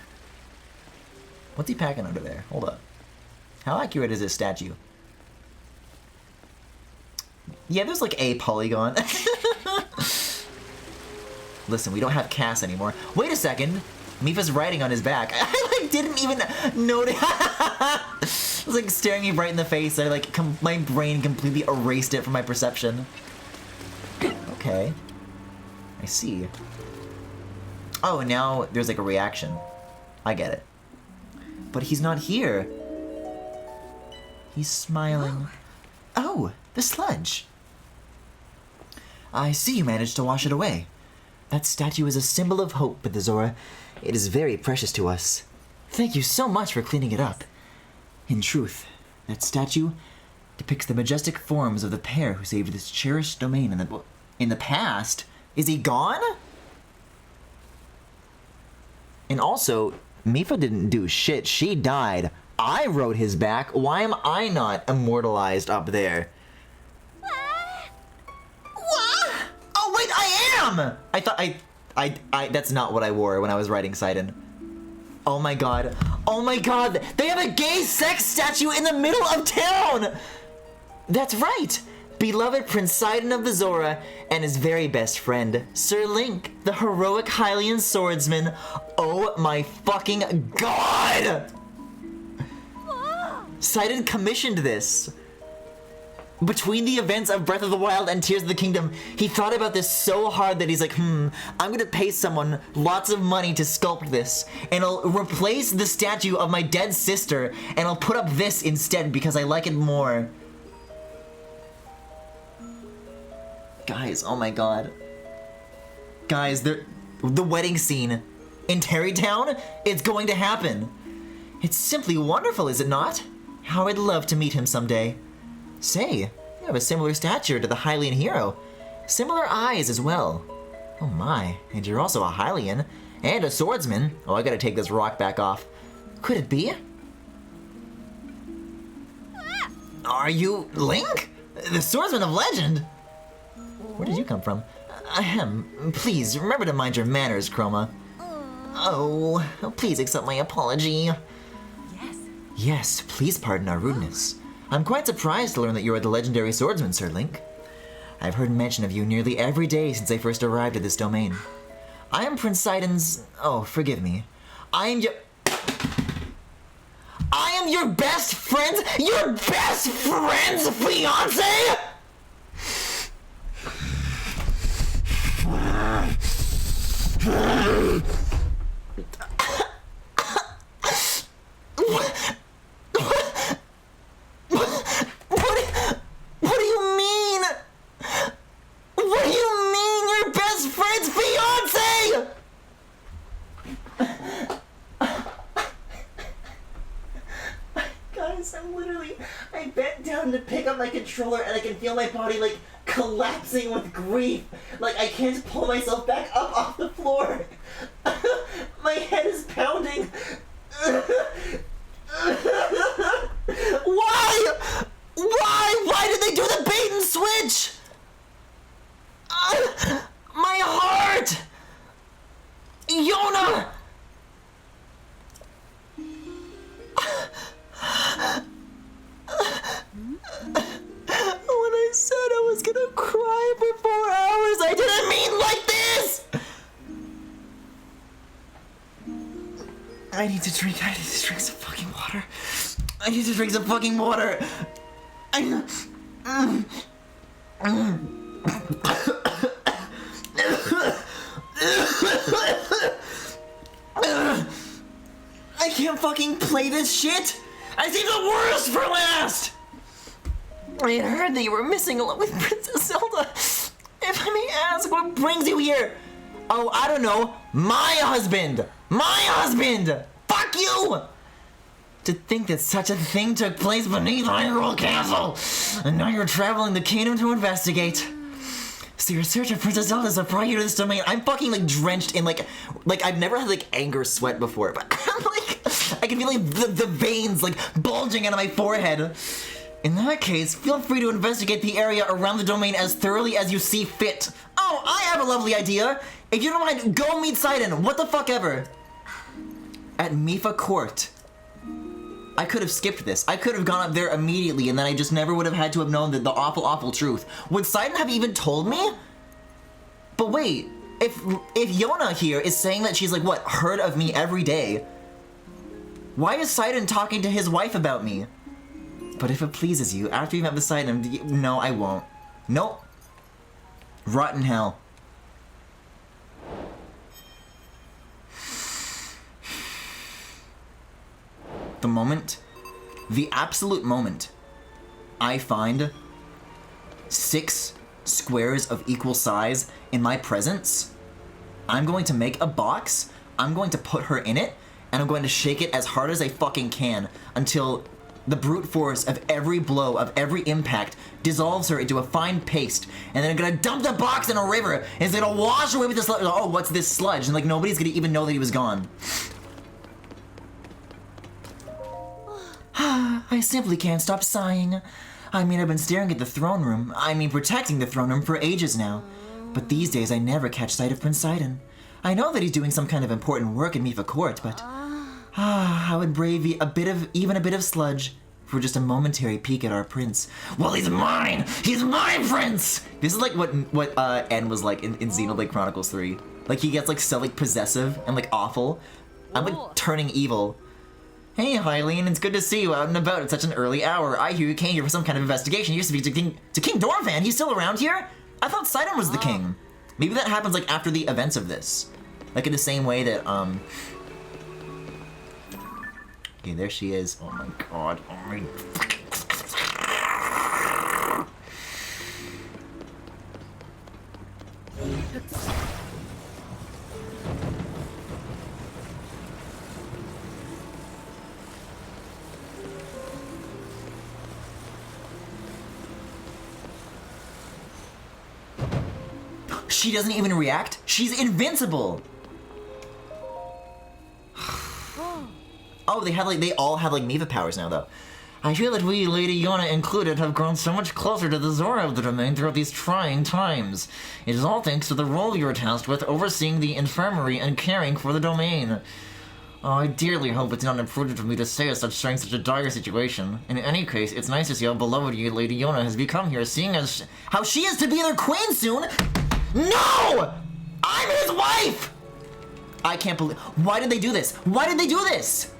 What's he packing under there? Hold up. How accurate is this statue? Yeah, there's like a polygon. Listen, we don't have Cass anymore. Wait a second. Mipha's riding on his back. I like didn't even notice. I was like staring me right in the face. I like my brain completely erased it from my perception. Okay. I see. Oh, now there's like a reaction. I get it. But he's not here. He's smiling. Oh, the sludge. I see you managed to wash it away. That statue is a symbol of hope, Zora. It is very precious to us. Thank you so much for cleaning it up. In truth, that statue depicts the majestic forms of the pair who saved this cherished domain in the past. Is he gone? And also, Mipha didn't do shit. She died. I rode his back. Why am I not immortalized up there? What? Oh wait, I am! I thought that's not what I wore when I was riding Sidon. Oh my god. Oh my god! They have a gay sex statue in the middle of town! That's right! Beloved Prince Sidon of the Zora and his very best friend, Sir Link, the heroic Hylian swordsman. Oh my fucking god! Sidon commissioned this. Between the events of Breath of the Wild and Tears of the Kingdom, he thought about this so hard that he's like, I'm gonna pay someone lots of money to sculpt this, and I'll replace the statue of my dead sister, and I'll put up this instead because I like it more. Guys, oh my god. Guys, the wedding scene in Terrytown, it's going to happen. It's simply wonderful, is it not? How I'd love to meet him someday. Say, you have a similar stature to the Hylian hero. Similar eyes as well. Oh my, and you're also a Hylian, and a swordsman. Oh, I gotta take this rock back off. Could it be? Are you Link? The swordsman of legend? Where did you come from? Ahem. Please, remember to mind your manners, Chroma. Oh, please accept my apology. Yes. Yes, please pardon our rudeness. I'm quite surprised to learn that you are the legendary swordsman, Sir Link. I've heard mention of you nearly every day since I first arrived at this domain. I am Prince Sidon's... Oh, forgive me. I am your best friend's... Your best friend's fiancé?! What do you mean? What do you mean, your best friend's fiancé? Guys, I bent down to pick up my controller and I can feel my body like collapsing with grief. Like I can't pull myself back up off the floor. My head is pounding. Why? Why did they do the bait and switch? My heart! Yona! When I said I was gonna cry for 4 hours, I didn't mean like this! I need to drink some fucking water. I need to drink some fucking water. I can't fucking play this shit! I saved the worst for last! I had heard that you were missing along with Princess Zelda. If I may ask, what brings you here? Oh, I don't know. My husband! My husband! Fuck you! To think that such a thing took place beneath Hyrule Castle! And now you're traveling the kingdom to investigate. So your search of Princess Zelda has brought you to this domain. I'm fucking like drenched in like I've never had like anger sweat before, but I'm like, I can feel like the veins like bulging out of my forehead. In that case, feel free to investigate the area around the domain as thoroughly as you see fit. Oh, I have a lovely idea. If you don't mind, go meet Sidon. What the fuck ever. At Mipha Court. I could have skipped this. I could have gone up there immediately and then I just never would have had to have known the awful, awful truth. Would Sidon have even told me? But wait, if Yona here is saying that she's like, what, heard of me every day, why is Sidon talking to his wife about me? But if it pleases you, after you've met with Sidon, no, I won't. Nope. Rotten hell. The moment, the absolute moment, I find 6 squares of equal size in my presence, I'm going to make a box, I'm going to put her in it, and I'm going to shake it as hard as I fucking can until the brute force of every blow, of every impact, dissolves her into a fine paste, and then I'm gonna dump the box in a river, and it's gonna wash away with this sludge. Oh, what's this sludge? And like nobody's gonna even know that he was gone. I simply can't stop sighing. I mean, I've been staring at the throne room, protecting the throne room for ages now. But these days I never catch sight of Prince Sidon. I know that he's doing some kind of important work in Mipha Court, but I would brave even a bit of sludge for just a momentary peek at our prince. Well, he's mine! He's my prince! This is like what N was like in Xenoblade Chronicles 3. Like he gets like so like possessive and like awful. I'm like turning evil. Hey, Hylian, it's good to see you out and about at such an early hour. I hear you came here for some kind of investigation. You used to be to King Dorvan. He's still around here? I thought Sidon was the king. Maybe that happens like after the events of this. Like in the same way that, okay, there she is. Oh my god. Oh my... She doesn't even react? She's invincible! Oh, they all have like Mipha powers now though. I feel that we, Lady Yona included, have grown so much closer to the Zora of the domain throughout these trying times. It is all thanks to the role you are tasked with overseeing the infirmary and caring for the domain. Oh, I dearly hope it's not imprudent of me to say as such during such a dire situation. In any case, it's nice to see how beloved you, Lady Yona, has become here, seeing as how she is to be their queen soon. No! I'm his wife! I can't believe. Why did they do this? Why did they do this?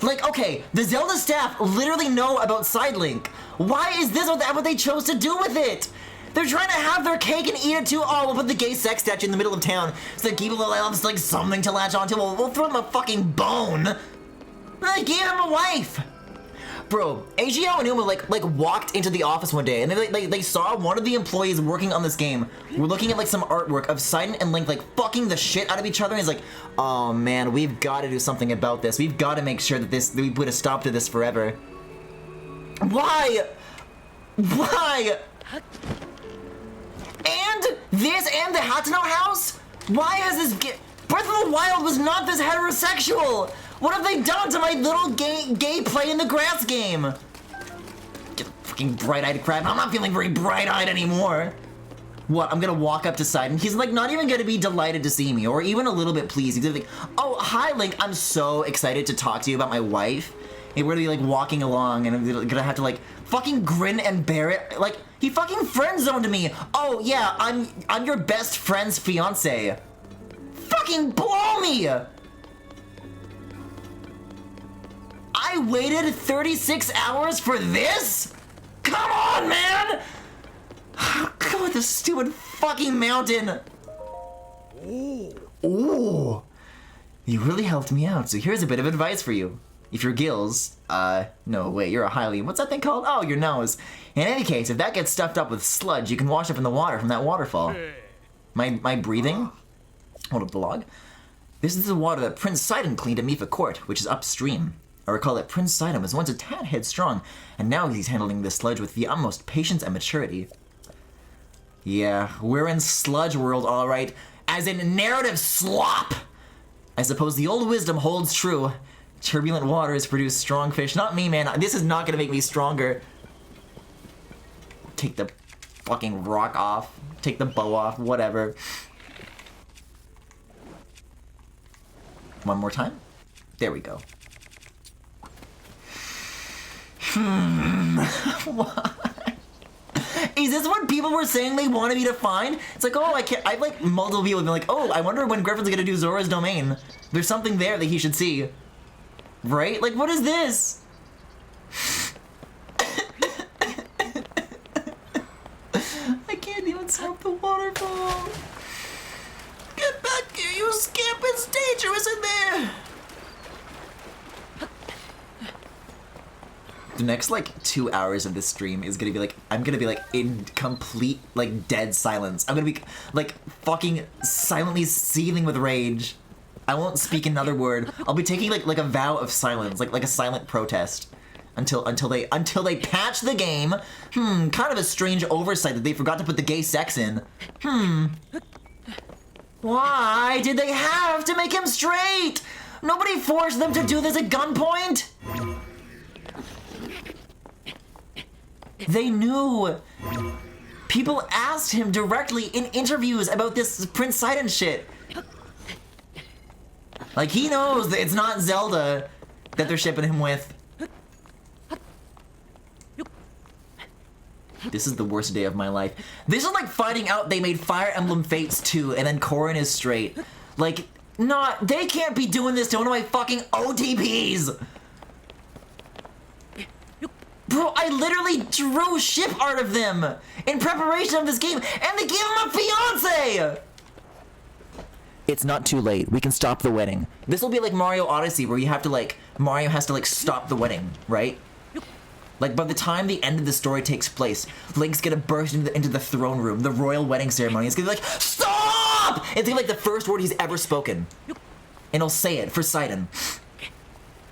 Like, okay, the Zelda staff literally know about Sidelink. Why is this what they chose to do with it? They're trying to have their cake and eat it too. Oh, we'll put the gay sex statue in the middle of town so that people will have like something to latch onto. We'll throw them a fucking bone. They gave him a wife. Bro, Eiji and Uma like walked into the office one day and they saw one of the employees working on this game. We're looking at like some artwork of Sidon and Link like fucking the shit out of each other. And he's like, oh man, we've got to do something about this. We've got to make sure that we put a stop to this forever. Why? Why? And this and the Hatano house? Why has this Breath of the Wild was not this heterosexual? What have they done to my little gay play in the grass game? Get fucking bright-eyed crap. I'm not feeling very bright-eyed anymore. What, I'm gonna walk up to Sidon. He's like not even gonna be delighted to see me or even a little bit pleased. He's gonna be like, oh, hi Link, I'm so excited to talk to you about my wife. And we're gonna be like walking along and I'm gonna have to like fucking grin and bear it. Like, he fucking friend-zoned me. Oh yeah, I'm your best friend's fiance. Fucking blow me! I waited 36 hours for this? Come on, man! Come on, this stupid fucking mountain. Ooh. You really helped me out, so here's a bit of advice for you. If your gills, no, wait, you're a highly, what's that thing called? Oh, your nose. In any case, if that gets stuffed up with sludge, you can wash up in the water from that waterfall. My breathing? Hold up the log. This is the water that Prince Sidon cleaned at Mifa Court, which is upstream. I recall that Prince Sidon was once a tad headstrong, and now he's handling this sludge with the utmost patience and maturity. Yeah, we're in sludge world, alright. As in narrative slop! I suppose the old wisdom holds true. Turbulent waters produce strong fish. Not me, man. This is not gonna make me stronger. Take the fucking rock off. Take the bow off. Whatever. One more time. There we go. Why? Is this what people were saying they wanted me to find? It's like, oh, I can't. I've like multiple people have been like, oh, I wonder when Griffin's gonna do Zora's domain. There's something there that he should see. Right? Like, what is this? I can't even stop the waterfall. Get back here, you scamp! It's dangerous in there! The next, like, 2 hours of this stream is gonna be, like, I'm gonna be, like, in complete, like, dead silence. I'm gonna be, like, fucking silently seething with rage. I won't speak another word. I'll be taking, like a vow of silence, like a silent protest. Until they patch the game. Kind of a strange oversight that they forgot to put the gay sex in. Why did they have to make him straight? Nobody forced them to do this at gunpoint. They knew. People asked him directly in interviews about this Prince Sidon shit. Like, he knows that it's not Zelda that they're shipping him with. This is the worst day of my life. This is like finding out they made Fire Emblem Fates 2 and then Corrin is straight. Like, they can't be doing this to one of my fucking OTPs! Bro, I literally drew ship art of them in preparation of this game, and they gave him a fiance! It's not too late. We can stop the wedding. This will be like Mario Odyssey, where you have to like, Mario has to like stop the wedding, right? Like, by the time the end of the story takes place, Link's gonna burst into the throne room, the royal wedding ceremony. It's gonna be like, stop! It's gonna be like the first word he's ever spoken. And he'll say it for Sidon.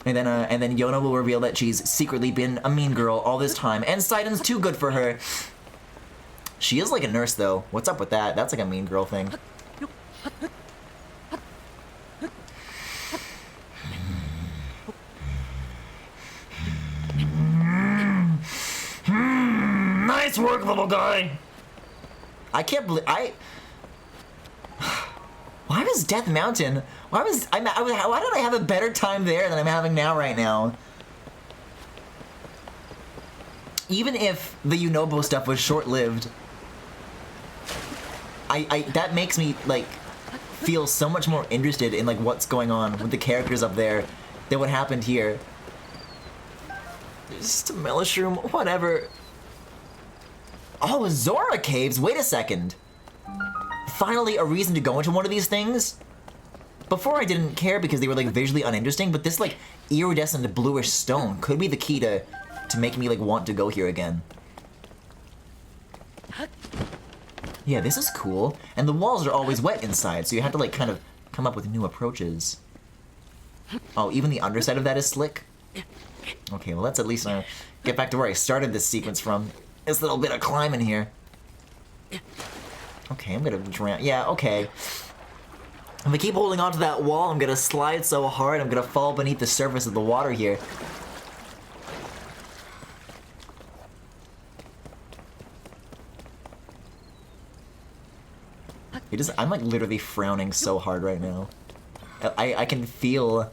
And then Yona will reveal that she's secretly been a mean girl all this time, and Sidon's too good for her. She is like a nurse, though. What's up with that? That's like a mean girl thing. Nice work, little guy! I can't believe why was Death Mountain? Why did I have a better time there than I'm having now right now? Even if the Unobo stuff was short-lived, that makes me like feel so much more interested in like what's going on with the characters up there than what happened here. It's just a Mellish room, whatever. Oh, Zora Caves, wait a second. Finally a reason to go into one of these things. Before I didn't care because they were like visually uninteresting, but this like iridescent bluish stone could be the key to make me like want to go here again. Yeah, this is cool. And the walls are always wet inside, so you have to like kind of come up with new approaches. Oh, even the underside of that is slick? Okay, well let's at least get back to where I started this sequence from. This little bit of climbing here. Okay, I'm gonna drown. Yeah, okay. If I keep holding onto that wall, I'm gonna slide so hard, I'm gonna fall beneath the surface of the water here. I'm like literally frowning so hard right now. I can feel...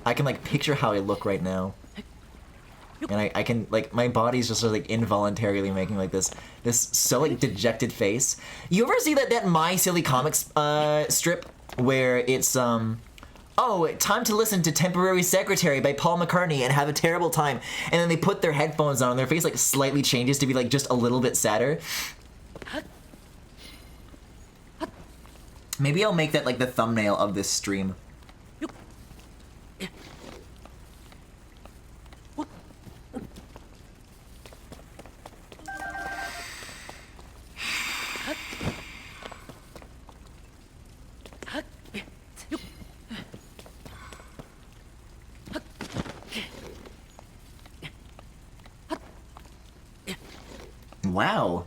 I can like picture how I look right now. And I can, like, my body's just sort of like involuntarily making like this so like dejected face. You ever see that My Silly Comics strip where it's oh, time to listen to Temporary Secretary by Paul McCartney and have a terrible time, and then they put their headphones on and their face like slightly changes to be like just a little bit sadder? Maybe I'll make that like the thumbnail of this stream. Wow.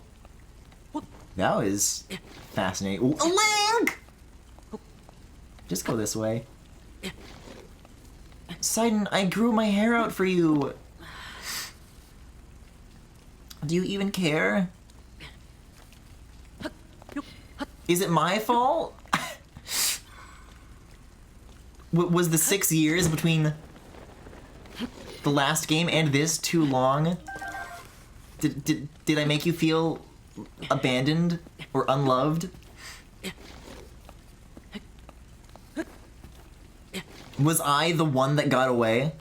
That was fascinating. Ooh, Link! Just go this way. Sidon, I grew my hair out for you. Do you even care? Is it my fault? Was the 6 years between the last game and this too long? Did I make you feel abandoned or unloved? Was I the one that got away?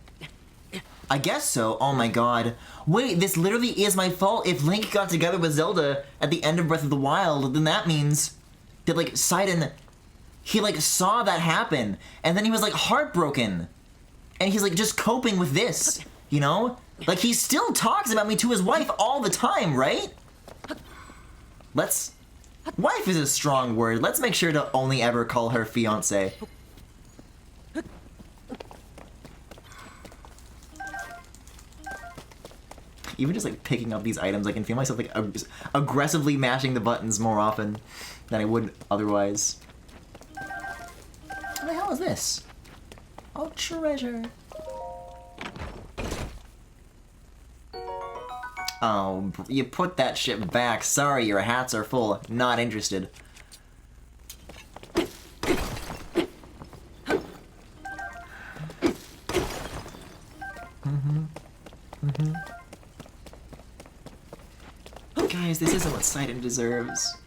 I guess so. Oh my god. Wait, this literally is my fault. If Link got together with Zelda at the end of Breath of the Wild, then that means that, like, Sidon, he, like, saw that happen, and then he was, like, heartbroken. And he's, like, just coping with this, you know? Like, he still talks about me to his wife all the time, right? Wife is a strong word. Let's make sure to only ever call her fiancé. Even just like picking up these items, I can feel myself like aggressively mashing the buttons more often than I would otherwise. What the hell is this? Oh, treasure. Oh, you put that shit back. Sorry, your hats are full. Not interested. Guys, this isn't what Sidon deserves.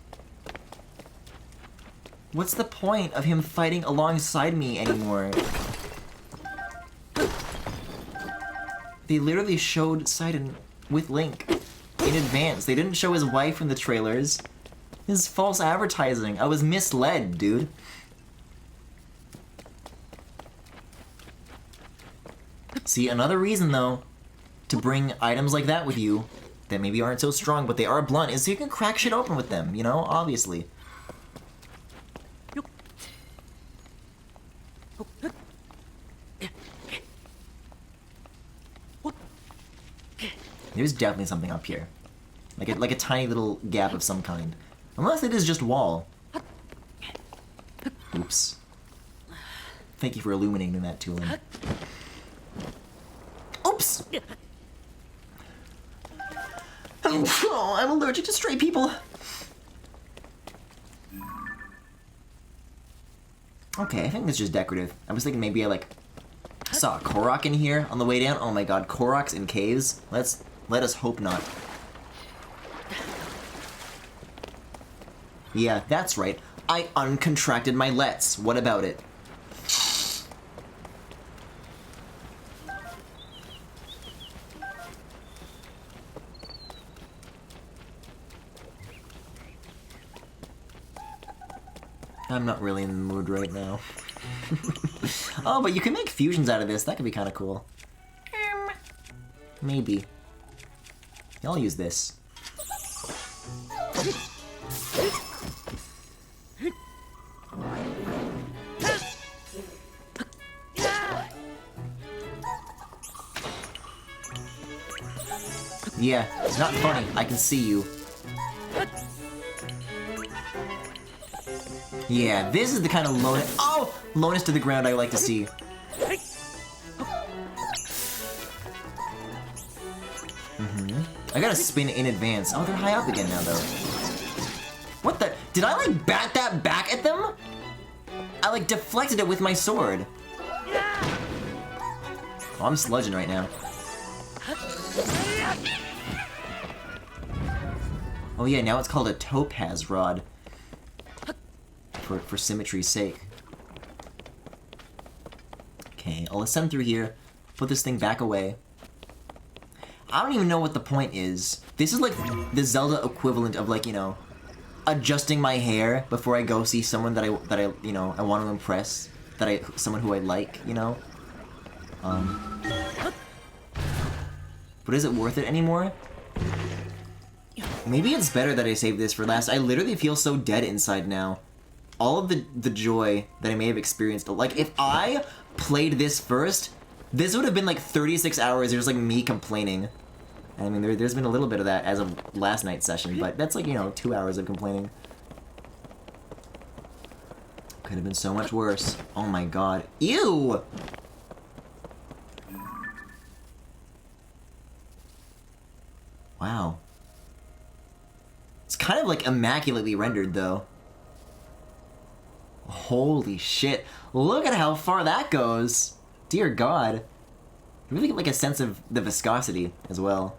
What's the point of him fighting alongside me anymore? They literally showed Sidon with Link in advance. They didn't show his wife in the trailers. This is false advertising. I was misled, dude. See, another reason, though, to bring items like that with you that maybe aren't so strong, but they are blunt, is so you can crack shit open with them, you know? Obviously. There's definitely something up here. Like a tiny little gap of some kind. Unless it is just wall. Oops. Thank you for illuminating that, Tulin. Oops! Oh, I'm allergic to stray people. Okay, I think it's just decorative. I was thinking maybe I like saw a Korok in here on the way down. Oh my god, Koroks in caves? Let us hope not. Yeah, that's right. I uncontracted my lets. What about it? I'm not really in the mood right now. Oh, but you can make fusions out of this. That could be kind of cool. Maybe. I'll use this. Yeah, not funny. I can see you. Yeah, this is the kind of lowness to the ground I like to see. I gotta spin in advance. Oh, they're high up again now, though. What the? Did I, like, bat that back at them? I, like, deflected it with my sword. Oh, I'm sludging right now. Oh yeah, now it's called a topaz rod. For symmetry's sake. Okay, I'll ascend through here, put this thing back away. I don't even know what the point is. This is like the Zelda equivalent of, like, you know, adjusting my hair before I go see someone that I you know, I want to impress, someone who I like, you know. But is it worth it anymore? Maybe it's better that I saved this for last. I literally feel so dead inside now. All of the joy that I may have experienced, like, if I played this first, this would have been like 36 hours of just like me complaining. I mean, there's been a little bit of that as of last night's session, but that's like, you know, 2 hours of complaining. Could have been so much worse. Oh my god. Ew! Wow. It's kind of like immaculately rendered though. Holy shit. Look at how far that goes. Dear God. You really get like a sense of the viscosity as well.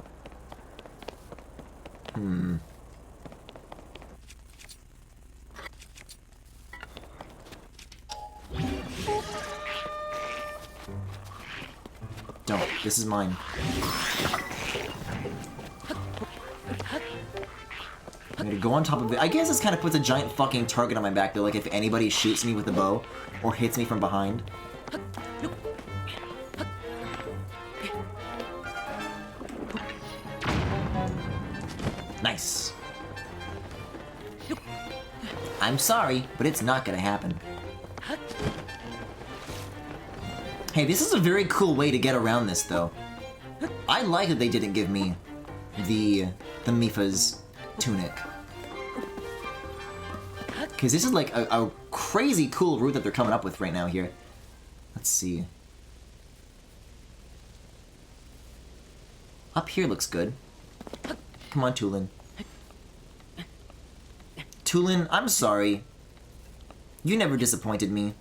Don't. This is mine. I'm gonna go on top of it. I guess this kind of puts a giant fucking target on my back, though, like if anybody shoots me with a bow or hits me from behind. Nice. I'm sorry, but it's not gonna happen. Hey, this is a very cool way to get around this, though. I like that they didn't give me the Mipha's tunic. Because this is like a crazy cool route that they're coming up with right now here. Let's see. Up here looks good. Come on, Tulin. Tulin, I'm sorry. You never disappointed me.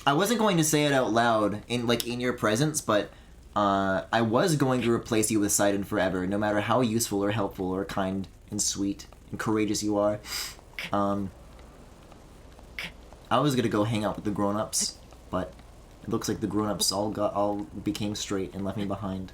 I wasn't going to say it out loud in your presence, but I was going to replace you with Sidon forever, no matter how useful or helpful or kind and sweet and courageous you are. I was gonna go hang out with the grown-ups, but it looks like the grown-ups all became straight and left me behind.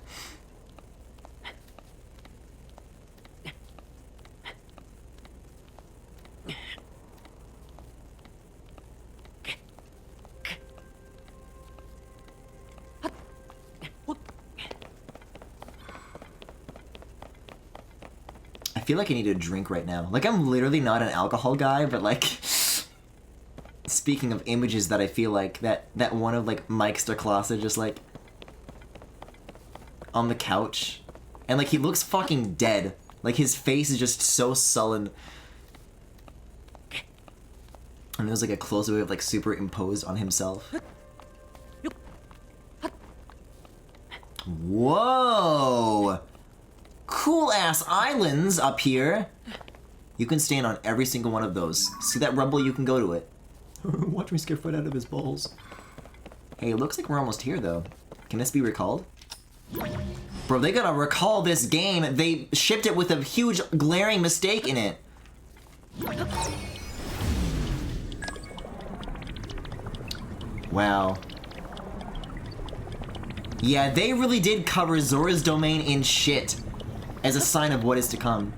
I feel like I need a drink right now. Like, I'm literally not an alcohol guy, but like, speaking of images that I feel like, that one of like Mike Starklasa just like on the couch, and like he looks fucking dead. Like his face is just so sullen. And there's like a close-up of like superimposed on himself. Whoa! Cool glass islands up here. You can stand on every single one of those. See that rumble? You can go to it. Watch me scare Fred out of his balls. Hey, it looks like we're almost here, though. Can this be recalled? Bro, they gotta recall this game. They shipped it with a huge glaring mistake in it. Wow. Yeah, they really did cover Zora's domain in shit as a sign of what is to come.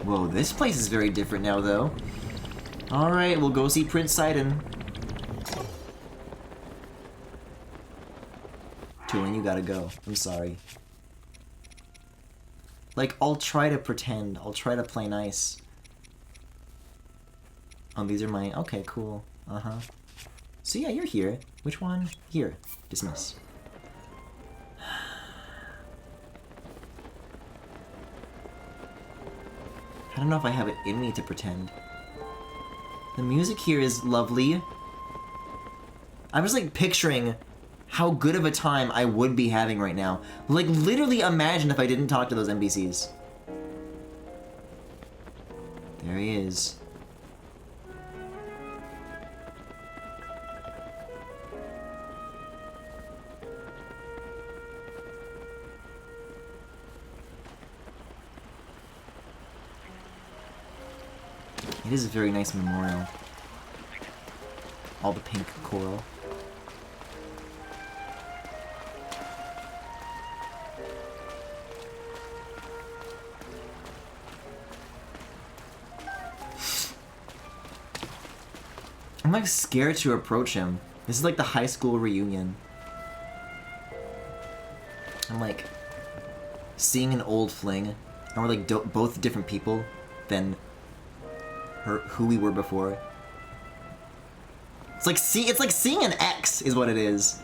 Whoa, this place is very different now, though. Alright, we'll go see Prince Sidon. Tulin, you gotta go. I'm sorry. Like, I'll try to pretend. I'll try to play nice. Oh, these are my... Okay, cool. Uh-huh. So yeah, you're here. Which one? Here. Dismiss. I don't know if I have it in me to pretend. The music here is lovely. I was like picturing how good of a time I would be having right now. Like literally imagine if I didn't talk to those NPCs. There he is. It is a very nice memorial. All the pink coral. I'm like scared to approach him. This is like the high school reunion. I'm like seeing an old fling, and we're like both different people than who we were before. It's like seeing an ex is what it is.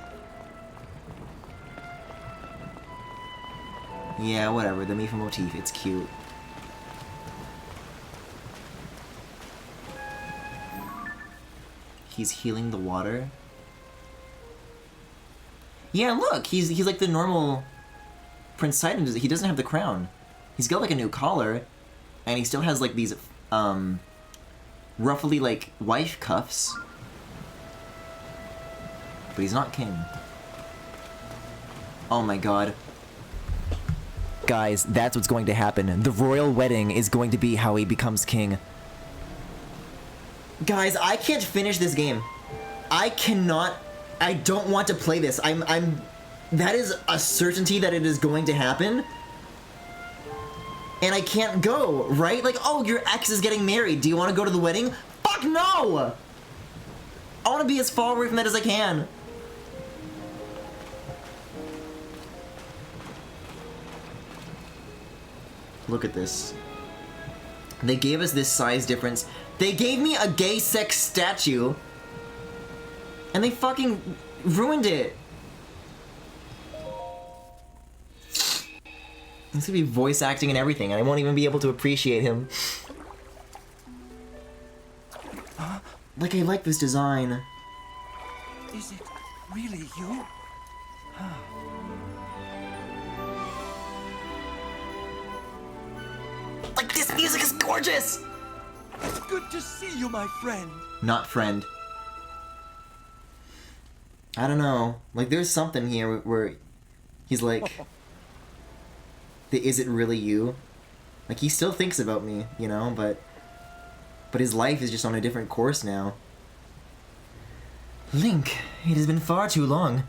Yeah, whatever. The Mifa motif. It's cute. He's healing the water. Yeah, look, he's like the normal Prince Sidon. He doesn't have the crown. He's got like a new collar, and he still has like these roughly like wife cuffs. But he's not king. Oh my god. Guys, that's what's going to happen. The royal wedding is going to be how he becomes king. Guys, I can't finish this game. I cannot. I don't want to play this. That is a certainty that it is going to happen. And I can't go, right? Like, oh, your ex is getting married. Do you want to go to the wedding? Fuck no! I want to be as far away from that as I can. Look at this. They gave us this size difference. They gave me a gay sex statue. And they fucking ruined it. He's gonna be voice acting and everything, and I won't even be able to appreciate him. Like, I like this design. Is it really you? Like, this music is gorgeous! It's good to see you, my friend. Not friend. I don't know. Like, there's something here where he's like... Is it really you? Like, he still thinks about me, you know, but his life is just on a different course now. Link, it has been far too long.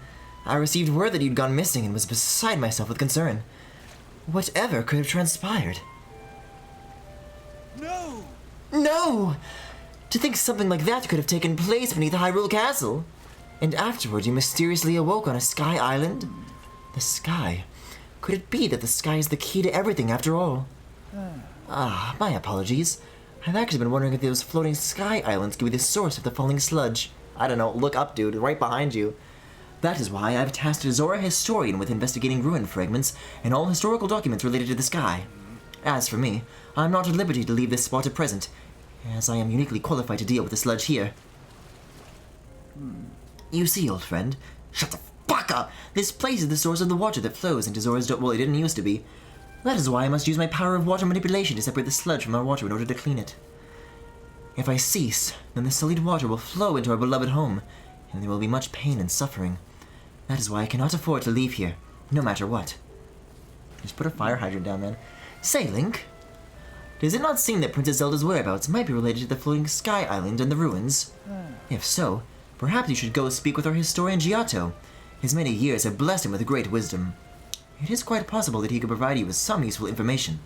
I received word that you'd gone missing and was beside myself with concern. Whatever could have transpired? No! No! To think something like that could have taken place beneath Hyrule Castle. And afterward you mysteriously awoke on a sky island? The sky. Could it be that the sky is the key to everything after all? Ah, my apologies. I've actually been wondering if those floating sky islands could be the source of the falling sludge. I don't know, look up, dude, right behind you. That is why I've tasked a Zora historian with investigating ruin fragments and all historical documents related to the sky. As for me, I'm not at liberty to leave this spot at present, as I am uniquely qualified to deal with the sludge here. You see, old friend, shut the fuck up! This place is the source of the water that flows into Zora's well, it didn't used to be. That is why I must use my power of water manipulation to separate the sludge from our water in order to clean it. If I cease, then the sullied water will flow into our beloved home, and there will be much pain and suffering. That is why I cannot afford to leave here, no matter what. Just put a fire hydrant down, man. Say, Link, does it not seem that Princess Zelda's whereabouts might be related to the floating sky island and the ruins? If so, perhaps you should go speak with our historian Giotto. His many years have blessed him with great wisdom. It is quite possible that he could provide you with some useful information.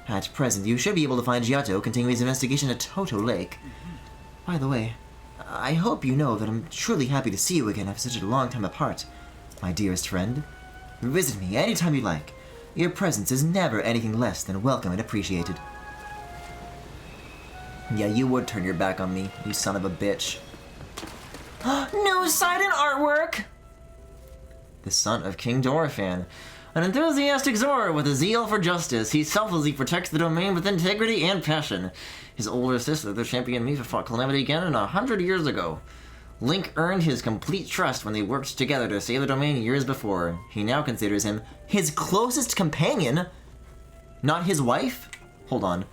At present, you should be able to find Giotto continuing his investigation at Toto Lake. By the way, I hope you know that I'm truly happy to see you again after such a long time apart, my dearest friend. Visit me anytime you like. Your presence is never anything less than welcome and appreciated. Yeah, you would turn your back on me, you son of a bitch. New Sidon artwork! The son of King Dorephan. An enthusiastic Zora with a zeal for justice, he selflessly protects the domain with integrity and passion. His older sister, the champion Mifa, fought Calamity Ganon 100 years ago. Link earned his complete trust when they worked together to save the domain years before. He now considers him his closest companion, not his wife? Hold on.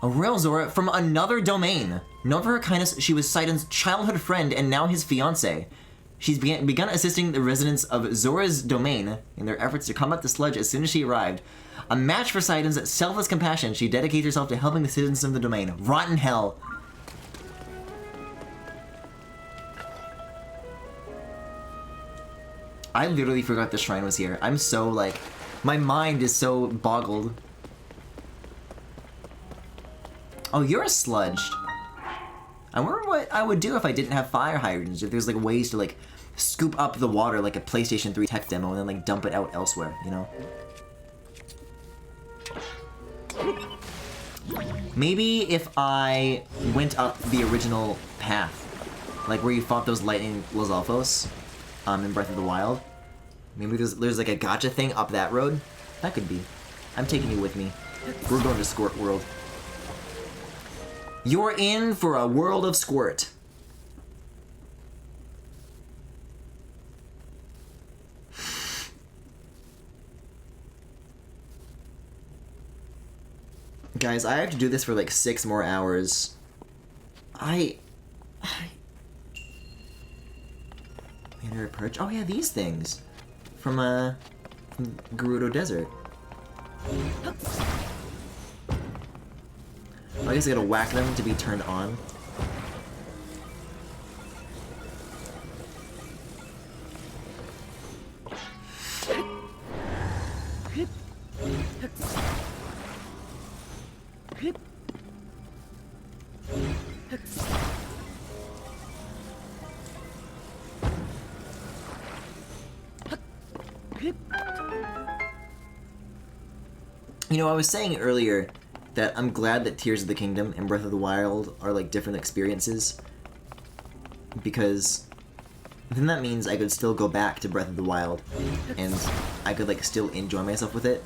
A royal Zora from another domain. Known for her kindness, she was Sidon's childhood friend and now his fiancé. She's begun assisting the residents of Zora's domain in their efforts to combat the sludge as soon as she arrived. A match for Sidon's selfless compassion, she dedicates herself to helping the citizens of the domain. Rotten hell. I literally forgot the shrine was here. I'm so, like, my mind is so boggled. Oh, you're sludged. I wonder what I would do if I didn't have fire hydrants. If there's, like, ways to, like, scoop up the water like a PlayStation 3 tech demo and then, like, dump it out elsewhere, you know? Maybe if I went up the original path, like where you fought those lightning Lizalfos, in Breath of the Wild. Maybe there's like a gotcha thing up that road. That could be. I'm taking you with me. We're going to Squirt World. You're in for a world of squirt. Guys, I have to do this for like 6 more hours. Manor Perch? Oh yeah, these things. From Gerudo Desert. I guess I gotta whack them to be turned on. You know, I was saying earlier that I'm glad that Tears of the Kingdom and Breath of the Wild are like different experiences, because then that means I could still go back to Breath of the Wild and I could like still enjoy myself with it.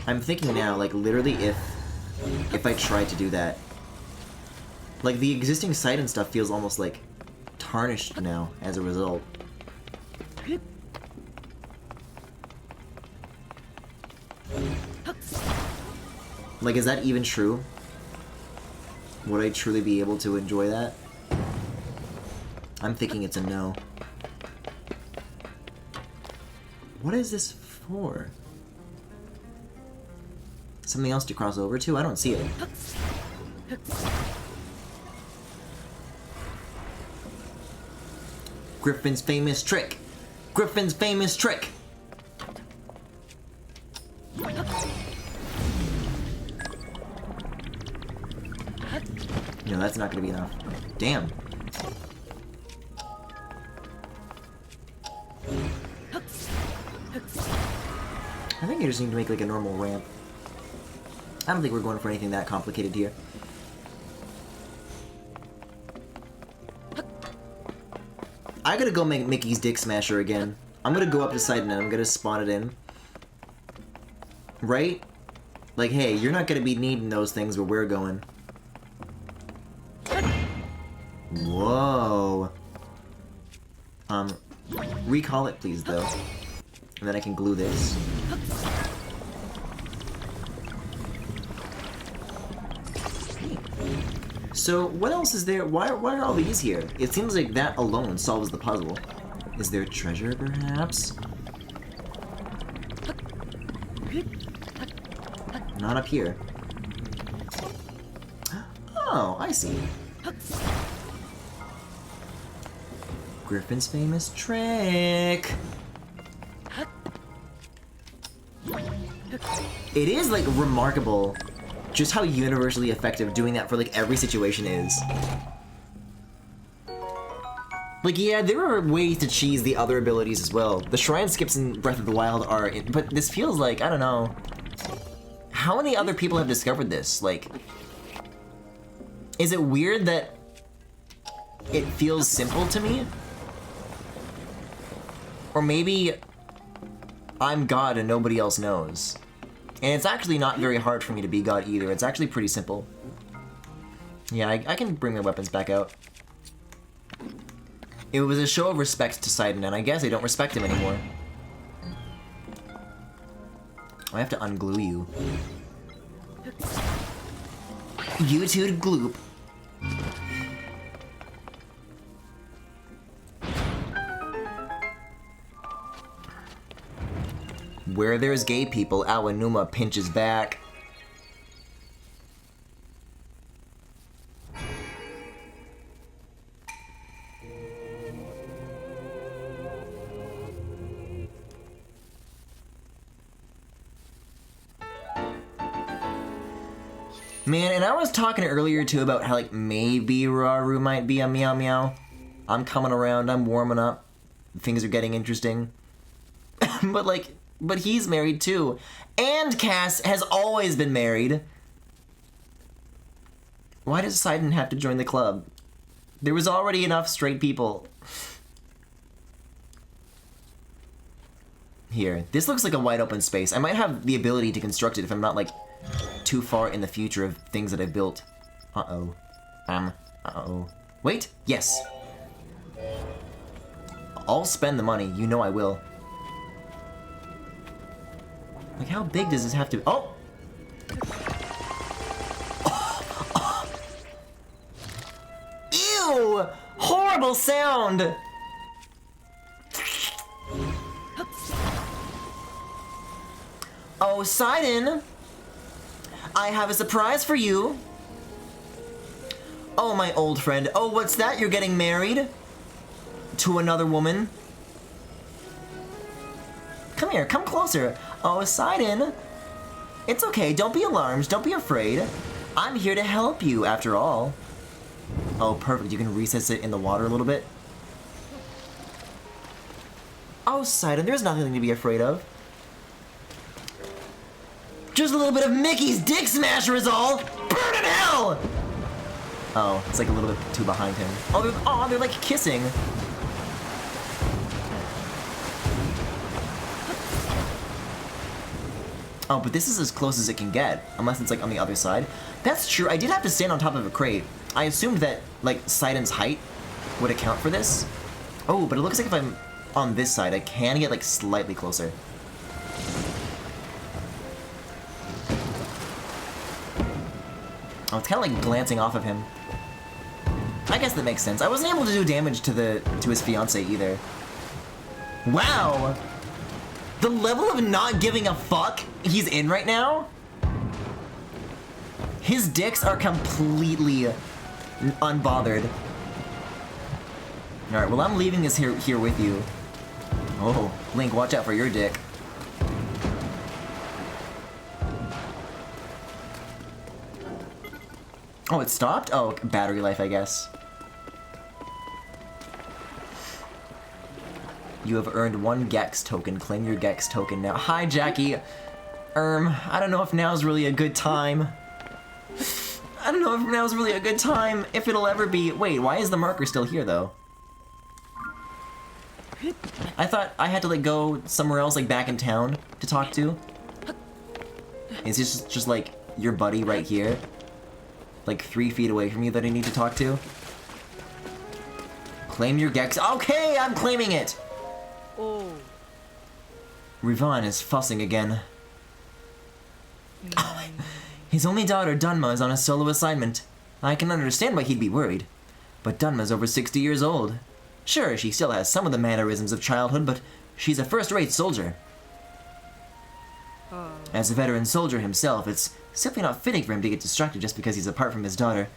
I'm thinking now, like literally if I tried to do that, like the existing site and stuff feels almost like tarnished now as a result. Like, is that even true? Would I truly be able to enjoy that? I'm thinking it's a no. What is this for? Something else to cross over to? I don't see it. Griffin's famous trick! Griffin's famous trick! No, that's not gonna be enough. Damn. I think you just need to make like a normal ramp. I don't think we're going for anything that complicated here. I gotta go make Mickey's Dick Smasher again. I'm gonna go up to Sidon and I'm gonna spawn it in. Right? Like, hey, you're not gonna be needing those things where we're going. Whoa. Recall it, please, though. And then I can glue this. So, what else is there? Why are all these here? It seems like that alone solves the puzzle. Is there treasure, perhaps? Not up here. Oh, I see. Griffin's famous trick. It is, like, remarkable just how universally effective doing that for, like, every situation is. Like, yeah, there are ways to cheese the other abilities as well. The shrine skips in Breath of the Wild are, but this feels like, I don't know. How many other people have discovered this? Like, is it weird that it feels simple to me? Or maybe I'm God and nobody else knows. And it's actually not very hard for me to be God either. It's actually pretty simple. Yeah, I can bring my weapons back out. It was a show of respect to Sidon, and I guess I don't respect him anymore. I have to unglue you. You two to gloop. Where there's gay people, Awanuma pinches back. Man, and I was talking earlier too about how, like, maybe Raru might be a meow meow. I'm coming around, I'm warming up. Things are getting interesting. But he's married too. And Cass has always been married. Why does Sidon have to join the club? There was already enough straight people. Here, this looks like a wide open space. I might have the ability to construct it if I'm not, like, too far in the future of things that I've built. Uh-oh. Uh-oh. Wait, yes. I'll spend the money, you know I will. Like, how big does this have to be? Oh! Ew! Horrible sound! Oh, Sidon! I have a surprise for you. Oh, my old friend. Oh, what's that? You're getting married? To another woman? Come here, come closer. Oh, Sidon. It's okay, don't be alarmed, don't be afraid. I'm here to help you, after all. Oh, perfect, you can recess it in the water a little bit. Oh, Sidon, there's nothing to be afraid of. Just a little bit of Mickey's dick smasher is all! Burn in hell! Oh, it's like a little bit too behind him. Oh, they're like kissing. Oh, but this is as close as it can get, unless it's like on the other side. That's true, I did have to stand on top of a crate. I assumed that, like, Sidon's height would account for this. Oh, but it looks like if I'm on this side, I can get, like, slightly closer. Oh, it's kind of like glancing off of him. I guess that makes sense. I wasn't able to do damage to his fiancée either. Wow! The level of not giving a fuck he's in right now? His dicks are completely unbothered. Alright, well I'm leaving this here with you. Oh, Link, watch out for your dick. Oh, it stopped? Oh, battery life, I guess. You have earned 1 Gex token. Claim your Gex token now. Hi, Jackie. I don't know if now's really a good time. I don't know if now's really a good time, if it'll ever be. Wait, why is the marker still here, though? I thought I had to, like, go somewhere else, like, back in town to talk to. Is this just like, your buddy right here? Like, 3 feet away from you that I need to talk to? Claim your Gex. Okay, I'm claiming it! Oh. Rivan is fussing again. His only daughter, Dunma, is on a solo assignment. I can understand why he'd be worried. But Dunma's over 60 years old. Sure, she still has some of the mannerisms of childhood, but she's a first-rate soldier. As a veteran soldier himself, it's simply not fitting for him to get distracted just because he's apart from his daughter.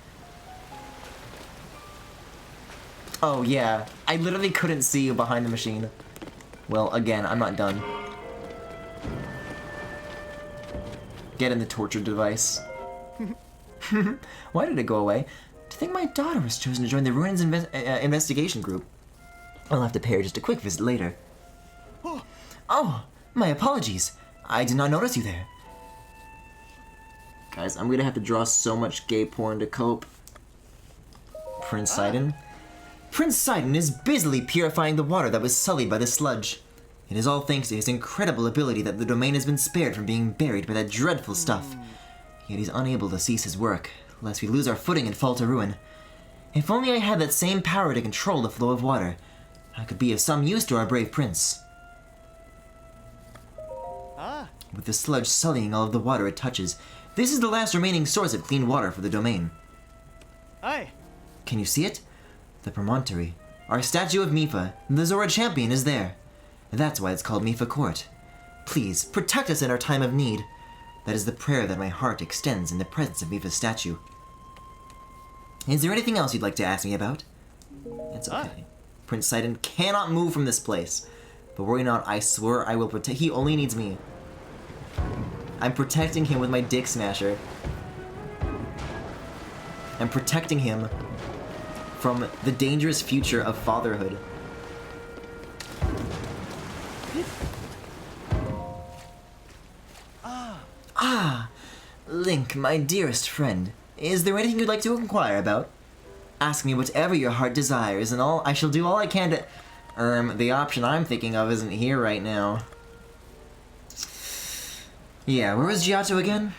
Oh yeah, I literally couldn't see you behind the machine. Well, again, I'm not done. Get in the torture device. Why did it go away? To think my daughter was chosen to join the Ruins investigation group. I'll have to pay her just a quick visit later. Oh, my apologies. I did not notice you there. Guys, I'm gonna have to draw so much gay porn to cope. Prince Sidon? Prince Sidon is busily purifying the water that was sullied by the sludge. It is all thanks to his incredible ability that the domain has been spared from being buried by that dreadful stuff. Yet he's unable to cease his work, lest we lose our footing and fall to ruin. If only I had that same power to control the flow of water, I could be of some use to our brave prince. With the sludge sullying all of the water it touches, this is the last remaining source of clean water for the domain. Aye. Can you see it? The promontory. Our statue of Mifa, the Zora champion, is there. That's why it's called Mifa Court. Please, protect us in our time of need. That is the prayer that my heart extends in the presence of Mifa's statue. Is there anything else you'd like to ask me about? It's okay. Prince Sidon cannot move from this place. But worry not, I swear I will protect. He only needs me. I'm protecting him with my dick smasher. I'm protecting him from the dangerous future of fatherhood. Ah, Link, my dearest friend. Is there anything you'd like to inquire about? Ask me whatever your heart desires, and I shall do all I can to... the option I'm thinking of isn't here right now. Yeah, where was Giotto again?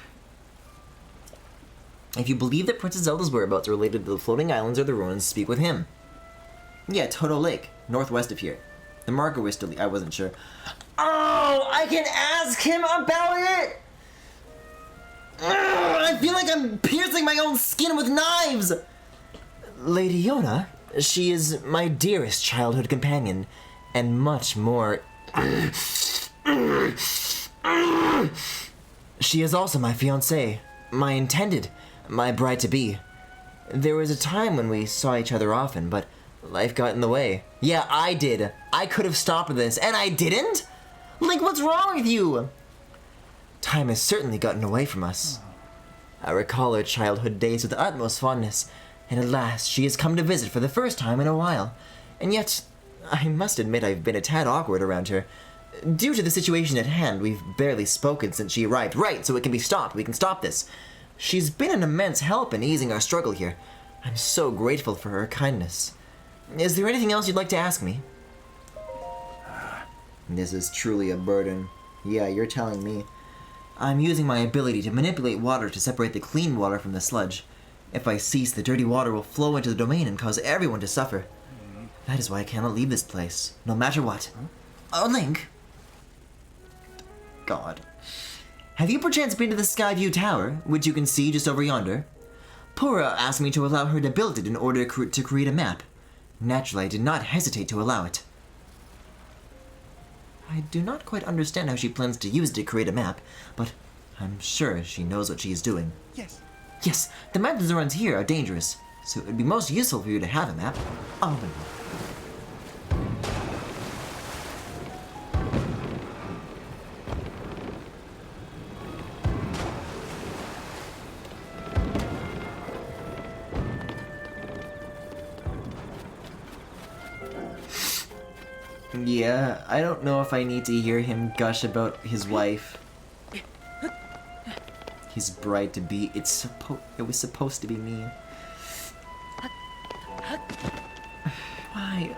If you believe that Princess Zelda's whereabouts are related to the floating islands or the ruins, speak with him. Yeah, Toto Lake, northwest of here. The marker was still... I wasn't sure. Oh, I can ask him about it! I feel like I'm piercing my own skin with knives! Lady Yona, she is my dearest childhood companion, and much more... She is also my fiancée, my intended, my bride-to-be. There was a time when we saw each other often, but life got in the way. Yeah, I did. I could have stopped this, and I didn't? Link, what's wrong with you? Time has certainly gotten away from us. I recall our childhood days with the utmost fondness, and at last she has come to visit for the first time in a while. And yet, I must admit I've been a tad awkward around her. Due to the situation at hand, we've barely spoken since she arrived. Right, so it can be stopped. We can stop this. She's been an immense help in easing our struggle here. I'm so grateful for her kindness. Is there anything else you'd like to ask me? This is truly a burden. Yeah, you're telling me. I'm using my ability to manipulate water to separate the clean water from the sludge. If I cease, the dirty water will flow into the domain and cause everyone to suffer. That is why I cannot leave this place, no matter what. Oh, Link! God. Have you perchance been to the Skyview Tower, which you can see just over yonder? Pura asked me to allow her to build it in order to create a map. Naturally, I did not hesitate to allow it. I do not quite understand how she plans to use it to create a map, but I'm sure she knows what she is doing. Yes. Yes, the mountains around here are dangerous, so it would be most useful for you to have a map. Oh, yeah, I don't know if I need to hear him gush about his wife. His bride-to-be. It was supposed to be me. Why?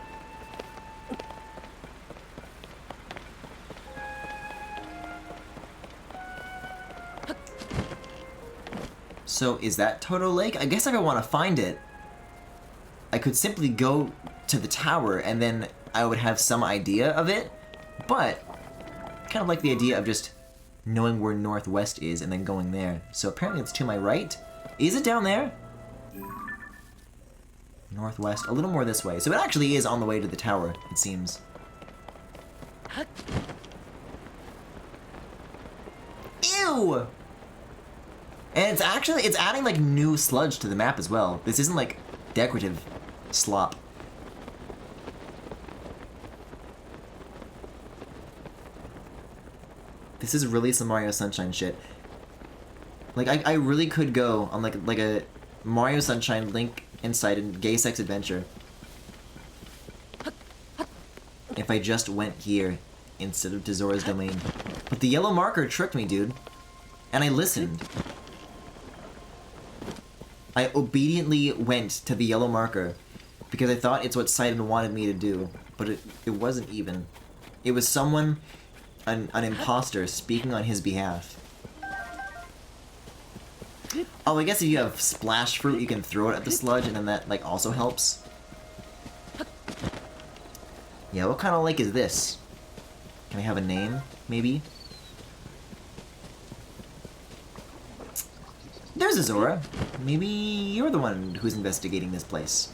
So, is that Toto Lake? I guess if I want to find it, I could simply go to the tower and then I would have some idea of it, but kind of like the idea of just knowing where northwest is and then going there. So apparently it's to my right. Is it down there? Northwest, a little more this way. So it actually is on the way to the tower, it seems. Ew! And it's adding like new sludge to the map as well. This isn't like decorative slop. This is really some Mario Sunshine shit. Like I really could go on like a Mario Sunshine Link Inside and Gay Sex Adventure if I just went here instead of to Zora's Domain. But the yellow marker tricked me, dude. And I listened. I obediently went to the yellow marker because I thought it's what Sidon wanted me to do, but it wasn't even. It was someone, an imposter, speaking on his behalf. Oh, I guess if you have splash fruit, you can throw it at the sludge, and then that, like, also helps. Yeah, what kind of lake is this? Can I have a name, maybe? There's a Zora. Maybe you're the one who's investigating this place.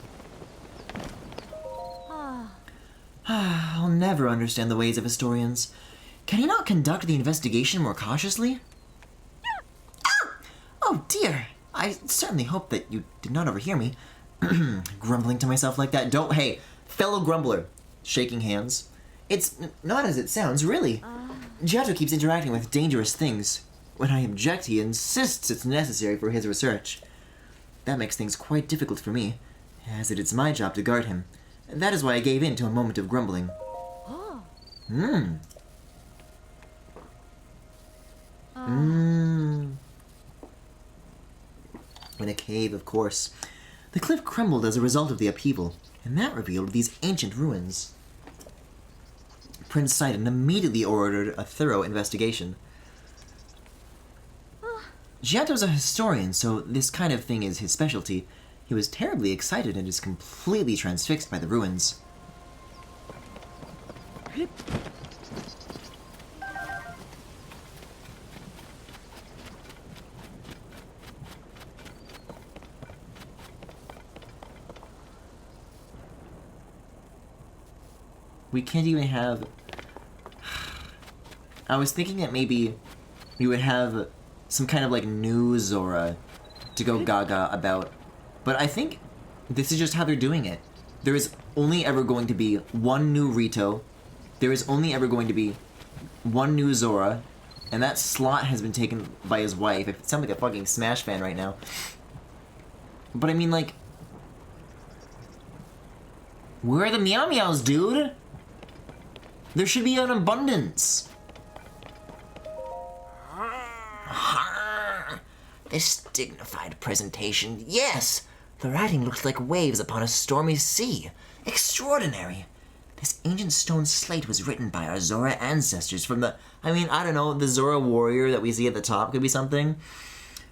I'll never understand the ways of historians. Can he not conduct the investigation more cautiously? Oh dear, I certainly hope that you did not overhear me. Grumbling to myself like that. Hey, fellow grumbler. Shaking hands. It's not as it sounds, really. Giotto keeps interacting with dangerous things. When I object, he insists it's necessary for his research. That makes things quite difficult for me, as it's my job to guard him. That is why I gave in to a moment of grumbling. In a cave, of course. The cliff crumbled as a result of the upheaval, and that revealed these ancient ruins. Prince Sidon immediately ordered a thorough investigation. Giotto's a historian, so this kind of thing is his specialty. He was terribly excited and is completely transfixed by the ruins. We can't even have... I was thinking that maybe we would have some kind of like new Zora to go gaga about. But I think this is just how they're doing it. There is only ever going to be one new Rito. There is only ever going to be one new Zora. And that slot has been taken by his wife. I sound like a fucking Smash fan right now. But I mean, like... where are the Meow Meows, dude? There should be an abundance. This dignified presentation, yes! The writing looks like waves upon a stormy sea. Extraordinary! This ancient stone slate was written by our Zora ancestors from the... I mean, I don't know, the Zora warrior that we see at the top could be something.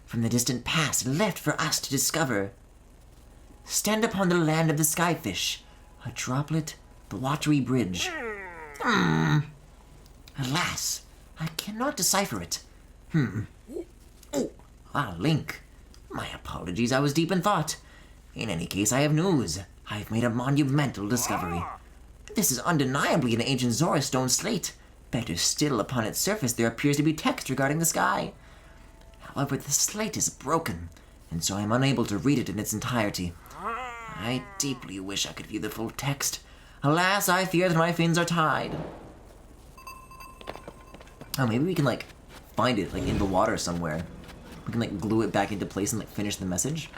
From the distant past, left for us to discover. Stand upon the land of the skyfish. A droplet, the watery bridge. Alas, I cannot decipher it. Link. My apologies, I was deep in thought. In any case, I have news. I've made a monumental discovery. This is undeniably an ancient Zora stone slate. Better still, upon its surface there appears to be text regarding the sky. However, the slate is broken, and so I am unable to read it in its entirety. I deeply wish I could view the full text. Alas, I fear that my fins are tied. Oh, maybe we can, like, find it, like, in the water somewhere. We can, like, glue it back into place and, like, finish the message.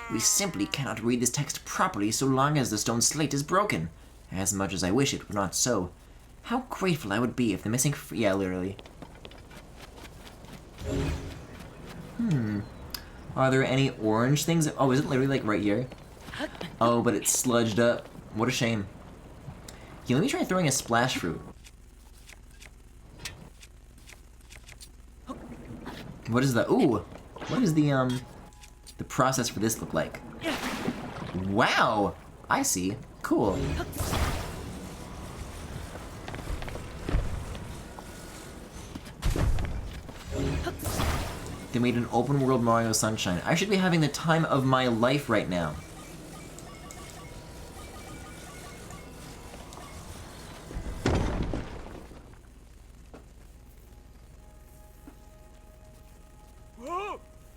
We simply cannot read this text properly so long as the stone slate is broken. As much as I wish it were not so. How grateful I would be if the missing yeah, literally. Are there any orange things? Oh, is it literally, like, right here? Oh, but it's sludged up. What a shame. Yeah, let me try throwing a splash fruit. What is the... ooh! What is the process for this look like? Wow! I see. Cool. They made an open world Mario Sunshine. I should be having the time of my life right now.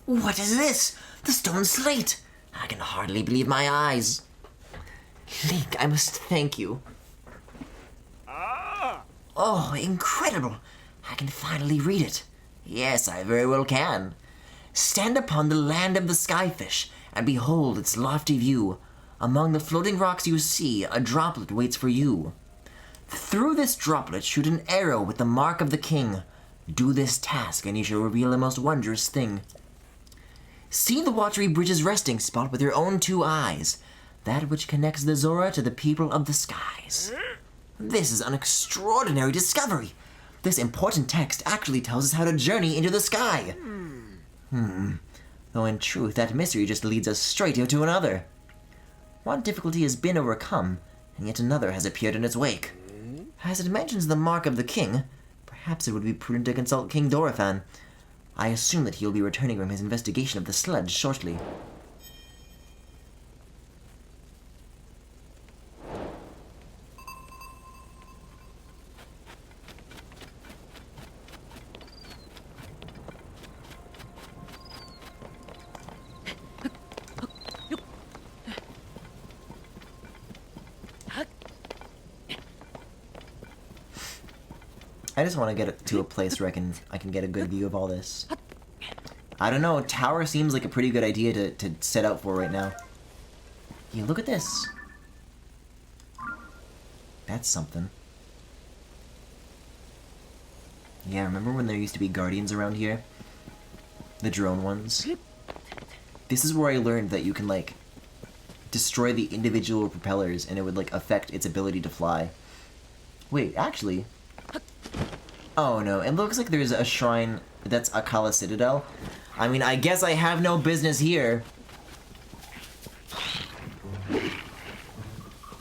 What is this? The stone slate! I can hardly believe my eyes. Link, I must thank you. Oh, incredible! I can finally read it. Yes, I very well can. Stand upon the land of the skyfish, and behold its lofty view. Among the floating rocks you see, a droplet waits for you. Through this droplet shoot an arrow with the mark of the king. Do this task, and you shall reveal a most wondrous thing. See the watery bridge's resting spot with your own two eyes, that which connects the Zora to the people of the skies. This is an extraordinary discovery. This important text actually tells us how to journey into the sky. Though in truth, that mystery just leads us straight into another. One difficulty has been overcome, and yet another has appeared in its wake. As it mentions the mark of the king, perhaps it would be prudent to consult King Dorothan. I assume that he will be returning from his investigation of the sludge shortly. I just want to get to a place where I can get a good view of all this. I don't know, tower seems like a pretty good idea to set out for right now. Yeah, look at this. That's something. Yeah, remember when there used to be guardians around here? The drone ones? This is where I learned that you can, like, destroy the individual propellers and it would, like, affect its ability to fly. Wait, actually... Oh no, it looks like there's a shrine that's Akala Citadel. I mean, I guess I have no business here.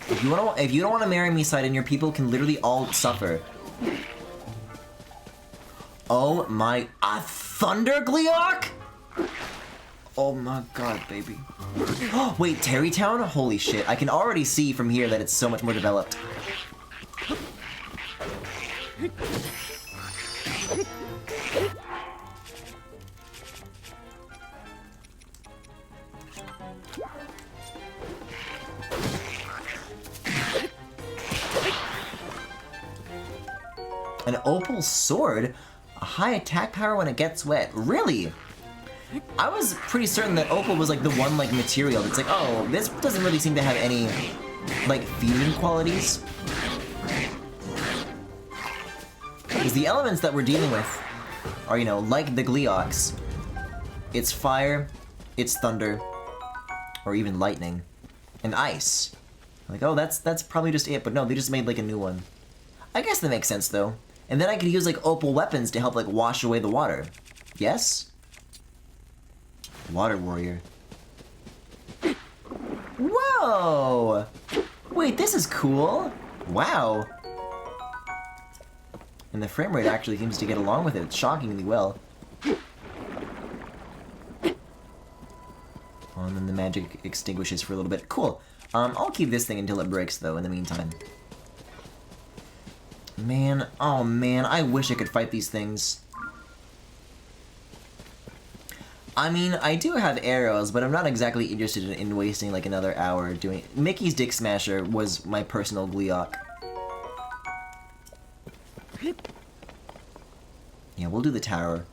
If you don't want to marry me, Sidon, your people can literally all suffer. Oh my... A Thunder Gleeok?! Oh my god, baby. Wait, Terrytown? Holy shit, I can already see from here that it's so much more developed. An opal sword? A high attack power when it gets wet. Really? I was pretty certain that opal was like the one like material that's like, oh, this doesn't really seem to have any like fusion qualities. Because the elements that we're dealing with are, you know, like the Gleeoks. It's fire, it's thunder, or even lightning, and ice. Like, oh, that's probably just it, but no, they just made like a new one. I guess that makes sense though. And then I could use like opal weapons to help like wash away the water. Yes? Water warrior. Whoa! Wait, this is cool. Wow. And the frame rate actually seems to get along with it shockingly well. Oh, and then the magic extinguishes for a little bit. Cool. I'll keep this thing until it breaks though in the meantime. Man, oh man, I wish I could fight these things. I mean, I do have arrows, but I'm not exactly interested in wasting like another hour doing... Mickey's Dick Smasher was my personal Gleeok. Yeah, we'll do the tower.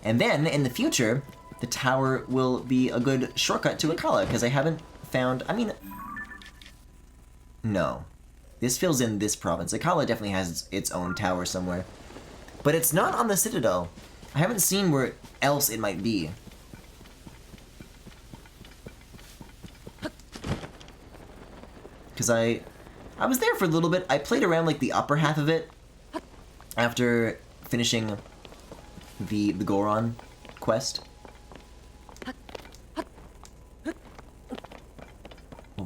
And then, in the future, the tower will be a good shortcut to Akala, because I haven't found... I mean... No. This fills in this province. Akala definitely has its own tower somewhere. But it's not on the Citadel. I haven't seen where else it might be. Because I was there for a little bit. I played around like the upper half of it after finishing the Goron quest. Well,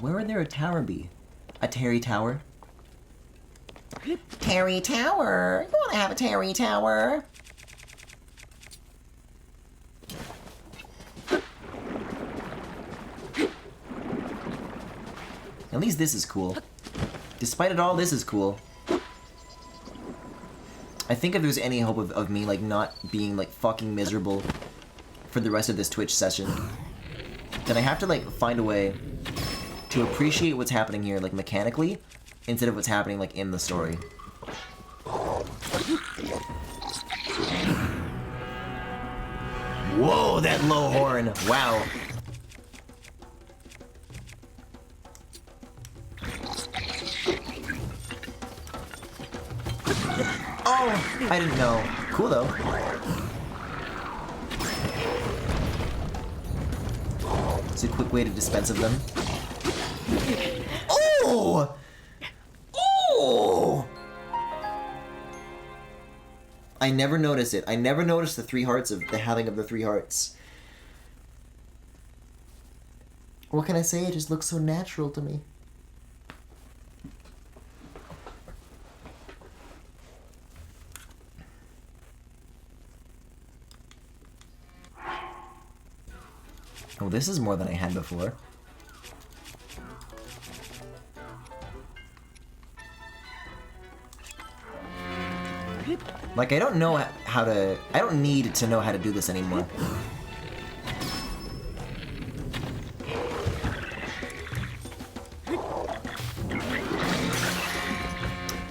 where would there a tower be? A Terry Tower? Terry Tower! You wanna have a Terry Tower? At least this is cool. Despite it all, this is cool. I think if there's any hope of me, like, not being, like, fucking miserable for the rest of this Twitch session, then I have to, like, find a way to appreciate what's happening here, like, mechanically, instead of what's happening, like, in the story. Whoa, that low horn! Wow. Oh, I didn't know. Cool though. It's a quick way to dispense of them. Oh! Oh! I never noticed it. I never noticed the 3 hearts of the having of the 3 hearts. What can I say? It just looks so natural to me. Oh, this is more than I had before. Like, I don't know how to... I don't need to know how to do this anymore.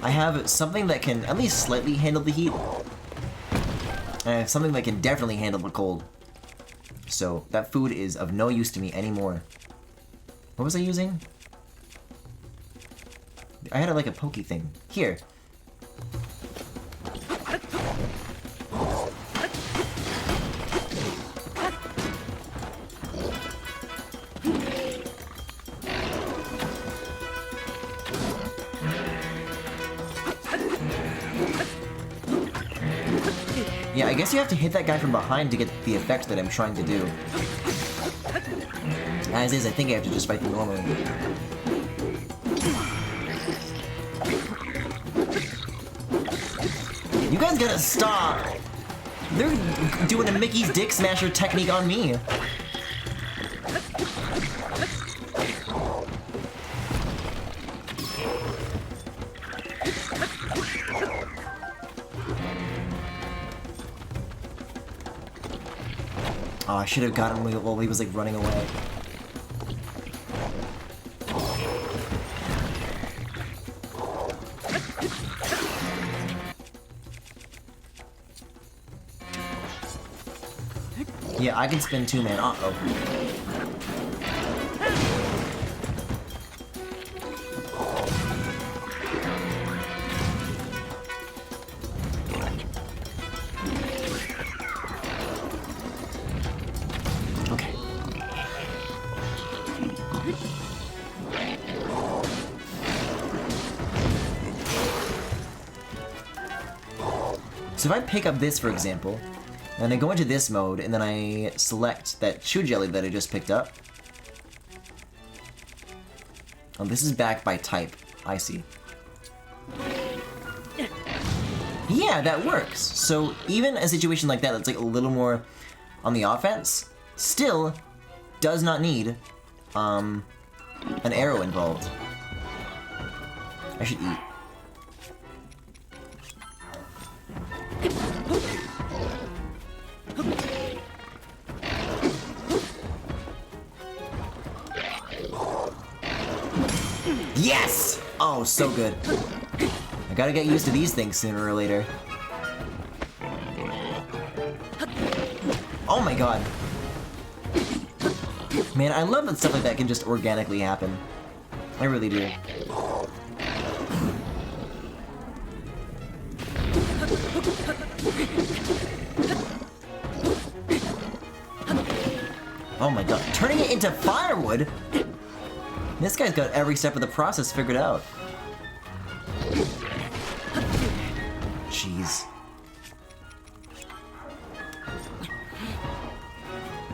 I have something that can at least slightly handle the heat. And I have something that can definitely handle the cold. So, that food is of no use to me anymore. What was I using? I had like a pokey thing. Here. Yeah, I guess you have to hit that guy from behind to get the effect that I'm trying to do. As is, I think I have to just fight them normally. You guys gotta stop! They're doing a Mickey's Dick Smasher technique on me. Oh, I should have got him while he was like running away. Yeah, I can spin 2 man. Uh-oh. So if I pick up this, for example, and I go into this mode, and then I select that chew jelly that I just picked up. Oh, this is backed by type. I see. Yeah, that works. So even a situation like that that's like a little more on the offense, still does not need an arrow involved. I should eat. Yes! Oh, so good. I gotta get used to these things sooner or later. Oh my god. Man, I love that stuff like that can just organically happen. I really do. Oh my god, turning it into firewood? This guy's got every step of the process figured out. Jeez.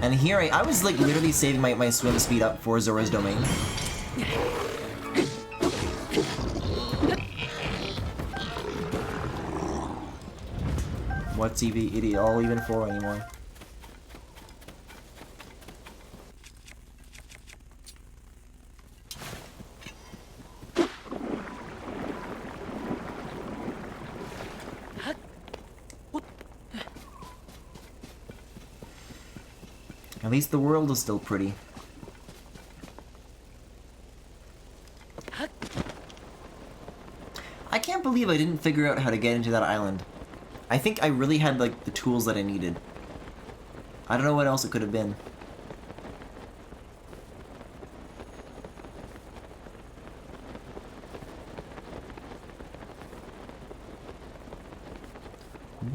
And here I was like literally saving my swim speed up for Zora's Domain. What's it all even for anymore? At least the world is still pretty. I can't believe I didn't figure out how to get into that island. I think I really had, like, the tools that I needed. I don't know what else it could have been.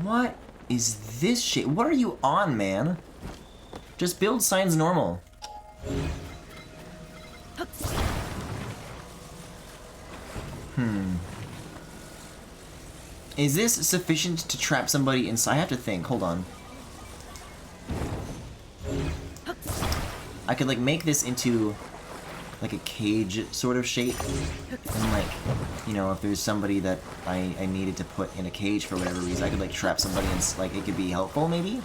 What is this shit? What are you on, man? Just build signs normal. Is this sufficient to trap somebody inside? I have to think. Hold on. I could, like, make this into, like, a cage sort of shape. And, like, you know, if there's somebody that I needed to put in a cage for whatever reason, I could, like, trap somebody and, like, it could be helpful, maybe?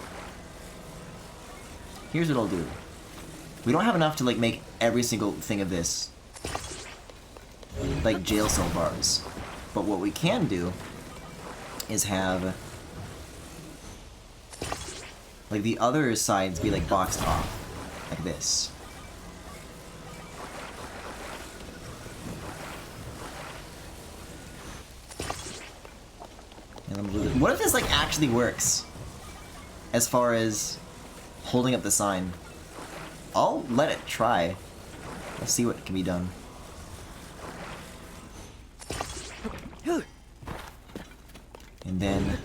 Here's what I'll do. We don't have enough to, like, make every single thing of this, like, jail cell bars. But what we can do is have, like, the other sides be, like, boxed off. Like this. And what if this, like, actually works? As far as holding up the sign. I'll let it try. Let's see what can be done. And then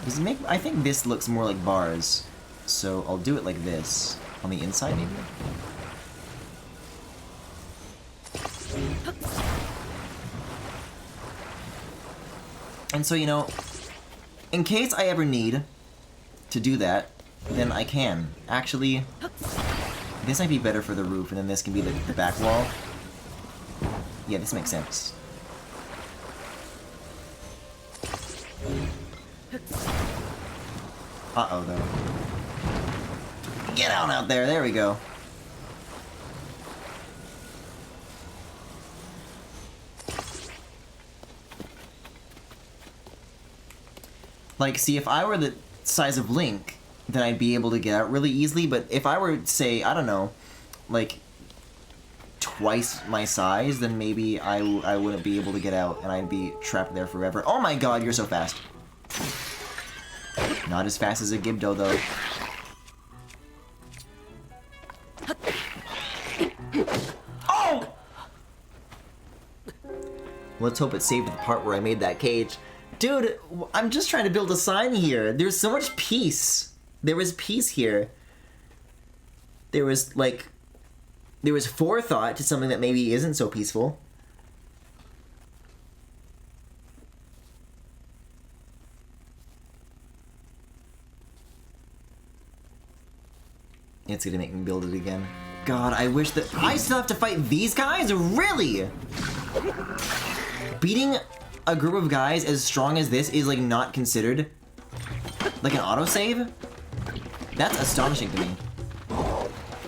does it make? I think this looks more like bars, so I'll do it like this on the inside, maybe. And so, you know, in case I ever need to do that, then I can. Actually, this might be better for the roof, and then this can be the back wall. Yeah, this makes sense. Uh-oh, though. Get out there! There we go. Like, see, if I were the size of Link, then I'd be able to get out really easily, but if I were, say, I don't know, like, twice my size, then maybe I wouldn't be able to get out, and I'd be trapped there forever. Oh my god, you're so fast. Not as fast as a Gibdo, though. Oh! Let's hope it saved the part where I made that cage. Dude, I'm just trying to build a sign here. There's so much peace. There was peace here. There was, like, there was forethought to something that maybe isn't so peaceful. It's gonna make me build it again. God, I wish that I still have to fight these guys? Really? Beating a group of guys as strong as this is, like, not considered like an autosave? That's astonishing to me.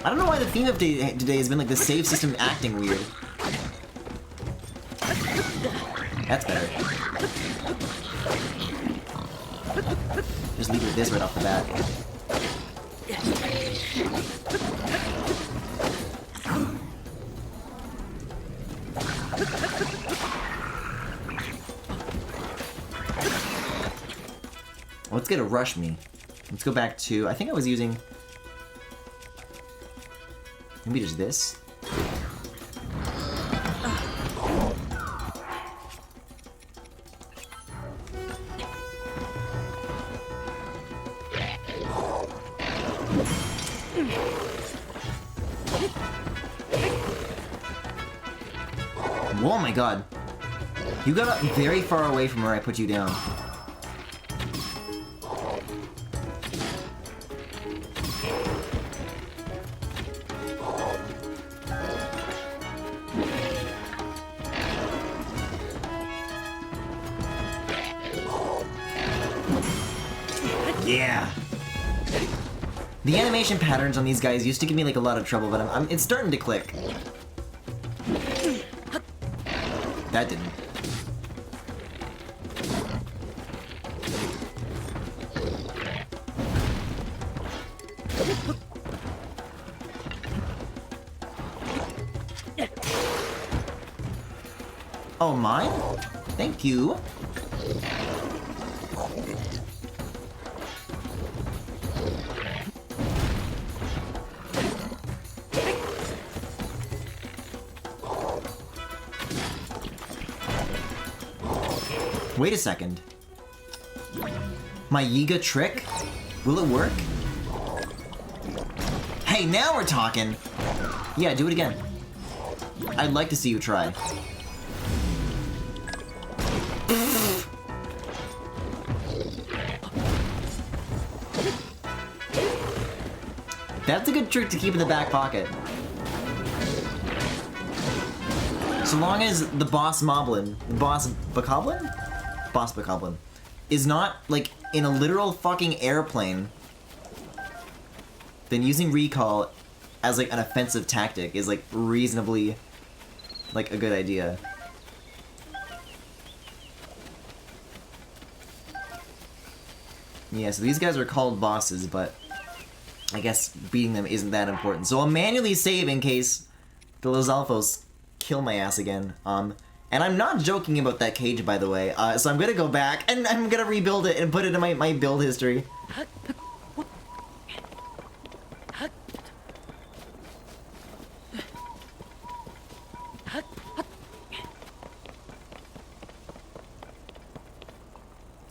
I don't know why the theme of today has been, like, the save system acting weird. That's better. Just leave it with this right off the bat. Let's get a rush me. Let's go back to, I think I was using, maybe just this. Oh my god. You got up very far away from where I put you down. Yeah. The animation patterns on these guys used to give me, like, a lot of trouble, but it's starting to click. That didn't. Oh, mine? Thank you. Wait a second. My Yiga trick? Will it work? Hey, now we're talking! Yeah, do it again. I'd like to see you try. That's a good trick to keep in the back pocket. So long as the boss Moblin, boss Bokoblin, is not, like, in a literal fucking airplane, then using recall as, like, an offensive tactic is, like, reasonably, like, a good idea. Yeah, so these guys are called bosses, but I guess beating them isn't that important. So I'll manually save in case the Lizalfos kill my ass again. And I'm not joking about that cage, by the way. So I'm gonna go back and I'm gonna rebuild it and put it in my build history.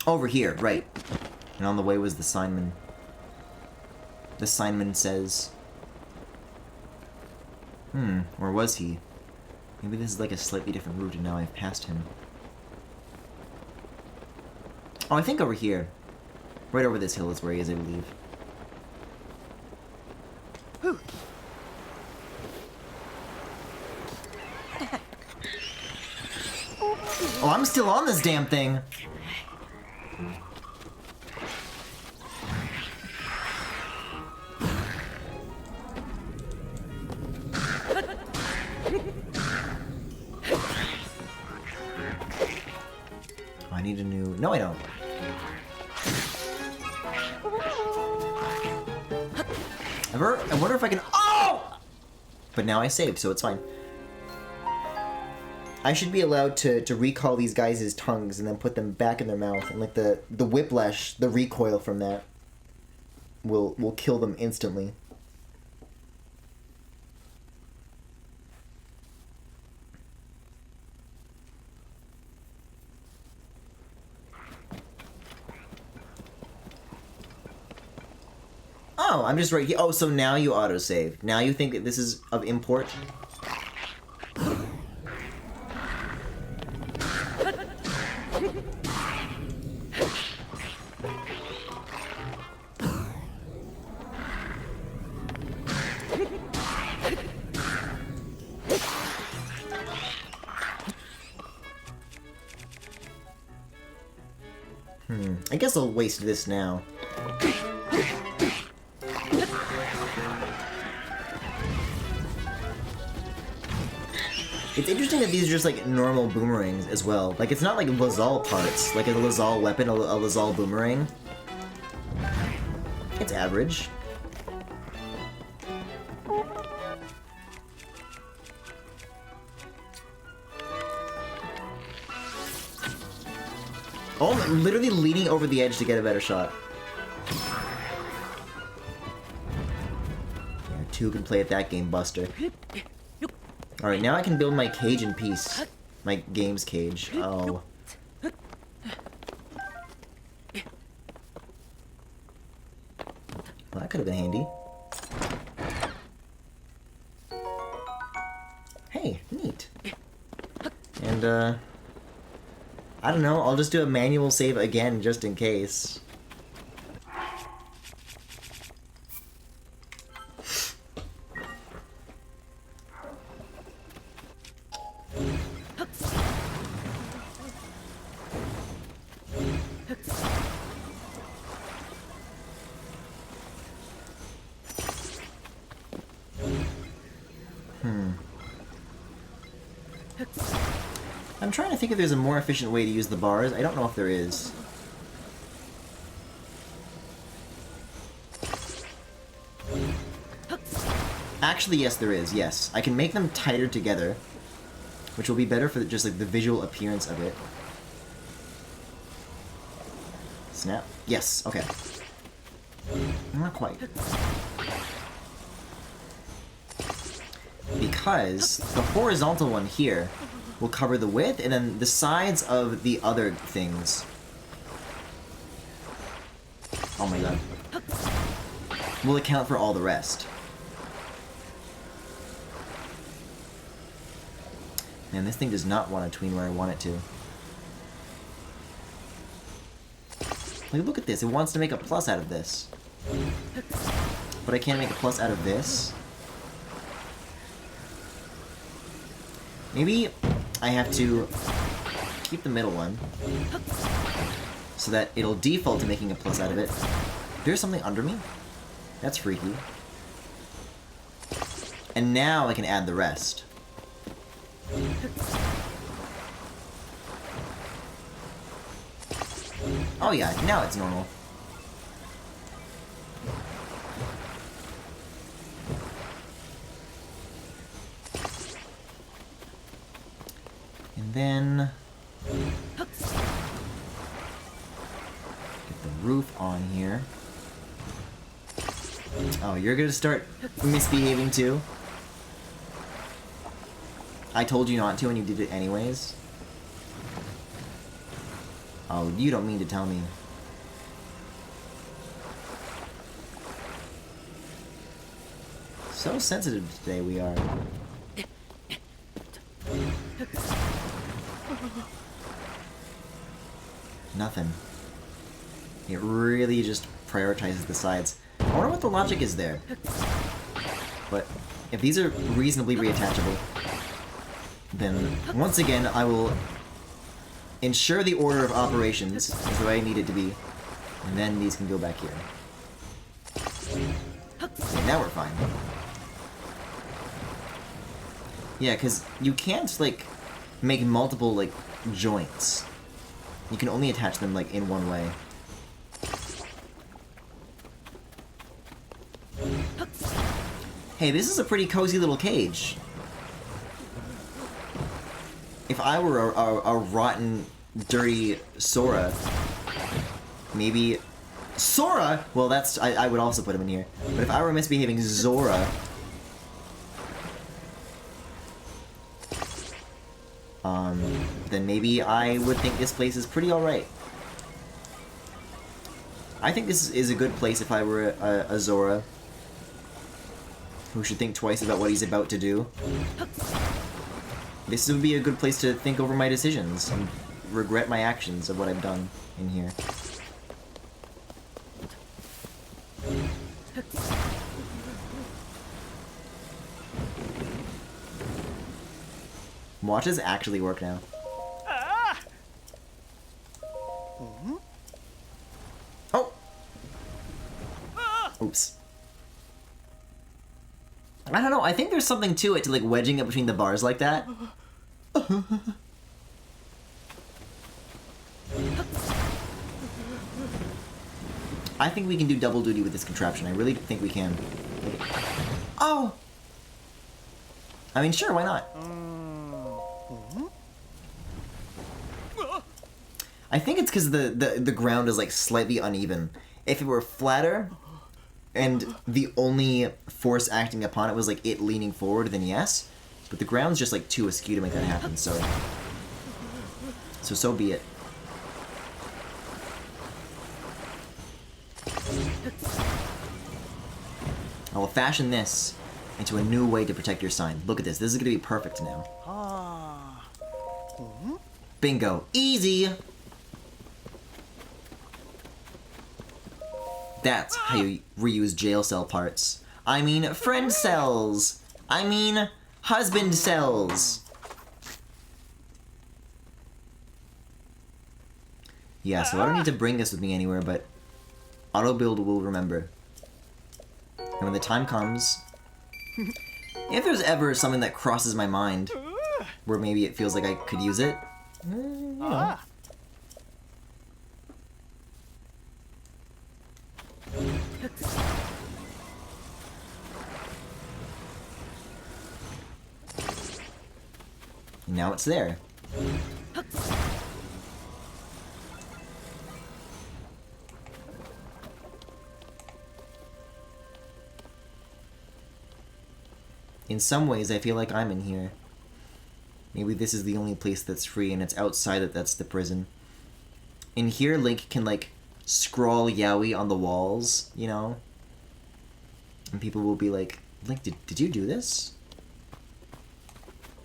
Over here, right. And on the way was the signman. The signman says... Where was he? Maybe this is like a slightly different route and now I've passed him. Oh, I think over here. Right over this hill is where he is, I believe. Oh, I'm still on this damn thing! I need a new... No, I don't. I wonder if I can... Oh! But now I saved, so it's fine. I should be allowed to recall these guys' tongues and then put them back in their mouth. And like the whiplash, the recoil from that will kill them instantly. Oh, I'm just right here. Oh, so now you autosave. Now you think that this is of import? I guess I'll waste this now. It's interesting that these are just like normal boomerangs as well. Like it's not like Lazal parts, like a Lazal weapon, a Lazal boomerang. It's average. Oh, I'm literally leaning over the edge to get a better shot. Yeah, two can play at that game, Buster. Alright, now I can build my cage in peace. My game's cage. Oh. Well, that could have been handy. Hey, neat. And, I don't know, I'll just do a manual save again, just in case. I'm trying to think if there's a more efficient way to use the bars. I don't know if there is. Actually, yes, there is, yes. I can make them tighter together. which will be better for just like the visual appearance of it. Snap. Yes, okay. Not quite. Because the horizontal one here will cover the width, and then the sides of the other things. Oh my god. Will account for all the rest. Man, this thing does not want to tween where I want it to. Like, look at this. It wants to make a plus out of this. But I can't make a plus out of this. Maybe I have to keep the middle one so that it'll default to making a plus out of it. There's something under me? That's freaky. And now I can add the rest. Oh yeah, now it's normal. And then get the roof on here. Oh, you're gonna start misbehaving too? I told you not to and you did it anyways? Oh, you don't mean to tell me. So sensitive today we are. Nothing. It really just prioritizes the sides. I wonder what the logic is there. But if these are reasonably reattachable, then once again I will ensure the order of operations is the way I need it to be, and then these can go back here. Okay, now we're fine. Yeah, because you can't, like, make multiple, like, joints. You can only attach them, like, in one way. Hey, this is a pretty cozy little cage. If I were a rotten, dirty Sora, maybe... Sora?! Well, that's... I would also put him in here. But if I were misbehaving Zora... then maybe I would think this place is pretty alright. I think this is a good place if I were a Zora who should think twice about what he's about to do. This would be a good place to think over my decisions and regret my actions of what I've done in here. Watch this actually work now. Oh! Oops. I don't know, I think there's something to it, to like wedging it between the bars like that. I think we can do double duty with this contraption. I really think we can. Oh! I mean, sure, why not? I think it's because the ground is like slightly uneven. If it were flatter, and the only force acting upon it was like it leaning forward, then yes. But the ground's just like too askew to make that happen, so be it. I will fashion this into a new way to protect your sign. Look at this. This is gonna be perfect now. Bingo. Easy! That's how you reuse jail cell parts. I mean, friend cells! I mean, husband cells! Yeah, so I don't need to bring this with me anywhere, but AutoBuild will remember. And when the time comes, if there's ever something that crosses my mind, where maybe it feels like I could use it, you know. Now it's there. In some ways, I feel like I'm in here. Maybe this is the only place that's free, and it's outside that's the prison. In here, Link can, like, scrawl yaoi on the walls, you know? And people will be like, Link, did you do this?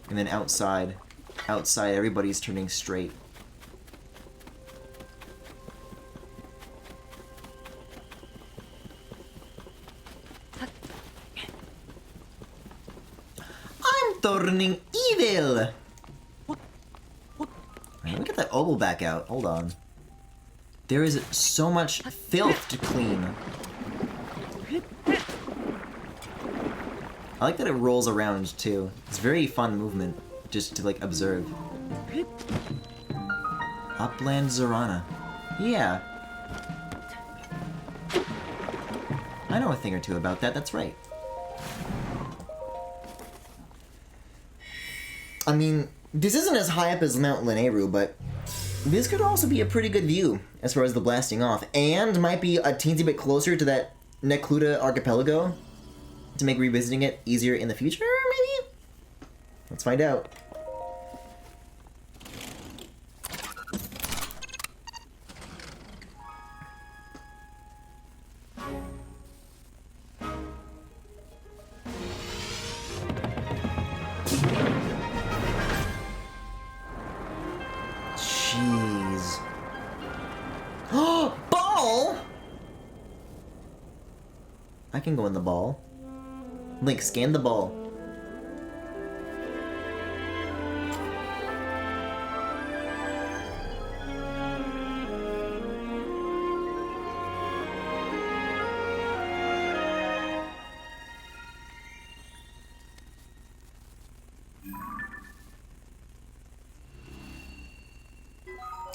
And then outside, everybody's turning straight. I'm turning evil! Let me get that oboe back out. Hold on. There is so much filth to clean. I like that it rolls around, too. It's very fun movement, just to, like, observe. Upland Zorana. Yeah. I know a thing or two about that, that's right. I mean, this isn't as high up as Mount Lanayru, but this could also be a pretty good view as far as the blasting off, and might be a teensy bit closer to that Necluda archipelago to make revisiting it easier in the future, maybe? Let's find out. Jeez. Ball! I can go in the ball. Link, scan the ball.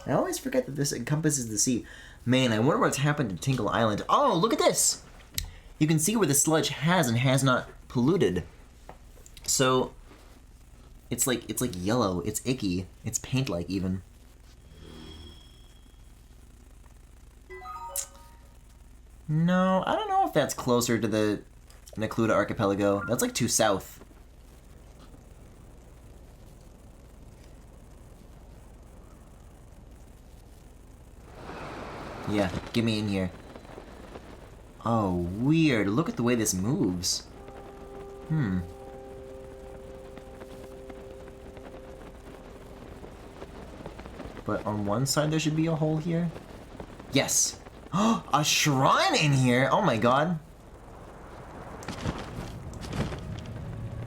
I always forget that this encompasses the sea. Man, I wonder what's happened to Tinkle Island. Oh, look at this! You can see where the sludge has and has not polluted. So, it's like yellow, it's icky, it's paint-like even. No, I don't know if that's closer to the Necluda archipelago. That's like too south. Yeah, get me in here. Oh, weird. Look at the way this moves. But on one side there should be a hole here. Yes! A shrine in here! Oh my god.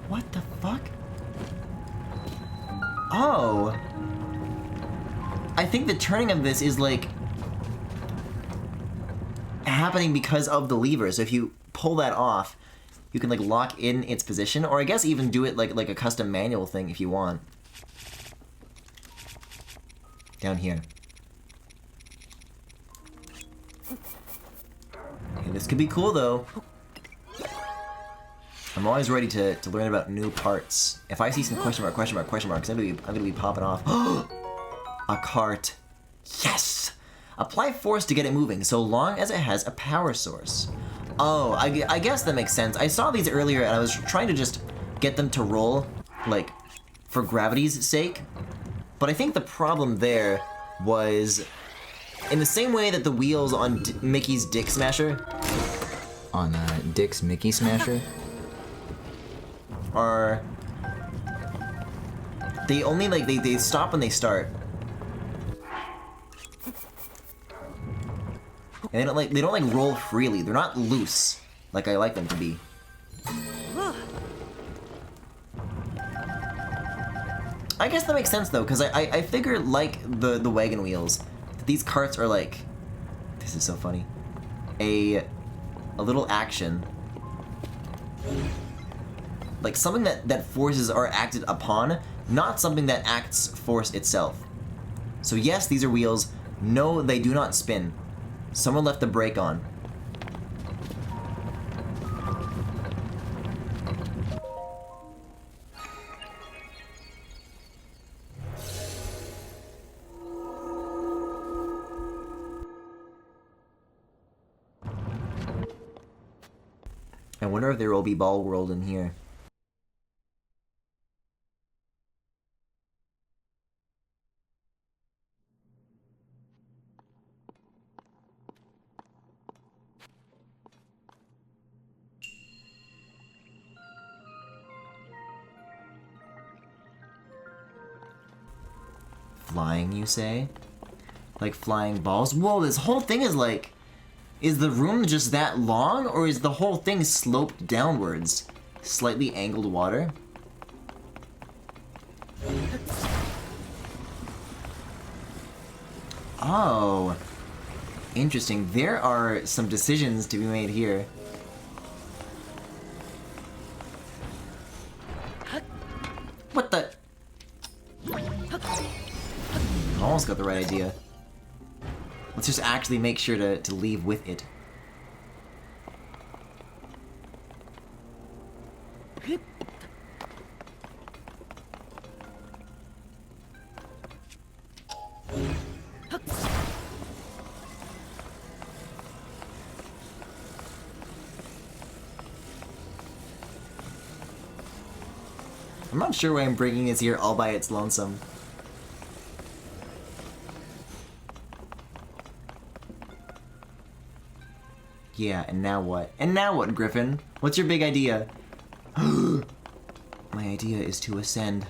What the fuck? Oh! I think the turning of this is like happening because of the lever. So if you pull that off, you can like lock in its position, or I guess even do it like a custom manual thing if you want. Down here. Okay, this could be cool though. I'm always ready to learn about new parts. If I see some question marks, I'm gonna be popping off. A cart. Yes! Apply force to get it moving, so long as it has a power source. Oh, I guess that makes sense. I saw these earlier and I was trying to just get them to roll, like, for gravity's sake. But I think the problem there was, in the same way that the wheels on Mickey's Dick Smasher... On Dick's Mickey Smasher? Are... They only, like, they stop when they start. And they don't like roll freely. They're not loose like I like them to be. I guess that makes sense though, because I figure like the wagon wheels, that these carts are like, this is so funny, a little action, like something that forces are acted upon, not something that acts force itself. So yes, these are wheels. No, they do not spin. Someone left the brake on. wonder if there will be Ball World in here. Flying, you say? Like flying balls? Whoa, this whole thing is like... Is the room just that long, or is the whole thing sloped downwards? Slightly angled water? Oh. Interesting. There are some decisions to be made here. What the... Almost got the right idea. Let's just actually make sure to leave with it. I'm not sure why I'm bringing this here all by its lonesome. Yeah, and now what? And now what, Griffin? What's your big idea? My idea is to ascend.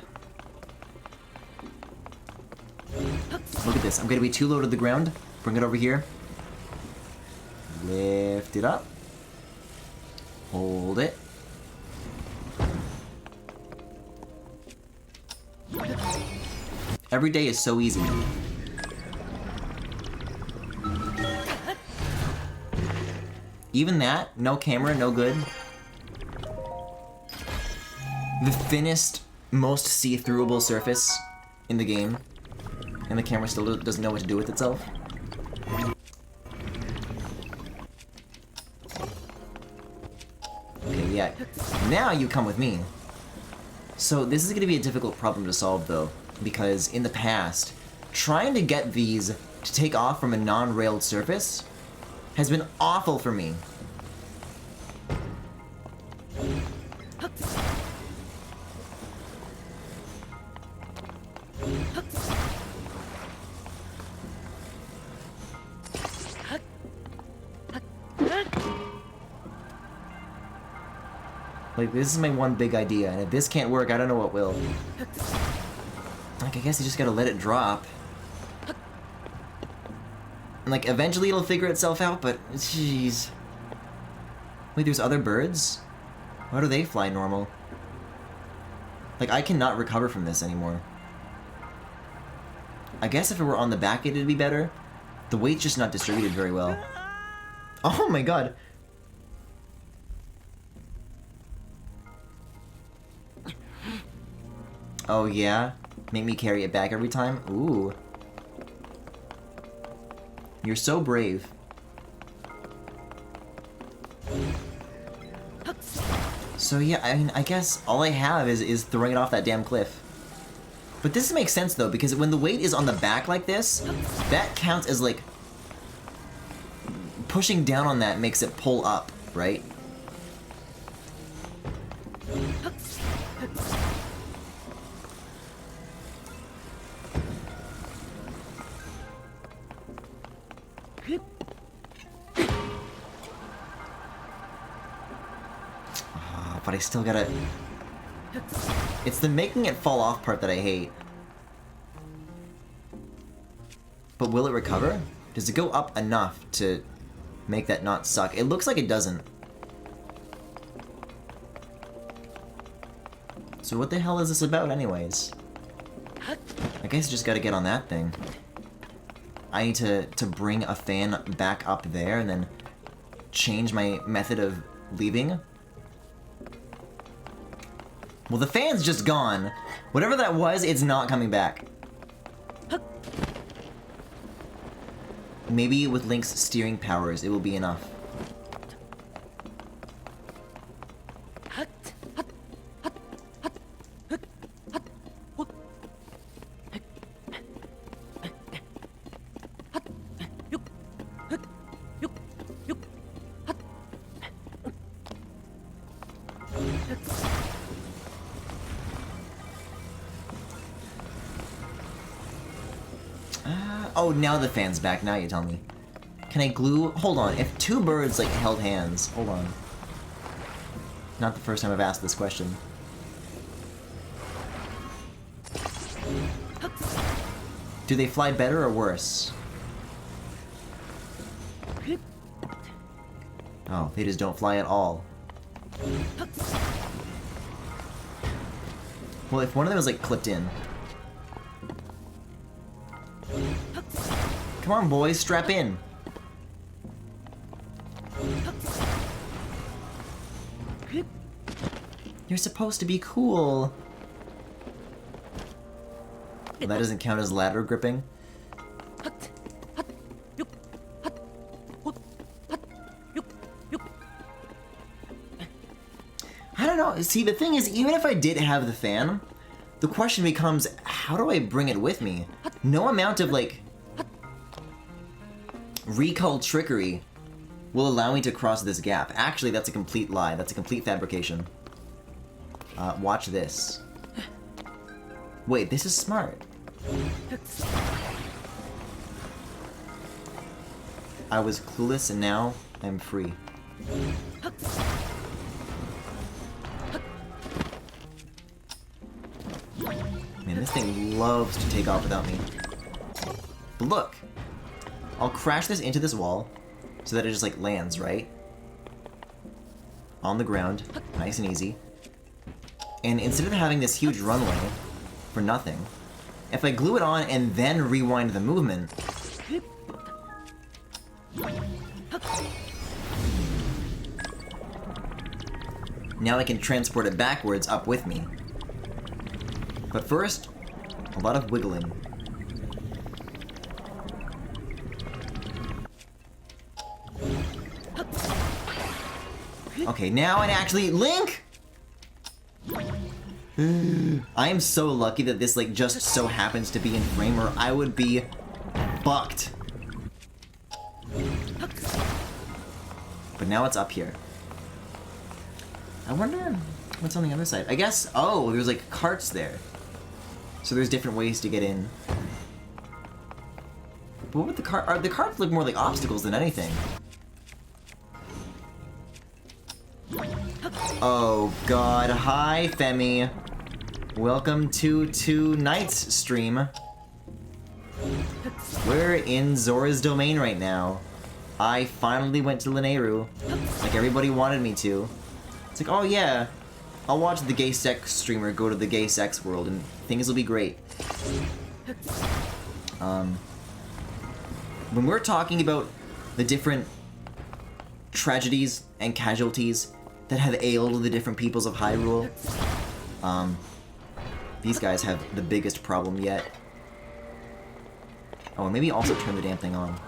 Look at this. I'm gonna be too low to the ground. Bring it over here. Lift it up. Hold it. Every day is so easy. Even that, no camera, no good. The thinnest, most see-throughable surface in the game, and the camera still doesn't know what to do with itself. Okay, yeah. Now you come with me. So this is going to be a difficult problem to solve, though, because in the past, trying to get these to take off from a non-railed surface has been awful for me. Like, this is my one big idea, and if this can't work, I don't know what will. Like, I guess you just gotta let it drop. And, like, eventually it'll figure itself out, but jeez. Wait, there's other birds? Why do they fly normal? Like, I cannot recover from this anymore. I guess if it were on the back, it'd be better. The weight's just not distributed very well. Oh my god! Oh yeah? Make me carry it back every time? Ooh. You're so brave. So yeah, I mean, I guess all I have is throwing it off that damn cliff. But this makes sense though, because when the weight is on the back like this, that counts as like... Pushing down on that makes it pull up, right? But I still gotta... It's the making it fall off part that I hate. But will it recover? Does it go up enough to make that not suck? It looks like it doesn't. So what the hell is this about anyways? I guess I just gotta get on that thing. I need to bring a fan back up there and then change my method of leaving. Well, the fan's just gone. Whatever that was, it's not coming back. Maybe with Link's steering powers, it will be enough. Oh, now the fan's back. Now you tell me. Can I glue? Hold on. If two birds, like, held hands. Hold on. Not the first time I've asked this question. Do they fly better or worse? Oh, they just don't fly at all. Well, if one of them is, like, clipped in. Come on, boys, strap in. You're supposed to be cool. Well, that doesn't count as ladder gripping. I don't know. See, the thing is, even if I did have the fan, the question becomes, how do I bring it with me? No amount of, like, recall trickery will allow me to cross this gap. Actually, that's a complete lie. That's a complete fabrication. Watch this. Wait, this is smart. I was clueless and now I'm free. Man, this thing loves to take off without me. But look! I'll crash this into this wall so that it just, like, lands, right? On the ground, nice and easy. And instead of having this huge runway for nothing, if I glue it on and then rewind the movement, now I can transport it backwards up with me. But first, a lot of wiggling. Okay, now it actually... Link! I am so lucky that this, like, just so happens to be in frame, or I would be fucked. But now it's up here. I wonder what's on the other side. I guess, oh, there's, like, carts there. So there's different ways to get in. But what would the carts look more like obstacles than anything. Oh god, hi Femi. Welcome to tonight's stream. We're in Zora's domain right now. I finally went to Linearu, like everybody wanted me to. It's like, oh yeah, I'll watch the gay sex streamer go to the gay sex world and things will be great. When we're talking about the different tragedies and casualties that have ailed the different peoples of Hyrule, these guys have the biggest problem yet. Oh, and maybe also turn the damn thing on.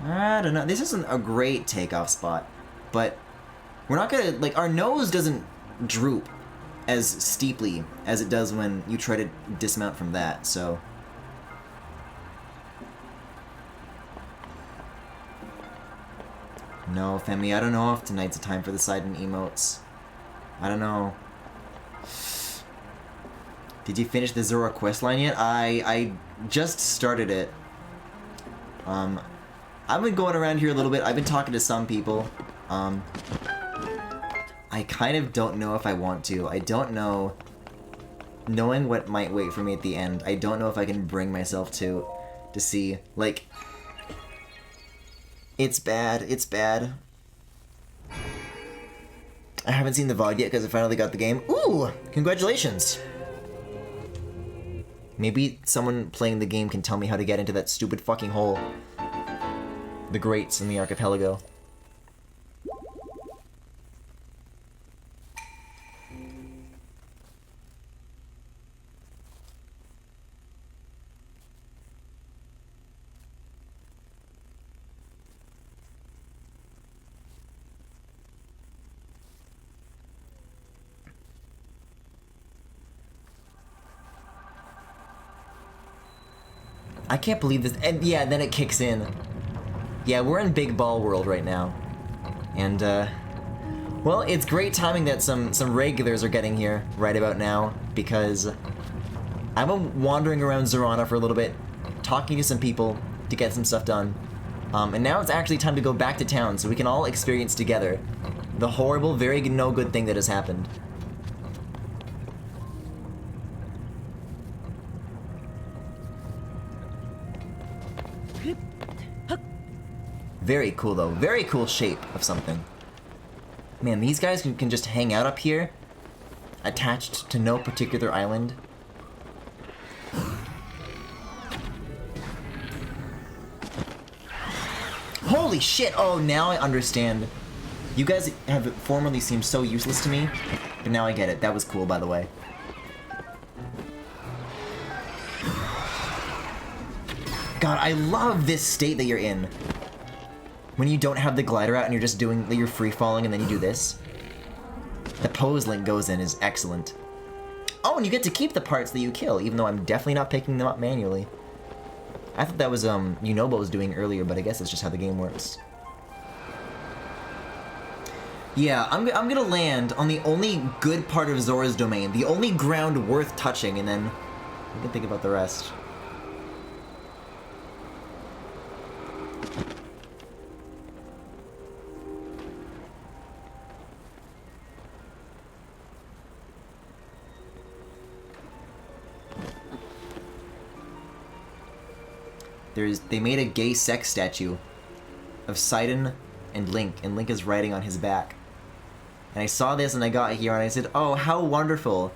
I don't know. This isn't a great takeoff spot, but we're not gonna, like, our nose doesn't droop as steeply as it does when you try to dismount from that, so. No, Femi, I don't know if tonight's a time for the Sidon emotes. I don't know. Did you finish the Zora questline yet? I just started it. I've been going around here a little bit. I've been talking to some people. I kind of don't know if I want to. I don't know. Knowing what might wait for me at the end, I don't know if I can bring myself to see. Like, it's bad. It's bad. I haven't seen the VOD yet because I finally got the game. Ooh! Congratulations! Maybe someone playing the game can tell me how to get into that stupid fucking hole. The grates in the archipelago. I can't believe this. And yeah, then it kicks in. Yeah, we're in Big Ball World right now. And, well, it's great timing that some regulars are getting here right about now, because I've been wandering around Zorana for a little bit, talking to some people to get some stuff done. And now it's actually time to go back to town so we can all experience together the horrible, very no good thing that has happened. Very cool though, very cool shape of something. Man, these guys can just hang out up here, attached to no particular island. Holy shit! Oh, now I understand. You guys have formerly seemed so useless to me, but now I get it. That was cool, by the way. God, I love this state that you're in. When you don't have the glider out and you're just doing, you're free falling and then you do this. The pose Link goes in is excellent. Oh, and you get to keep the parts that you kill, even though I'm definitely not picking them up manually. I thought that was, Yunobo was doing earlier, but I guess it's just how the game works. Yeah, I'm gonna land on the only good part of Zora's domain, the only ground worth touching, and then we can think about the rest. They made a gay sex statue of Sidon and Link is riding on his back. And I saw this and I got here and I said, oh, how wonderful.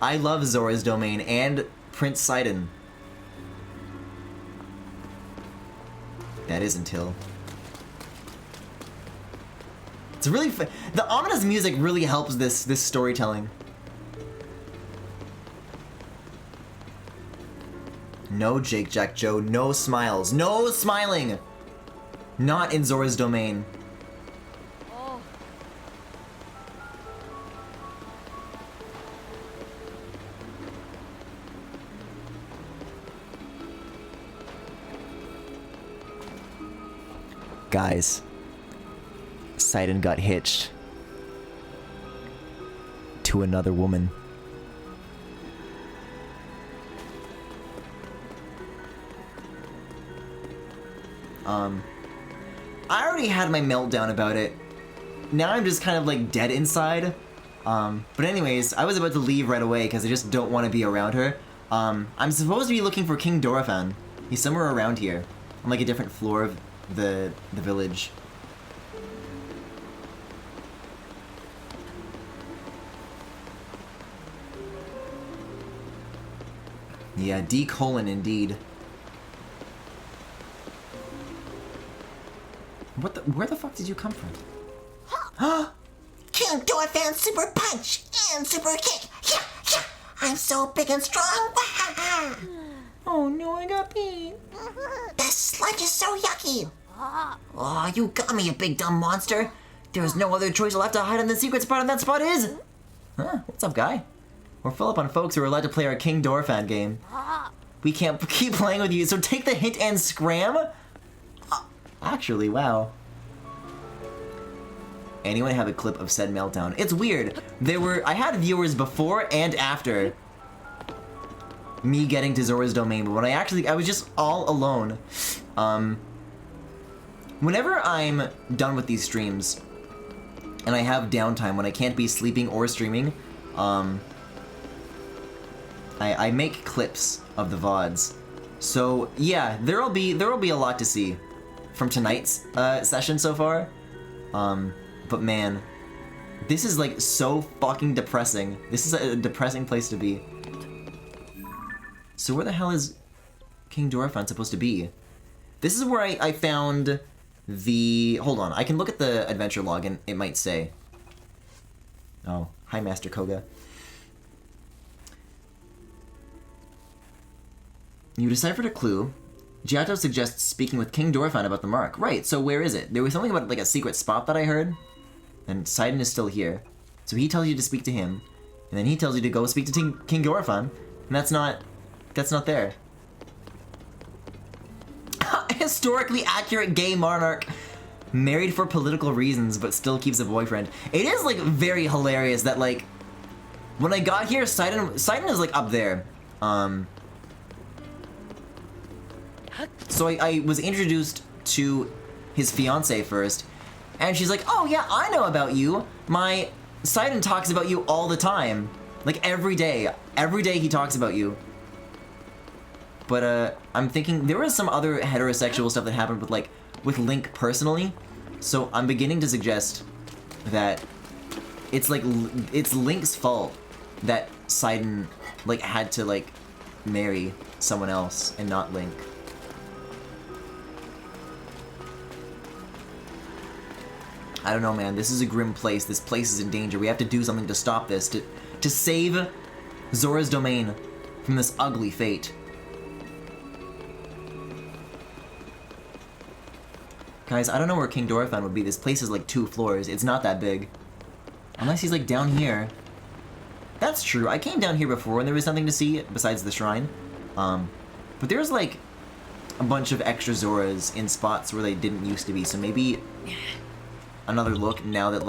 I love Zora's domain and Prince Sidon. That is until. It's really the ominous music really helps this storytelling. No Jake Jack Joe, no smiles, no smiling! Not in Zora's domain. Oh. Guys, Sidon got hitched to another woman. I already had my meltdown about it. Now I'm just kind of like dead inside. But anyways, I was about to leave right away because I just don't want to be around her. I'm supposed to be looking for King Dorephan. He's somewhere around here, on like a different floor of the village. Yeah, D: indeed. Where the fuck did you come from? King Dorephan's super punch and super kick. Yeah, yeah. I'm so big and strong. Oh no, I got beat. This sludge is so yucky. Oh, you got me, you big dumb monster. There's no other choice left to hide in the secret spot, and that spot is... Huh, what's up, guy? We're full up on folks who are allowed to play our King Dorephan game. We can't keep playing with you, so take the hint and scram? Actually, wow. Anyone have a clip of said meltdown? It's weird. I had viewers before and after me getting to Zora's domain, but when I was just all alone. Whenever I'm done with these streams, and I have downtime when I can't be sleeping or streaming, I make clips of the VODs. So yeah, there'll be a lot to see from tonight's session so far. But man, this is like so fucking depressing. This is a depressing place to be. So where the hell is King Dorephan supposed to be? This is where I found the... Hold on, I can look at the adventure log and it might say. Oh, hi Master Koga. You deciphered a clue. Giotto suggests speaking with King Dorephan about the mark. Right, so where is it? There was something about like a secret spot that I heard. And Sidon is still here. So he tells you to speak to him. And then he tells you to go speak to King Dorephan. And that's not there. Historically accurate gay monarch. Married for political reasons, but still keeps a boyfriend. It is like very hilarious that like, when I got here, Sidon is like up there. So I was introduced to his fiance first, and she's like, "Oh yeah, I know about you. My Sidon talks about you all the time. Like every day. Every day he talks about you." But I'm thinking there was some other heterosexual stuff that happened with Link personally. So I'm beginning to suggest that it's Link's fault that Sidon had to marry someone else and not Link. I don't know, man. This is a grim place. This place is in danger. We have to do something to stop this, to save Zora's domain from this ugly fate. Guys, I don't know where King Dorephan would be. This place is 2 floors. It's not that big. Unless he's down here. That's true. I came down here before and there was something to see besides the shrine. But there's a bunch of extra Zoras in spots where they didn't used to be. So maybe another look now that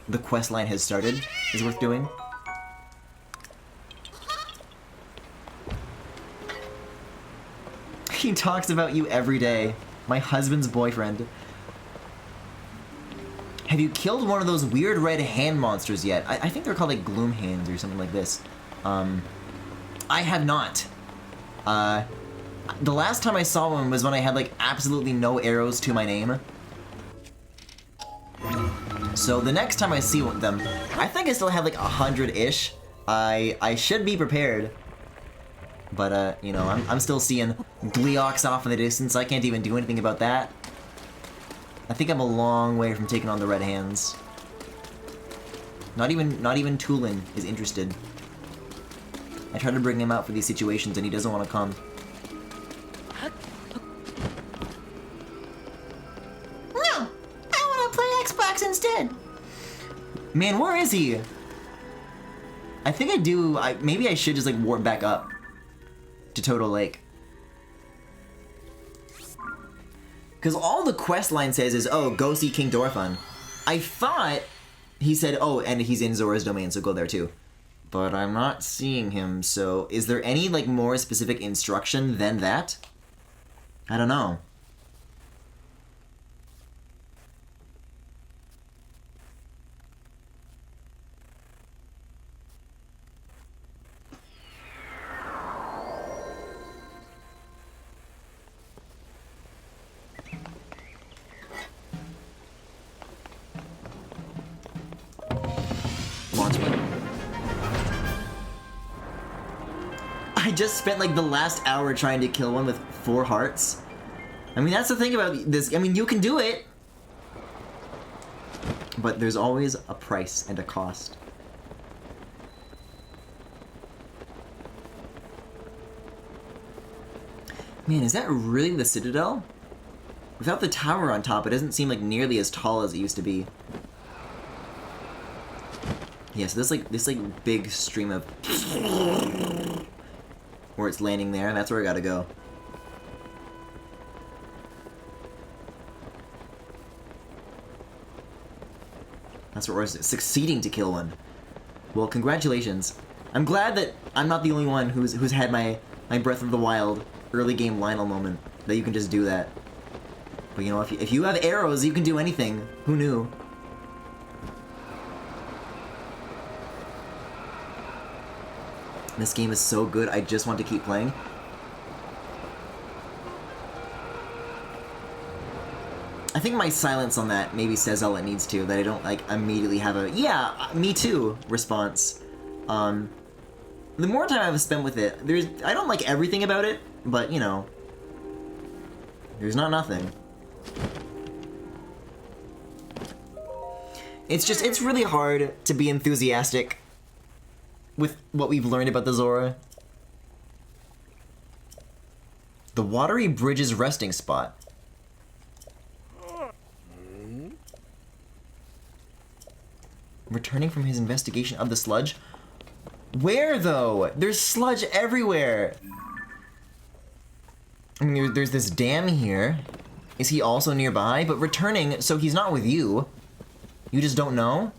the quest line has started is worth doing. He talks about you every day. My husband's boyfriend. Have you killed one of those weird red hand monsters yet? I think they're called gloom hands or something like this. I have not. The last time I saw one was when I had absolutely no arrows to my name. So the next time I see one of them, I think I still have 100-ish. I should be prepared. But, you know, I'm still seeing Gleeox off in the distance. I can't even do anything about that. I think I'm a long way from taking on the Red Hands. Not even Tulin is interested. I try to bring him out for these situations and he doesn't want to come. No! I want to play Xbox instead! Man, where is he? I think I do. Maybe I should just warp back up to Toto Lake. Because all the quest line says is, oh, go see King Dorephan. I thought he said, oh, and he's in Zora's domain, so go there too. But I'm not seeing him, so is there any more specific instruction than that? I don't know. I just spent the last hour trying to kill one with 4 hearts. I mean, that's the thing about this. I mean, you can do it. But there's always a price and a cost. Man, is that really the Citadel? Without the tower on top, it doesn't seem nearly as tall as it used to be. Yeah, so this big stream of where it's landing there, and that's where I gotta go. That's where we're succeeding to kill one. Well, congratulations. I'm glad that I'm not the only one who's had my Breath of the Wild early game Lionel moment, that you can just do that. But you know, if you have arrows, you can do anything. Who knew? This game is so good, I just want to keep playing. I think my silence on that maybe says all it needs to, that I don't immediately have a yeah, me too response. The more time I've spent with it, I don't like everything about it, but you know, there's not nothing. It's really hard to be enthusiastic with what we've learned about the Zora. The Watery Bridge's resting spot. Returning from his investigation of the sludge? Where, though? There's sludge everywhere! I mean, there's this dam here. Is he also nearby? But returning, so he's not with you. You just don't know?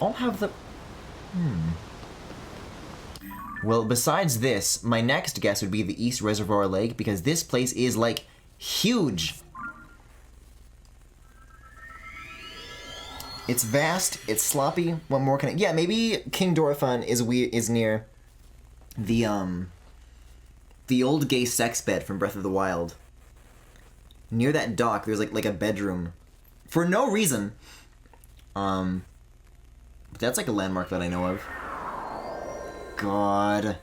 all have the... Well, besides this, my next guess would be the East Reservoir Lake, because this place is, like, huge. It's vast, it's sloppy. What more can I... Yeah, maybe King Dorephan is near the old gay sex bed from Breath of the Wild. Near that dock, there's like a bedroom. For no reason. But that's like a landmark that I know of. God.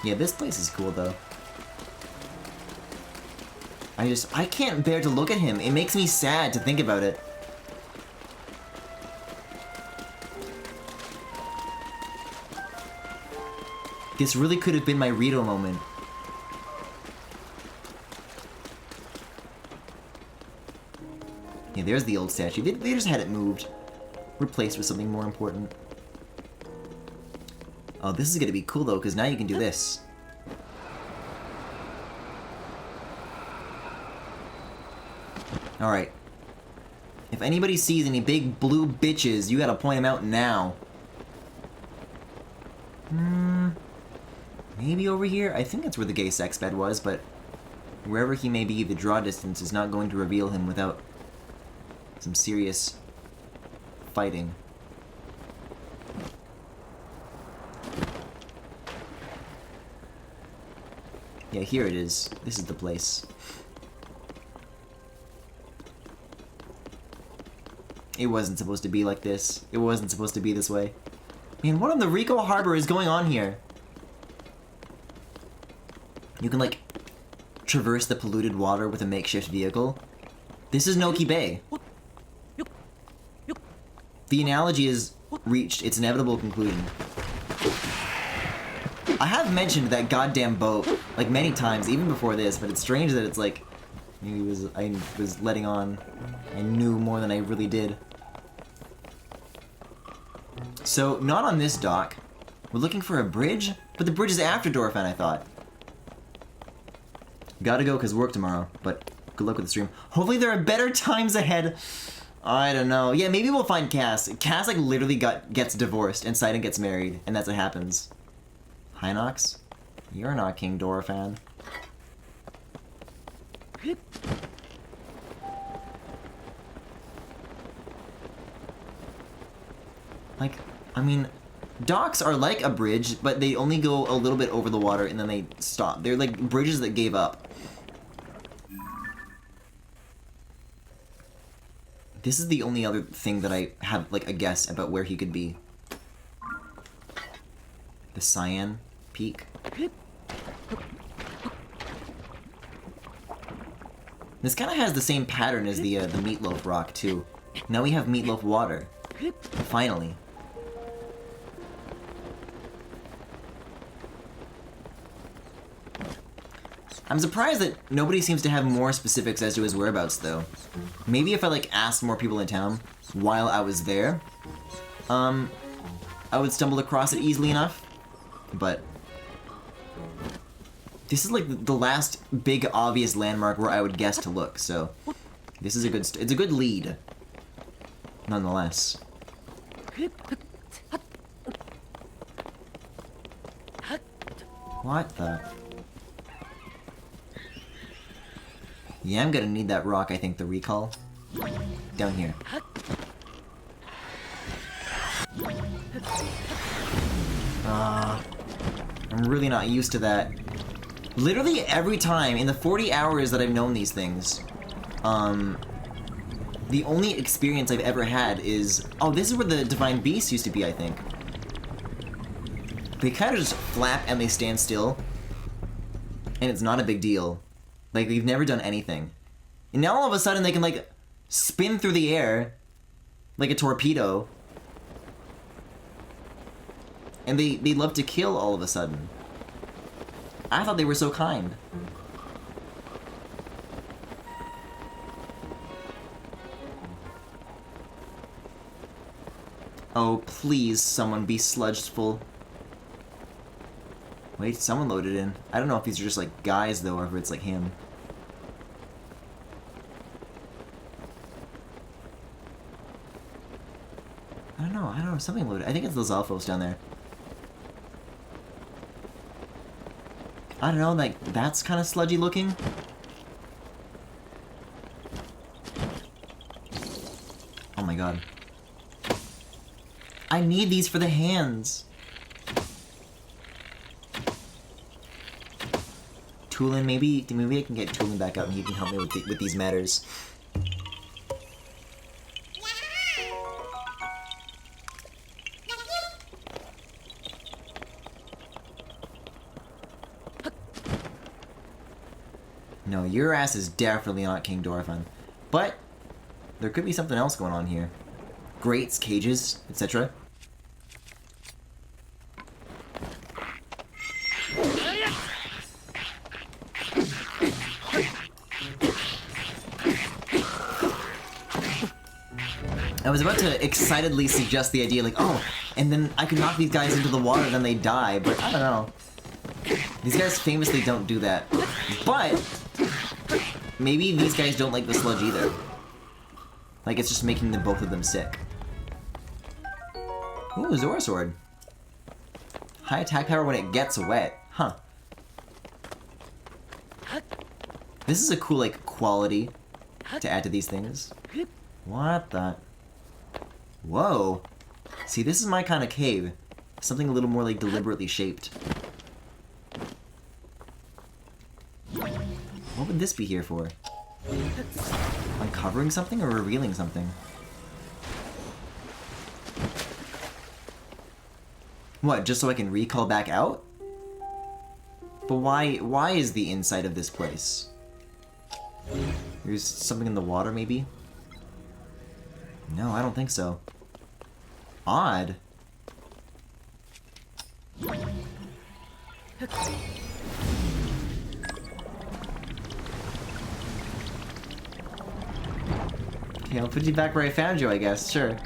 Yeah, this place is cool though. I can't bear to look at him. It makes me sad to think about it. This really could have been my Rito moment. Yeah, there's the old statue. They just had it moved. Replaced with something more important. Oh, this is gonna be cool though, because now you can do this. Alright. If anybody sees any big blue bitches, you gotta point them out now. Maybe over here? I think that's where the gay sex bed was, but wherever he may be, the draw distance is not going to reveal him without some serious fighting. Yeah, here it is. This is the place. It wasn't supposed to be like this. It wasn't supposed to be this way. Man, what on the Rico Harbor is going on here? You can, like, traverse the polluted water with a makeshift vehicle. This is Noki Bay. The analogy has reached its inevitable conclusion. I have mentioned that goddamn boat, like, many times, even before this, but it's strange that it's like... I was letting on. I knew more than I really did. So, not on this dock. We're looking for a bridge? But the bridge is after Dorephan, I thought. Gotta go because work tomorrow, but good luck with the stream. Hopefully there are better times ahead. I don't know. Yeah, maybe we'll find Cass. Cass, like, literally gets divorced, and Sidon gets married, and that's what happens. Hinox? You're not King Dorephan. Like, I mean, docks are like a bridge, but they only go a little bit over the water and then they stop. They're like bridges that gave up. This is the only other thing that I have, like, a guess about where he could be. The Cyan Peak. This kind of has the same pattern as the Meatloaf Rock, too. Now we have Meatloaf Water. Finally. I'm surprised that nobody seems to have more specifics as to his whereabouts, though. Maybe if I, like, asked more people in town while I was there, I would stumble across it easily enough. But this is, like, the last big obvious landmark where I would guess to look, so this is a good it's a good lead, nonetheless. What the? Yeah, I'm gonna need that rock, I think, the recall. Down here. I'm really not used to that. Literally every time, in the 40 hours that I've known these things, the only experience I've ever had is... Oh, this is where the Divine Beast used to be, I think. They kind of just flap and they stand still. And it's not a big deal. Like, they've never done anything. And now all of a sudden they can, like, spin through the air like a torpedo. And they love to kill all of a sudden. I thought they were so kind. Oh, please, someone be sludged full. Wait, someone loaded in. I don't know if these are just like guys though, or if it's like him. I don't know, something loaded. I think it's those Alphos down there. I don't know, like, that's kind of sludgy looking. Oh my god. I need these for the hands. Tulin, maybe I can get Tulin back up and he can help me with these matters. No, your ass is definitely not King Dorephan. But there could be something else going on here. Grates, cages, etc. I was about to excitedly suggest the idea, like, oh, and then I could knock these guys into the water, then they die, but I don't know. These guys famously don't do that. But maybe these guys don't like the sludge either. Like, it's just making both of them sick. Ooh, Zora Sword. High attack power when it gets wet. Huh. This is a cool, like, quality to add to these things. What the... Whoa. See, this is my kind of cave. Something a little more, like, deliberately shaped. What would this be here for? Uncovering something or revealing something? What, just so I can recall back out? But why is the inside of this place? There's something in the water, maybe? No, I don't think so. Odd. Okay, I'll put you back where I found you, I guess. Sure.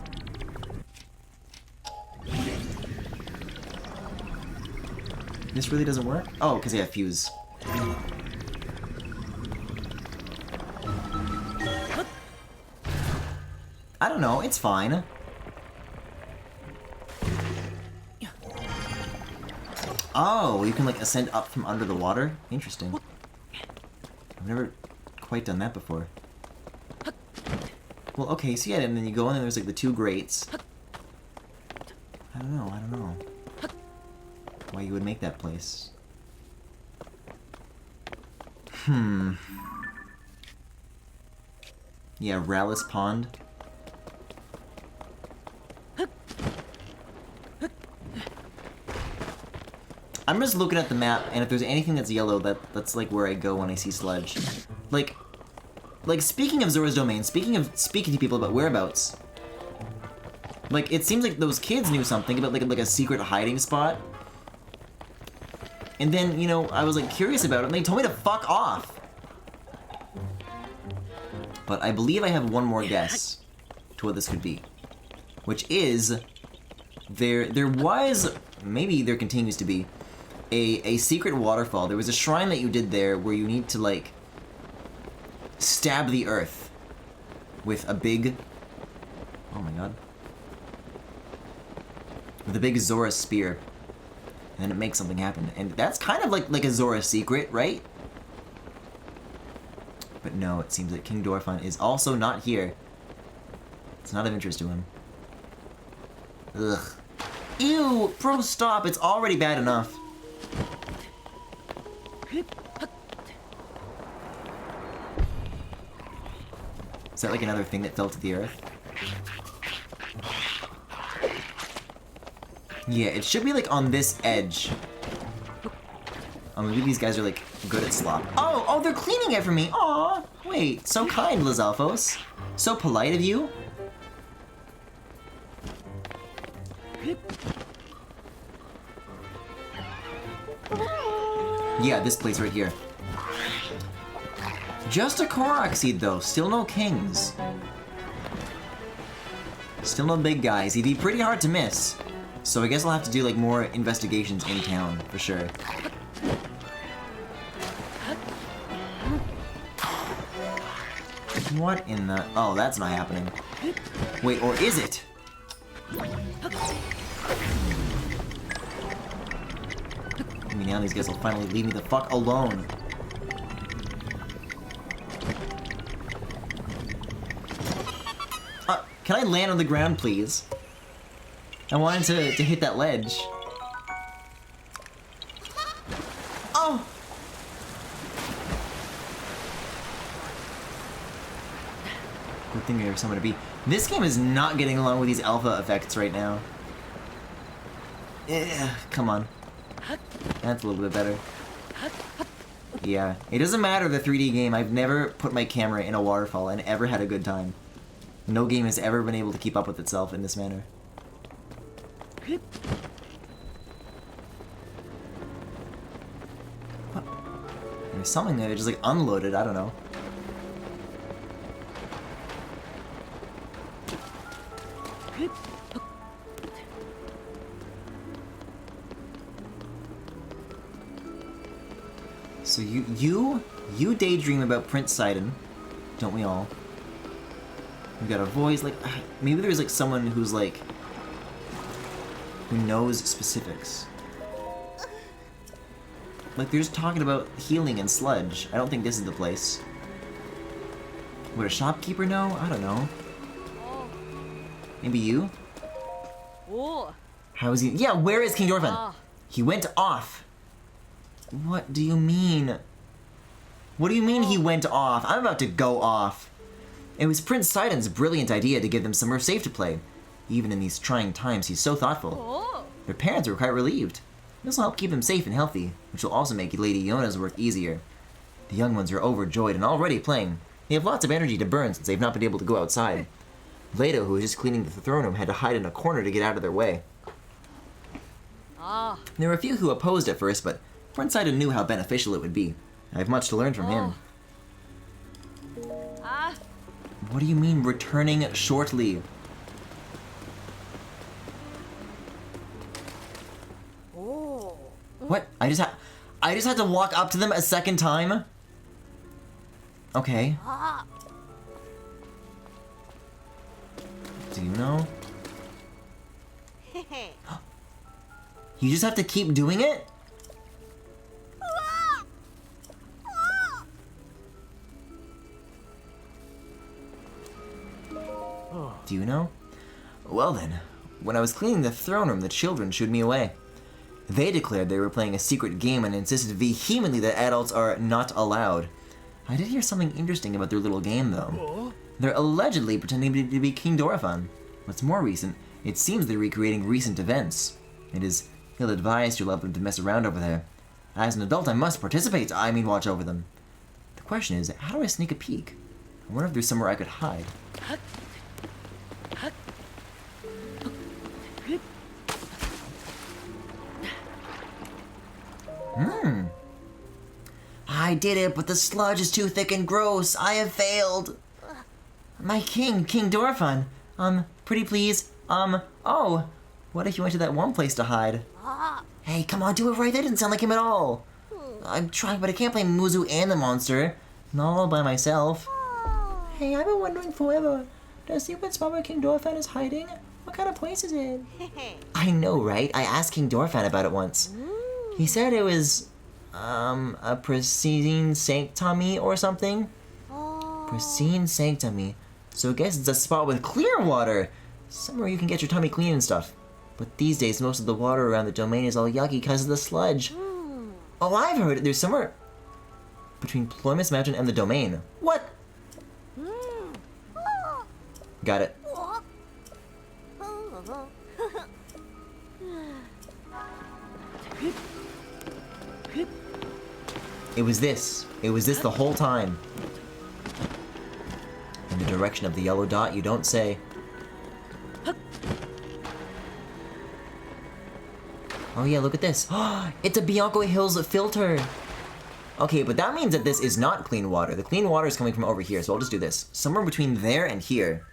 This really doesn't work? Oh, because I have fuse. I don't know, it's fine. Oh, you can like ascend up from under the water? Interesting. I've never quite done that before. Well, okay, so yeah, and then you go in and there's like the two grates. I don't know. Why you would make that place. Yeah, Rallis Pond. I'm just looking at the map, and if there's anything that's yellow, that's like where I go when I see sludge. Like speaking of Zora's Domain, speaking to people about whereabouts. Like, it seems like those kids knew something about like a secret hiding spot. And then, you know, I was like curious about it, and they told me to fuck off. But I believe I have one more guess to what this could be. Which is, there was, maybe there continues to be, a secret waterfall. There was a shrine that you did there where you need to, like, stab the earth with a big... Oh my god. With a big Zora spear. And then it makes something happen. And that's kind of like a Zora secret, right? But no, it seems that King Dorephan is also not here. It's not of interest to him. Ugh. Ew! Bro, stop! It's already bad enough. Is that like another thing that fell to the earth? Yeah, it should be like on this edge. Oh, maybe these guys are like good at slop. Oh, they're cleaning it for me. Aw, wait, so kind, Lizalfos. So polite of you. Yeah, this place right here. Just a Korok seed though, still no kings. Still no big guys. He'd be pretty hard to miss. So I guess I'll have to do like more investigations in town, for sure. What in the... Oh, that's not happening. Wait, or is it? Maybe now these guys will finally leave me the fuck alone. Can I land on the ground, please? I wanted to hit that ledge. Oh! Good thing there's somewhere to be. This game is not getting along with these alpha effects right now. Come on. That's a little bit better. Yeah, it doesn't matter the 3D game. I've never put my camera in a waterfall and ever had a good time. No game has ever been able to keep up with itself in this manner. What? There's something there that just like unloaded, I don't know. So you daydream about Prince Sidon, don't we all? We got a voice, like, maybe there's like someone who's like, who knows specifics. Like they're just talking about healing and sludge. I don't think this is the place. Would a shopkeeper know? I don't know. Maybe you? How is he? Yeah, where is King Dorfan? He went off. What do you mean? What do you mean he went off? I'm about to go off. It was Prince Sidon's brilliant idea to give them somewhere safe to play. Even in these trying times, he's so thoughtful. Their parents were quite relieved. This will help keep them safe and healthy, which will also make Lady Iona's work easier. The young ones are overjoyed and already playing. They have lots of energy to burn since they've not been able to go outside. Leto, who was just cleaning the throne room, had to hide in a corner to get out of their way. There were a few who opposed at first, but Prince Sidon knew how beneficial it would be. I have much to learn from him. What do you mean, returning shortly? What? I just had to walk up to them a second time? Okay. Do you know? You just have to keep doing it? Do you know? Well then, when I was cleaning the throne room, the children shooed me away. They declared they were playing a secret game and insisted vehemently that adults are not allowed. I did hear something interesting about their little game, though. They're allegedly pretending to be King Dorfan. What's more recent, it seems they're recreating recent events. It is ill-advised to allow them to mess around over there. As an adult, I must participate, I mean watch over them. The question is, how do I sneak a peek? I wonder if there's somewhere I could hide. I did it, but the sludge is too thick and gross. I have failed. My king, King Dorfan. Pretty please. Oh. What if you went to that one place to hide? Hey, come on, do it right. That didn't sound like him at all. I'm trying, but I can't play Muzu and the monster. Not all by myself. Hey, I've been wondering forever. Does the open spot where King Dorfan is hiding? What kind of place is it? I know, right? I asked King Dorfan about it once. He said it was, a pristine sanctumi or something? Pristine sanctumi. So I guess it's a spot with clear water. Somewhere you can get your tummy clean and stuff. But these days, most of the water around the domain is all yucky because of the sludge. Oh, I've heard there's somewhere between Ploymus Mountain and the domain. What? Got it. It was this. It was this the whole time. In the direction of the yellow dot, you don't say. Oh yeah, look at this. It's a Bianco Hills filter. Okay, but that means that this is not clean water. The clean water is coming from over here, so I'll just do this. Somewhere between there and here.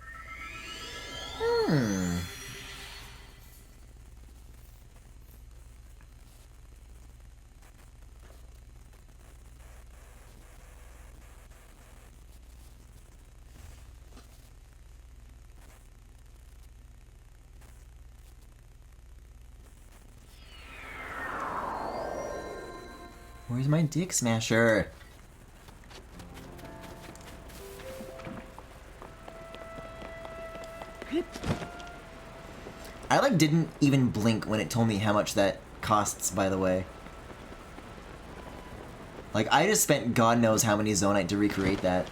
Where's my dick smasher? I like didn't even blink when it told me how much that costs, by the way. Like, I just spent God knows how many Zonite to recreate that.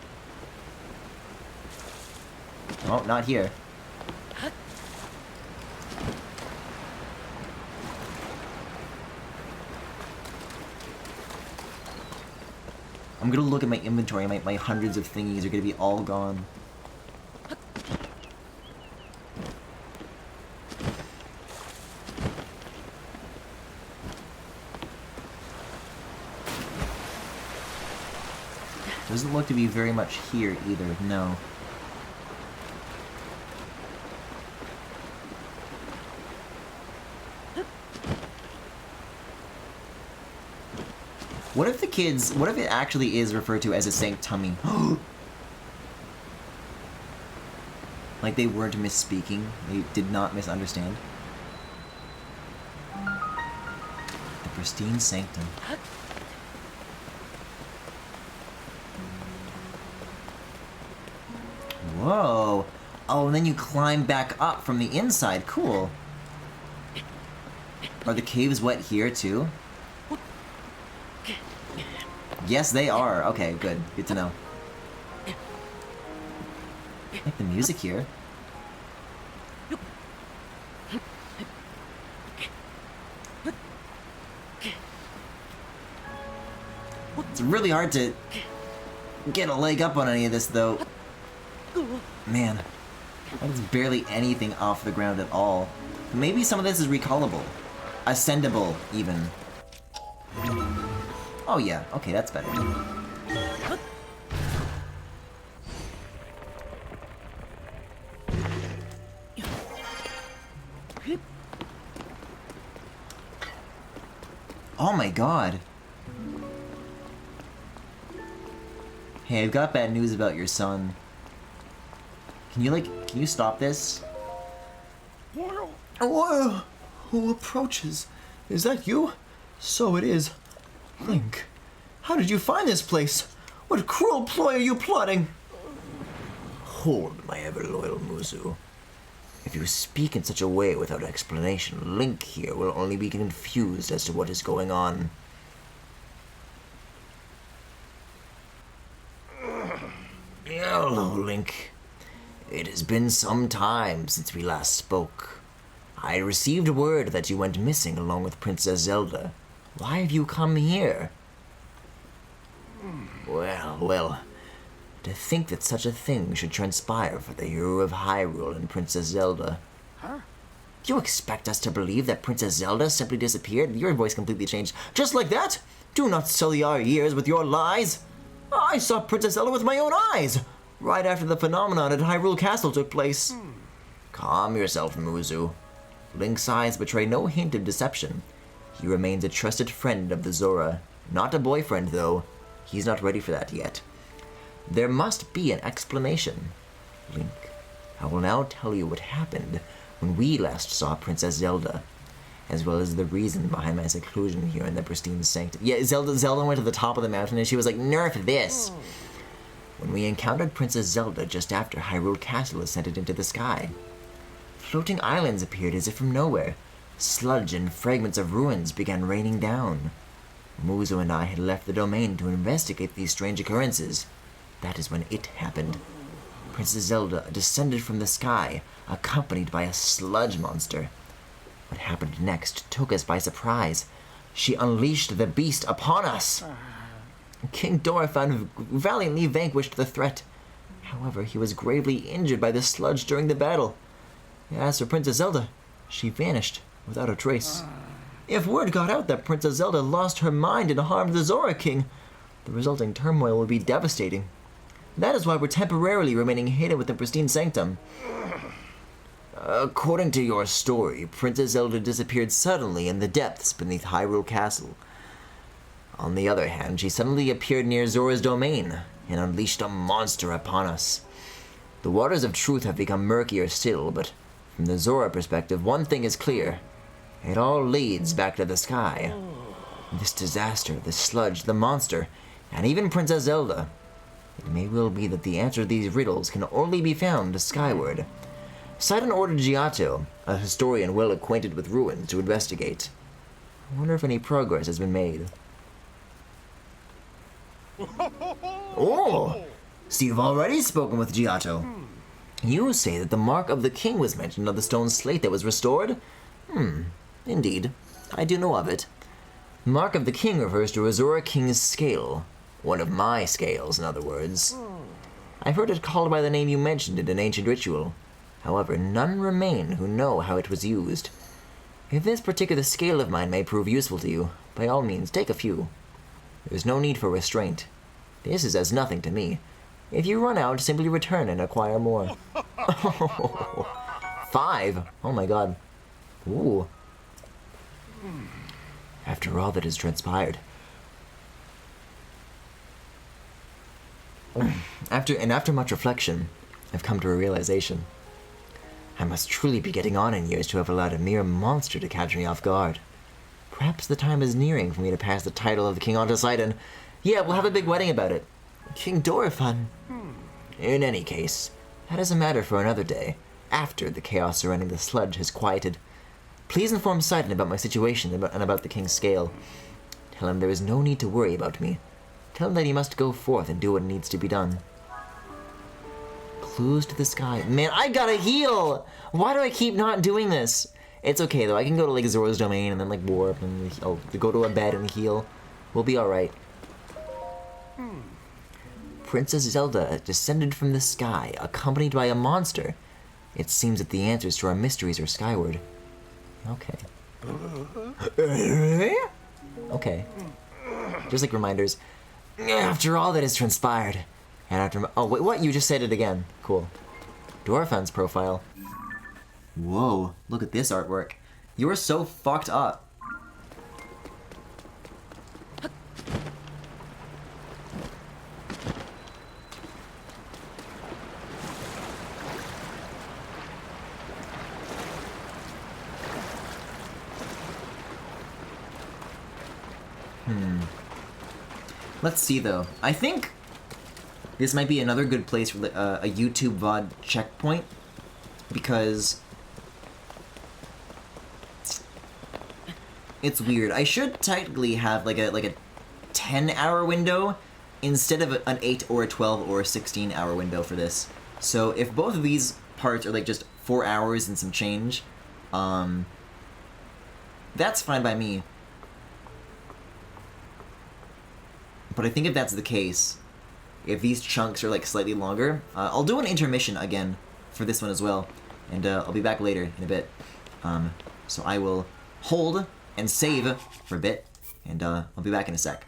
Oh, not here. I'm gonna look at my inventory, my hundreds of thingies are gonna be all gone. Doesn't look to be very much here either, no. What if what if it actually is referred to as a sanctummy? Like they weren't misspeaking, they did not misunderstand. The pristine sanctum. Whoa! Oh, and then you climb back up from the inside. Cool. Are the caves wet here too? Yes, they are. Okay, good. Good to know. I like the music here. It's really hard to get a leg up on any of this, though. Man, that is barely anything off the ground at all. Maybe some of this is recallable. Ascendable, even. Oh yeah, okay, that's better. Oh my god. Hey, I've got bad news about your son. Can you stop this? Oh, who approaches? Is that you? So it is. Link, how did you find this place? What cruel ploy are you plotting? Hold, my ever-loyal Muzu. If you speak in such a way without explanation, Link here will only be confused as to what is going on. Hello, Link. It has been some time since we last spoke. I received word that you went missing along with Princess Zelda. Why have you come here? Well, to think that such a thing should transpire for the hero of Hyrule and Princess Zelda. Huh? Do you expect us to believe that Princess Zelda simply disappeared? Your voice completely changed. Just like that? Do not sully our ears with your lies. I saw Princess Zelda with my own eyes, right after the phenomenon at Hyrule Castle took place. Calm yourself, Muzu. Link's eyes betray no hint of deception. He remains a trusted friend of the Zora. Not a boyfriend, though. He's not ready for that yet. There must be an explanation. Link, I will now tell you what happened when we last saw Princess Zelda, as well as the reason behind my seclusion here in the pristine sanctum. Yeah, Zelda went to the top of the mountain and she was like, nerf this! When we encountered Princess Zelda just after Hyrule Castle ascended into the sky, floating islands appeared as if from nowhere. Sludge and fragments of ruins began raining down. Muzo and I had left the domain to investigate these strange occurrences. That is when it happened. Princess Zelda descended from the sky, accompanied by a sludge monster. What happened next took us by surprise. She unleashed the beast upon us. King Dorephan valiantly vanquished the threat. However, he was gravely injured by the sludge during the battle. As for Princess Zelda, she vanished without a trace. If word got out that Princess Zelda lost her mind and harmed the Zora King, the resulting turmoil would be devastating. That is why we're temporarily remaining hidden within Pristine Sanctum. According to your story, Princess Zelda disappeared suddenly in the depths beneath Hyrule Castle. On the other hand, she suddenly appeared near Zora's domain and unleashed a monster upon us. The waters of truth have become murkier still, but from the Zora perspective, one thing is clear. It all leads back to the sky. This disaster, the sludge, the monster, and even Princess Zelda. It may well be that the answer to these riddles can only be found skyward. Sidon ordered Giotto, a historian well acquainted with ruins, to investigate. I wonder if any progress has been made. Oh! So you've already spoken with Giotto. You say that the mark of the king was mentioned on the stone slate that was restored? Indeed. I do know of it. The mark of the king refers to Azora King's scale. One of my scales, in other words. I've heard it called by the name you mentioned in an ancient ritual. However, none remain who know how it was used. If this particular scale of mine may prove useful to you, by all means, take a few. There's no need for restraint. This is as nothing to me. If you run out, simply return and acquire more. 5? Oh my god. Ooh. After all that has transpired. After much reflection, I've come to a realization. I must truly be getting on in years to have allowed a mere monster to catch me off guard. Perhaps the time is nearing for me to pass the title of the king on to Sidon. Yeah, we'll have a big wedding about it. King Dorephan. In any case, that is a matter for another day, after the chaos surrounding the sludge has quieted. Please inform Sidon about my situation and about the king's scale. Tell him there is no need to worry about me. Tell him that he must go forth and do what needs to be done. Clues to the sky. Man, I gotta heal! Why do I keep not doing this? It's okay though, I can go to like Zora's domain and then like warp and I'll go to a bed and heal. We'll be alright. Princess Zelda descended from the sky, accompanied by a monster. It seems that the answers to our mysteries are skyward. Okay. Okay. Just like reminders. After all that has transpired, and after oh wait, what? You just said it again. Cool. Dorephan's profile. Whoa! Look at this artwork. You are so fucked up. Let's see though. I think this might be another good place for a YouTube VOD checkpoint, because it's weird. I should technically have like a 10-hour window instead of an 8 or a 12 or a 16-hour window for this. So if both of these parts are like just 4 hours and some change, that's fine by me. But I think if that's the case, if these chunks are like slightly longer, I'll do an intermission again for this one as well, and I'll be back later in a bit. So I will hold and save for a bit, and I'll be back in a sec.